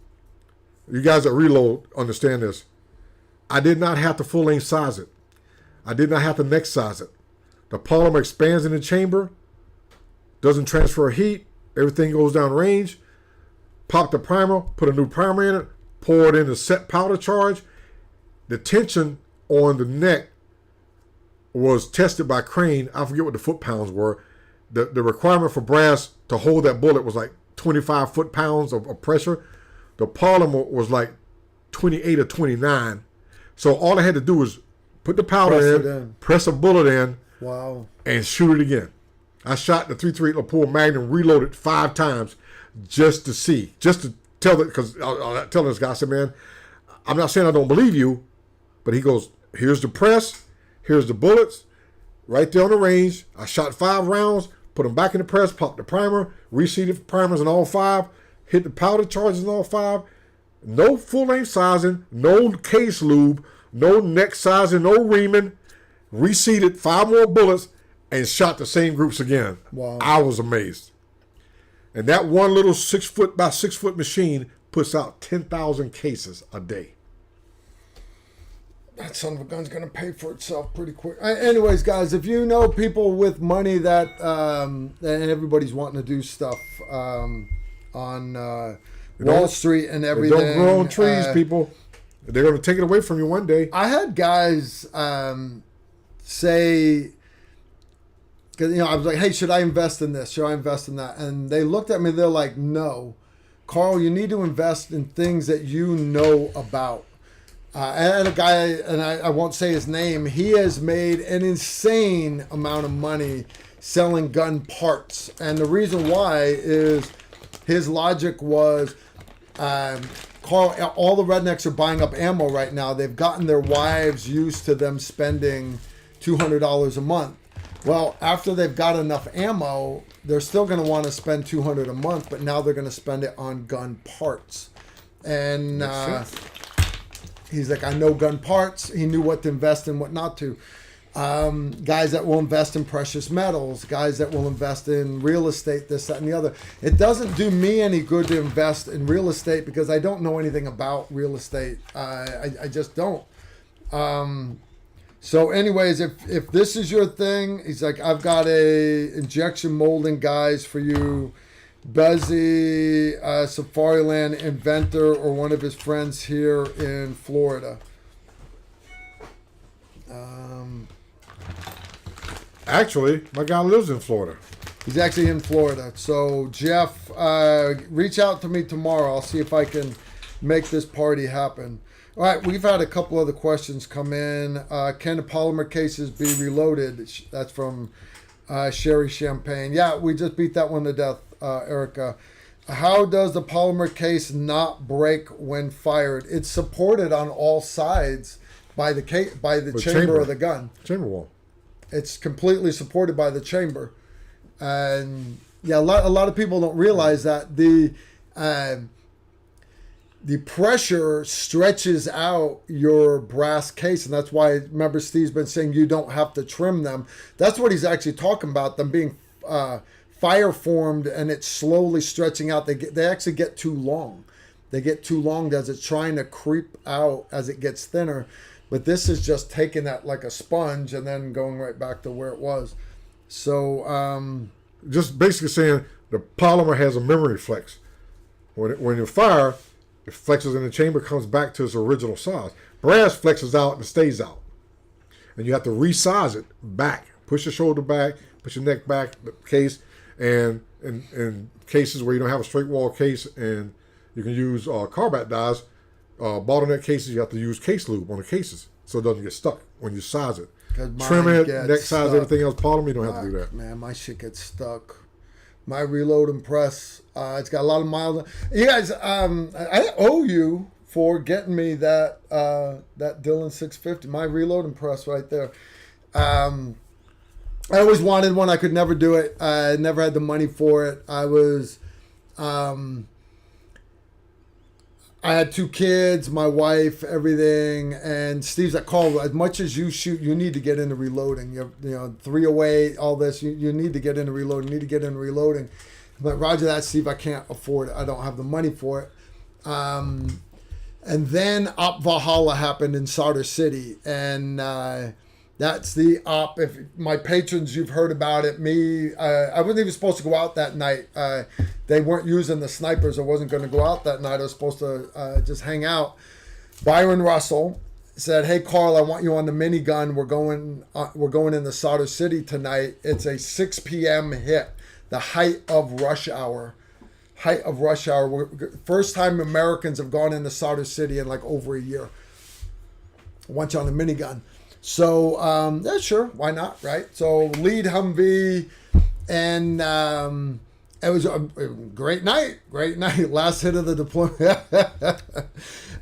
You guys that reload understand this. I did not have to full length size it. I did not have to neck size it. The polymer expands in the chamber, doesn't transfer heat, everything goes down range. Pop the primer, put a new primer in it, pour it in the set powder charge. The tension on the neck was tested by Crane. I forget what the foot-pounds were. The requirement for brass to hold that bullet was like 25 foot-pounds of pressure. The polymer was like 28 or 29. So all I had to do was put the powder in, press a bullet in, wow, and shoot it again. I shot the 338 Lapua Magnum, reloaded 5 times just to see, just to tell it, because I tell this guy, I said, man, I'm not saying I don't believe you, but he goes, here's the press, here's the bullets, right there on the range. I shot 5 rounds, put them back in the press, popped the primer, reseated primers in all 5, hit the powder charges in all 5, no full-length sizing, no case lube, no neck sizing, no reaming, reseated 5 more bullets, and shot the same groups again. Wow. I was amazed. And that one little 6 foot by 6 foot machine puts out 10,000 cases a day. That son of a gun's going to pay for itself pretty quick. Anyways, guys, if you know people with money that, and everybody's wanting to do stuff on Wall Street and everything. Don't grow on trees, people. They're going to take it away from you one day. I had guys say, because I was like, hey, should I invest in this? Should I invest in that? And they looked at me, they're like, no. Carl, you need to invest in things that you know about. And a guy, and I won't say his name, he has made an insane amount of money selling gun parts. And the reason why is his logic was, Carl, all the rednecks are buying up ammo right now. They've gotten their wives used to them spending $200 a month. Well, after they've got enough ammo, they're still going to want to spend $200 a month, but now they're going to spend it on gun parts. And he's like, I know gun parts. He knew what to invest in, what not to. Guys that will invest in precious metals, guys that will invest in real estate, this, that, and the other. It doesn't do me any good to invest in real estate because I don't know anything about real estate. I just don't. So anyways, if this is your thing, he's like, I've got a injection molding guys for you. Bezzy, Safariland inventor, or one of his friends here in Florida. Actually, my guy lives in Florida. He's actually in Florida. So Jeff, reach out to me tomorrow. I'll see if I can make this party happen. All right, we've had a couple other questions come in. Can the polymer cases be reloaded? That's from Sherry Champagne. Yeah, we just beat that one to death, Erica. How does the polymer case not break when fired? It's supported on all sides by the chamber of the gun. Chamber wall. It's completely supported by the chamber. And yeah, a lot of people don't realize that the pressure stretches out your brass case, and that's why, remember, Steve's been saying you don't have to trim them. That's what he's actually talking about, them being fire formed, and it's slowly stretching out. They actually get too long. They get too long as it's trying to creep out as it gets thinner. But this is just taking that like a sponge and then going right back to where it was. So just basically saying the polymer has a memory flex. When you fire, it flexes in the chamber, comes back to its original size. Brass flexes out and stays out. And you have to resize it back. Push your shoulder back, push your neck back, the case. And in cases where you don't have a straight wall case and you can use carbide dies, bottleneck cases, you have to use case lube on the cases so it doesn't get stuck when you size it. Trim it, neck size, everything else, polymer, you don't have to do that. Man, my shit gets stuck. My reload and press, it's got a lot of miles. You guys, I owe you for getting me that Dillon 650, my reload and press right there. I always wanted one. I could never do it. I never had the money for it. I I had 2 kids, my wife, everything, and Steve's like, Carl, as much as you shoot, you need to get into reloading. You know, 308, all this, you need to get into reloading. You need to get into reloading. But Roger that, Steve, I can't afford it. I don't have the money for it. And then Op Valhalla happened in Solder City, and that's the op. If my patrons, you've heard about it. Me, I wasn't even supposed to go out that night. They weren't using the snipers. I wasn't going to go out that night. I was supposed to just hang out. Byron Russell said, "Hey, Carl, I want you on the minigun. We're going into Solder City tonight. It's a 6 p.m. hit, the height of rush hour. First time Americans have gone into Solder City in like over a year. I want you on the minigun." So, yeah, sure, why not, right? So, lead Humvee, and it was a great night. Last hit of the deployment.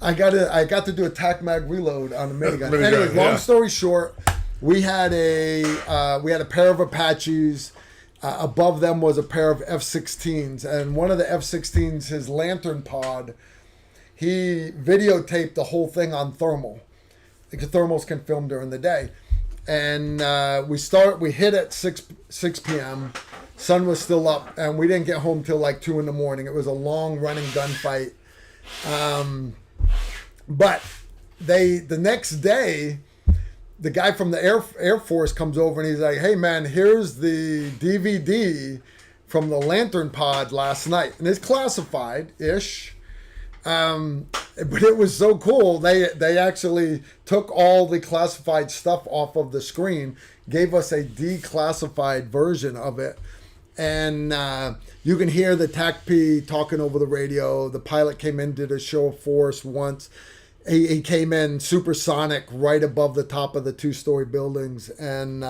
I got to do a tac mag reload on the minigun. Anyway, long story short, we had a pair of Apaches. Above them was a pair of F-16s, and one of the F-16s, his lantern pod, he videotaped the whole thing on thermal. Because thermals can film during the day. And we hit at 6 p.m. Sun was still up, and we didn't get home till like 2 in the morning. It was a long running gunfight. But the next day, the guy from the Air Force comes over and he's like, "Hey man, here's the DVD from the lantern pod last night." And it's classified-ish. But it was so cool. They actually took all the classified stuff off of the screen, gave us a declassified version of it, and you can hear the TAC-P talking over the radio. The pilot came in, did a show of force once. He came in supersonic right above the top of the 2-story buildings, and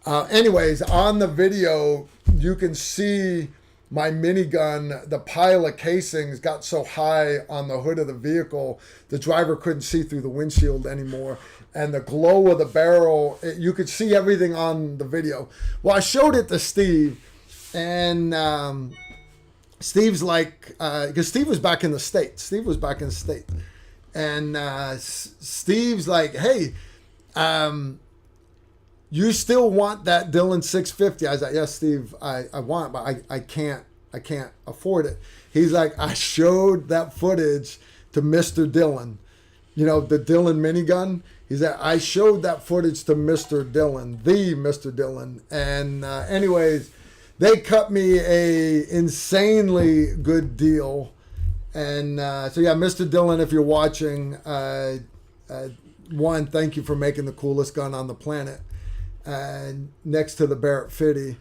anyways, on the video you can see my minigun, the pile of casings got so high on the hood of the vehicle, the driver couldn't see through the windshield anymore. And the glow of the barrel, you could see everything on the video. Well, I showed it to Steve, and Steve's like, because Steve was back in the States. And Steve's like, "Hey, you still want that Dillon 650? I was like, "Yes, Steve, I want, but I can't afford it." He's like, "I showed that footage to Mr. Dillon, the Dillon minigun." He's like, "I showed that footage to Mr. Dillon, the Mr. Dillon." And anyways, they cut me a insanely good deal. And so yeah, Mr. Dillon, if you're watching, one, thank you for making the coolest gun on the planet. Next to the Beret 50,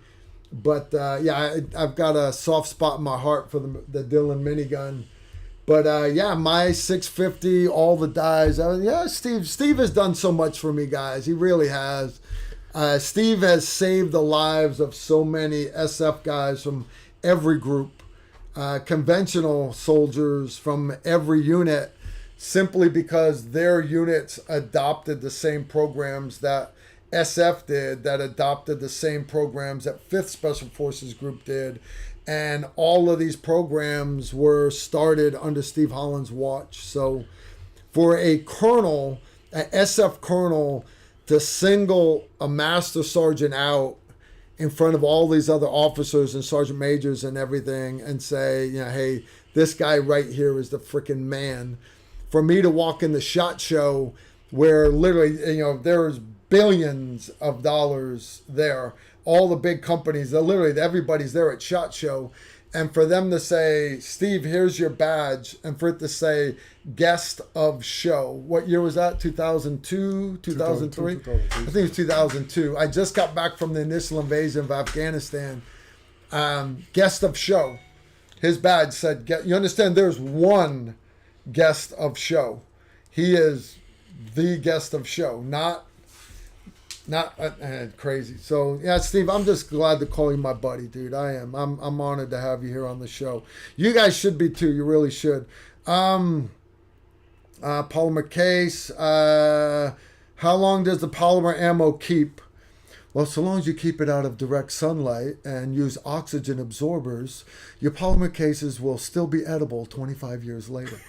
but yeah, I've got a soft spot in my heart for the Dillon minigun. But yeah, my 650, all the dies. Yeah, Steve has done so much for me, guys. He really has. Steve has saved the lives of so many SF guys from every group, conventional soldiers from every unit, simply because their units adopted the same programs that SF did, that adopted the same programs that 5th Special Forces Group did. And all of these programs were started under Steve Holland's watch. So for a colonel, an SF colonel, to single a master sergeant out in front of all these other officers and sergeant majors and everything and say, "Hey, this guy right here is the freaking man." For me to walk in the SHOT Show where literally, there's billions of dollars there, all the big companies, literally everybody's there at SHOT Show, and for them to say, "Steve, here's your badge," and for it to say guest of show. What year was that? 2002, 2003? 2002. I think it was 2002. I just got back from the initial invasion of Afghanistan. Guest of show. His badge said, you understand, there's one guest of show. He is the guest of show, not crazy. So yeah, Steve, I'm just glad to call you my buddy, dude. I am. I'm honored to have you here on the show. You guys should be too. You really should. Polymer case. How long does the polymer ammo keep? Well, so long as you keep it out of direct sunlight and use oxygen absorbers, your polymer cases will still be edible 25 years later.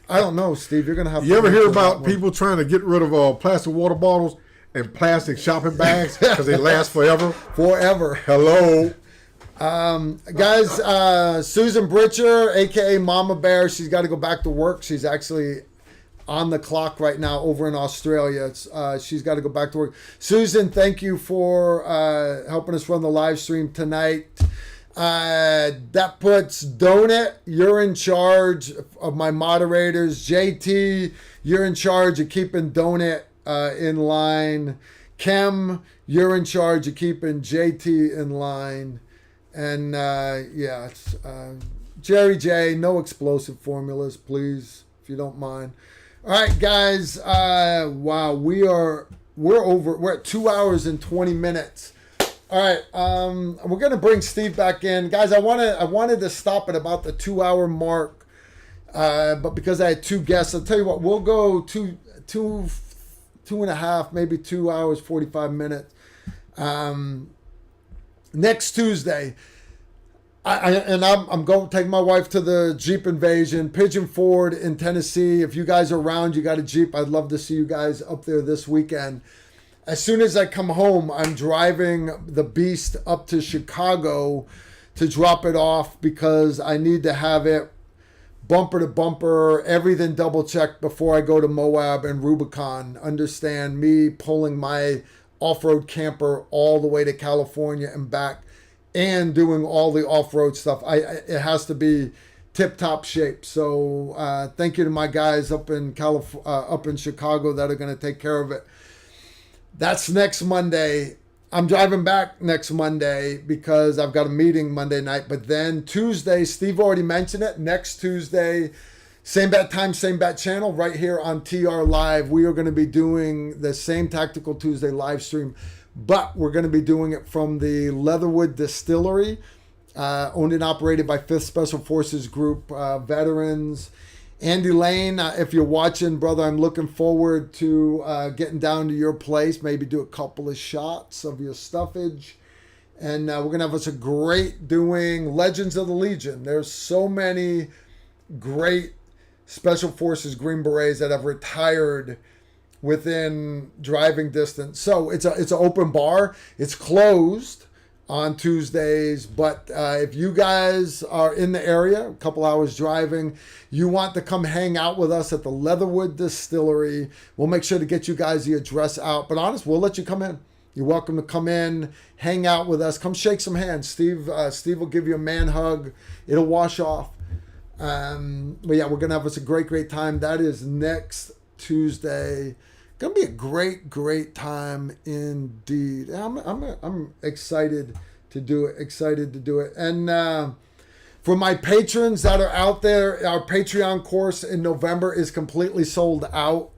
I don't know, Steve. You're gonna have. You ever hear about people trying to get rid of plastic water bottles and plastic shopping bags because they last forever? Forever. Hello. Guys, Susan Britcher, aka Mama Bear, she's got to go back to work. She's actually on the clock right now over in Australia. She's got to go back to work. Susan, thank you for helping us run the live stream tonight. That puts Donut, you're in charge of my moderators. JT, you're in charge of keeping Donut in line. Kem, you're in charge of keeping JT in line. And Jerry J, no explosive formulas, please, if you don't mind. All right, guys. Wow, we're at 2 hours and 20 minutes. All right, we're gonna bring Steve back in, guys. I wanted to stop at about the 2 hour mark, but because I had two guests, I'll tell you what, we'll go two and a half, maybe 2 hours 45 minutes. Next Tuesday, I'm going to take my wife to the Jeep Invasion, Pigeon Ford in Tennessee. If you guys are around, you got a Jeep, I'd love to see you guys up there this weekend. As soon as I come home, I'm driving the Beast up to Chicago to drop it off because I need to have it bumper to bumper, everything double checked before I go to Moab and Rubicon. Understand me pulling my off-road camper all the way to California and back and doing all the off-road stuff. It has to be tip-top shape. So thank you to my guys up in Chicago that are going to take care of it. That's next Monday. I'm driving back next Monday because I've got a meeting Monday night. But then Tuesday, Steve already mentioned it. Next Tuesday, same bat time, same bat channel, right here on TR Live. We are going to be doing the same Tactical Tuesday live stream, but we're going to be doing it from the Leatherwood Distillery, owned and operated by 5th Special Forces Group veterans. Andy Lane, if you're watching, brother, I'm looking forward to getting down to your place, maybe do a couple of shots of your stuffage. And we're going to have us a great doing Legends of the Legion. There's so many great Special Forces Green Berets that have retired within driving distance. So it's an open bar. It's closed on Tuesdays, but if you guys are in the area, a couple hours driving, you want to come hang out with us at the Leatherwood Distillery, we'll make sure to get you guys the address out. But honest, we'll let you come in. You're welcome to come in, hang out with us, come shake some hands. Steve will give you a man hug. It'll wash off. But yeah, we're gonna have us a great time. That is next Tuesday. Gonna be a great time indeed. I'm excited to do it. And for my patrons that are out there, our Patreon course in November is completely sold out.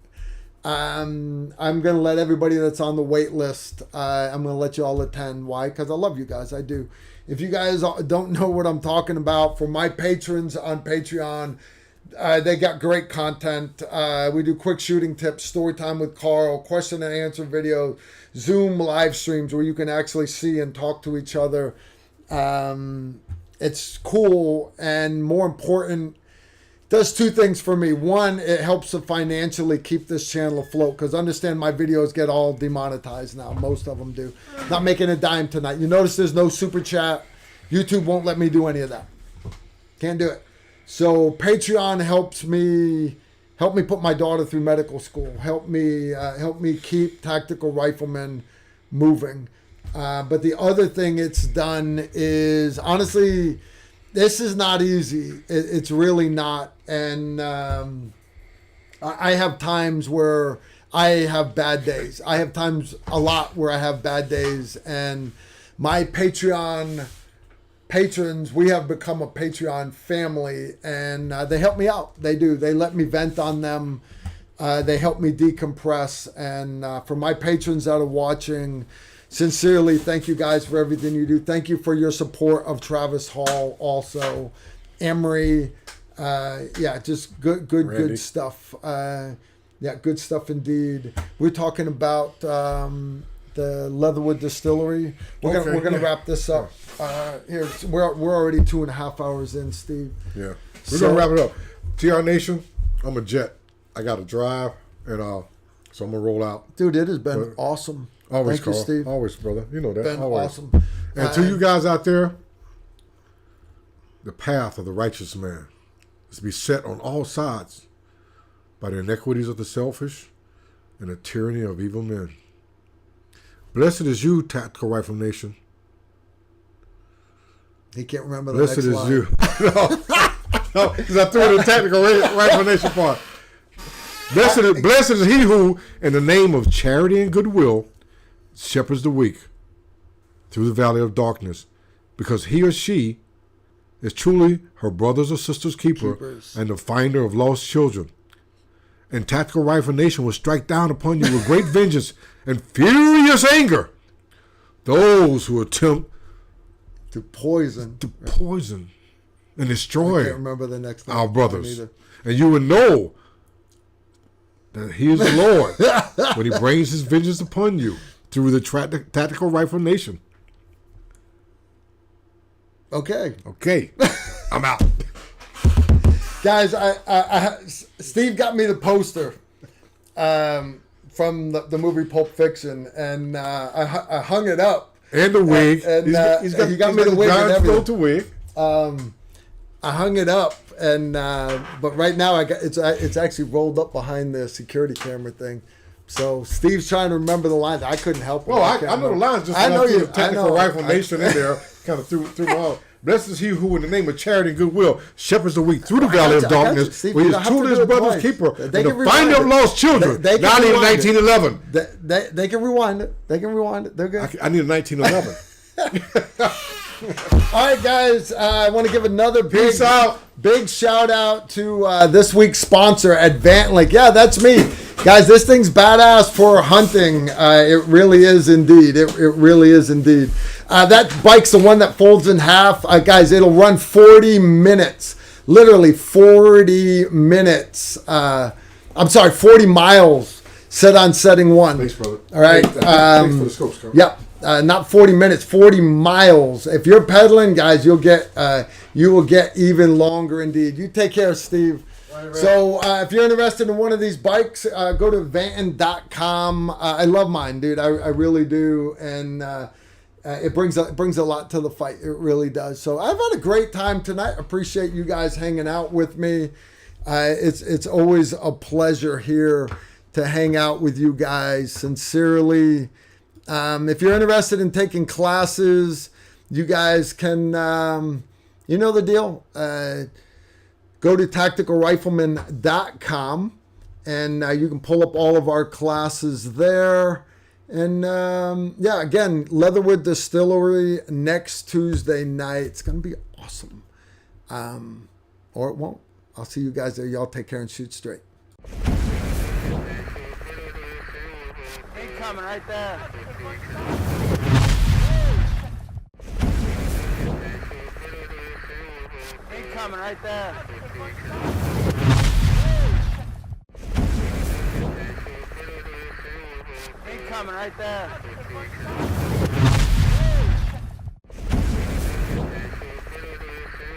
I'm gonna let everybody that's on the wait list. I'm gonna let you all attend. Why? Because I love you guys. I do. If you guys don't know what I'm talking about, for my patrons on Patreon, they got great content. We do quick shooting tips, story time with Carl, question and answer video, Zoom live streams where you can actually see and talk to each other. It's cool, and more important, does two things for me. One, it helps to financially keep this channel afloat, because understand my videos get all demonetized now. Most of them do. Not making a dime tonight. You notice there's no super chat. YouTube won't let me do any of that. Can't do it. So Patreon helps me put my daughter through medical school. Help me keep Tactical Rifleman moving. But the other thing it's done is, honestly, this is not easy. It's really not. And I have times where I have bad days. I have times a lot where I have bad days. And my Patreon patrons, we have become a Patreon family, and they help me out. They do. They let me vent on them. They help me decompress. And for my patrons that are watching, sincerely, thank you guys for everything you do. Thank you for your support of Travis Hall also. Emery, just good stuff. Good stuff indeed. We're talking about the Leatherwood Distillery. We're gonna wrap this up. Here, we're already 2.5 hours in, Steve. Yeah, we're gonna wrap it up. TR Nation, I'm a jet. I got to drive, and so I'm gonna roll out. Dude, it has been awesome. Always, Thank Carl. you, Steve. Always, brother. You know that. Been always. awesome. And to you guys out there, the path of the righteous man is to be set on all sides by the iniquities of the selfish and the tyranny of evil men. Blessed is you, Tactical Rifle Nation. He can't remember the Blessed next is line. you. No, because I threw in the Tactical Rifle Nation part. Blessed is he who, in the name of charity and goodwill, shepherds the weak through the valley of darkness, because he or she is truly her brother's or sister's keepers and the finder of lost children. And Tactical Rifle Nation will strike down upon you with great vengeance and furious anger those who attempt to poison and destroy I can't remember the next line. our brothers. And you will know that he is the Lord when he brings his vengeance upon you through the Tactical Rifle Nation. Okay. I'm out. Guys, Steve got me the poster from the movie Pulp Fiction, and I hung it up. And the wig. He got me the wig and everything. Wig. I hung it up, and but right now it's actually rolled up behind the security camera thing. So Steve's trying to remember the lines. I couldn't help it. Well, I know the lines. Just I know you. Tactical Rifle Nation in there kind of threw me out. Blessed is he who, in the name of charity and goodwill, shepherds the weak through the valley of darkness, where he is truly his brother's keeper, and the finder of lost children. Not in 1911. They can rewind it. They're good. I need a 1911. All right, guys. I want to give another big shout out to this week's sponsor, Advantin. Yeah, that's me. Guys, this thing's badass for hunting. It really is indeed. It really is indeed. That bike's the one that folds in half. Guys, it'll run 40 minutes. Literally 40 minutes. 40 miles set on setting one. Thanks, brother. All right. Thanks for the scopes, Carl. Yep. Not 40 minutes, 40 miles. If you're pedaling, guys, you will get even longer indeed. You take care, Steve. Right. So if you're interested in one of these bikes, go to Advantin.com. I love mine, dude. I really do. And it brings a lot to the fight. It really does. So I've had a great time tonight. Appreciate you guys hanging out with me. It's always a pleasure here to hang out with you guys. Sincerely. If you're interested in taking classes, you guys can, you know the deal. Go to tacticalrifleman.com and you can pull up all of our classes there. And again, Leatherwood Distillery next Tuesday night. It's going to be awesome. Or it won't. I'll see you guys there. Y'all take care and shoot straight. Coming right there. Coming right there. Coming right there.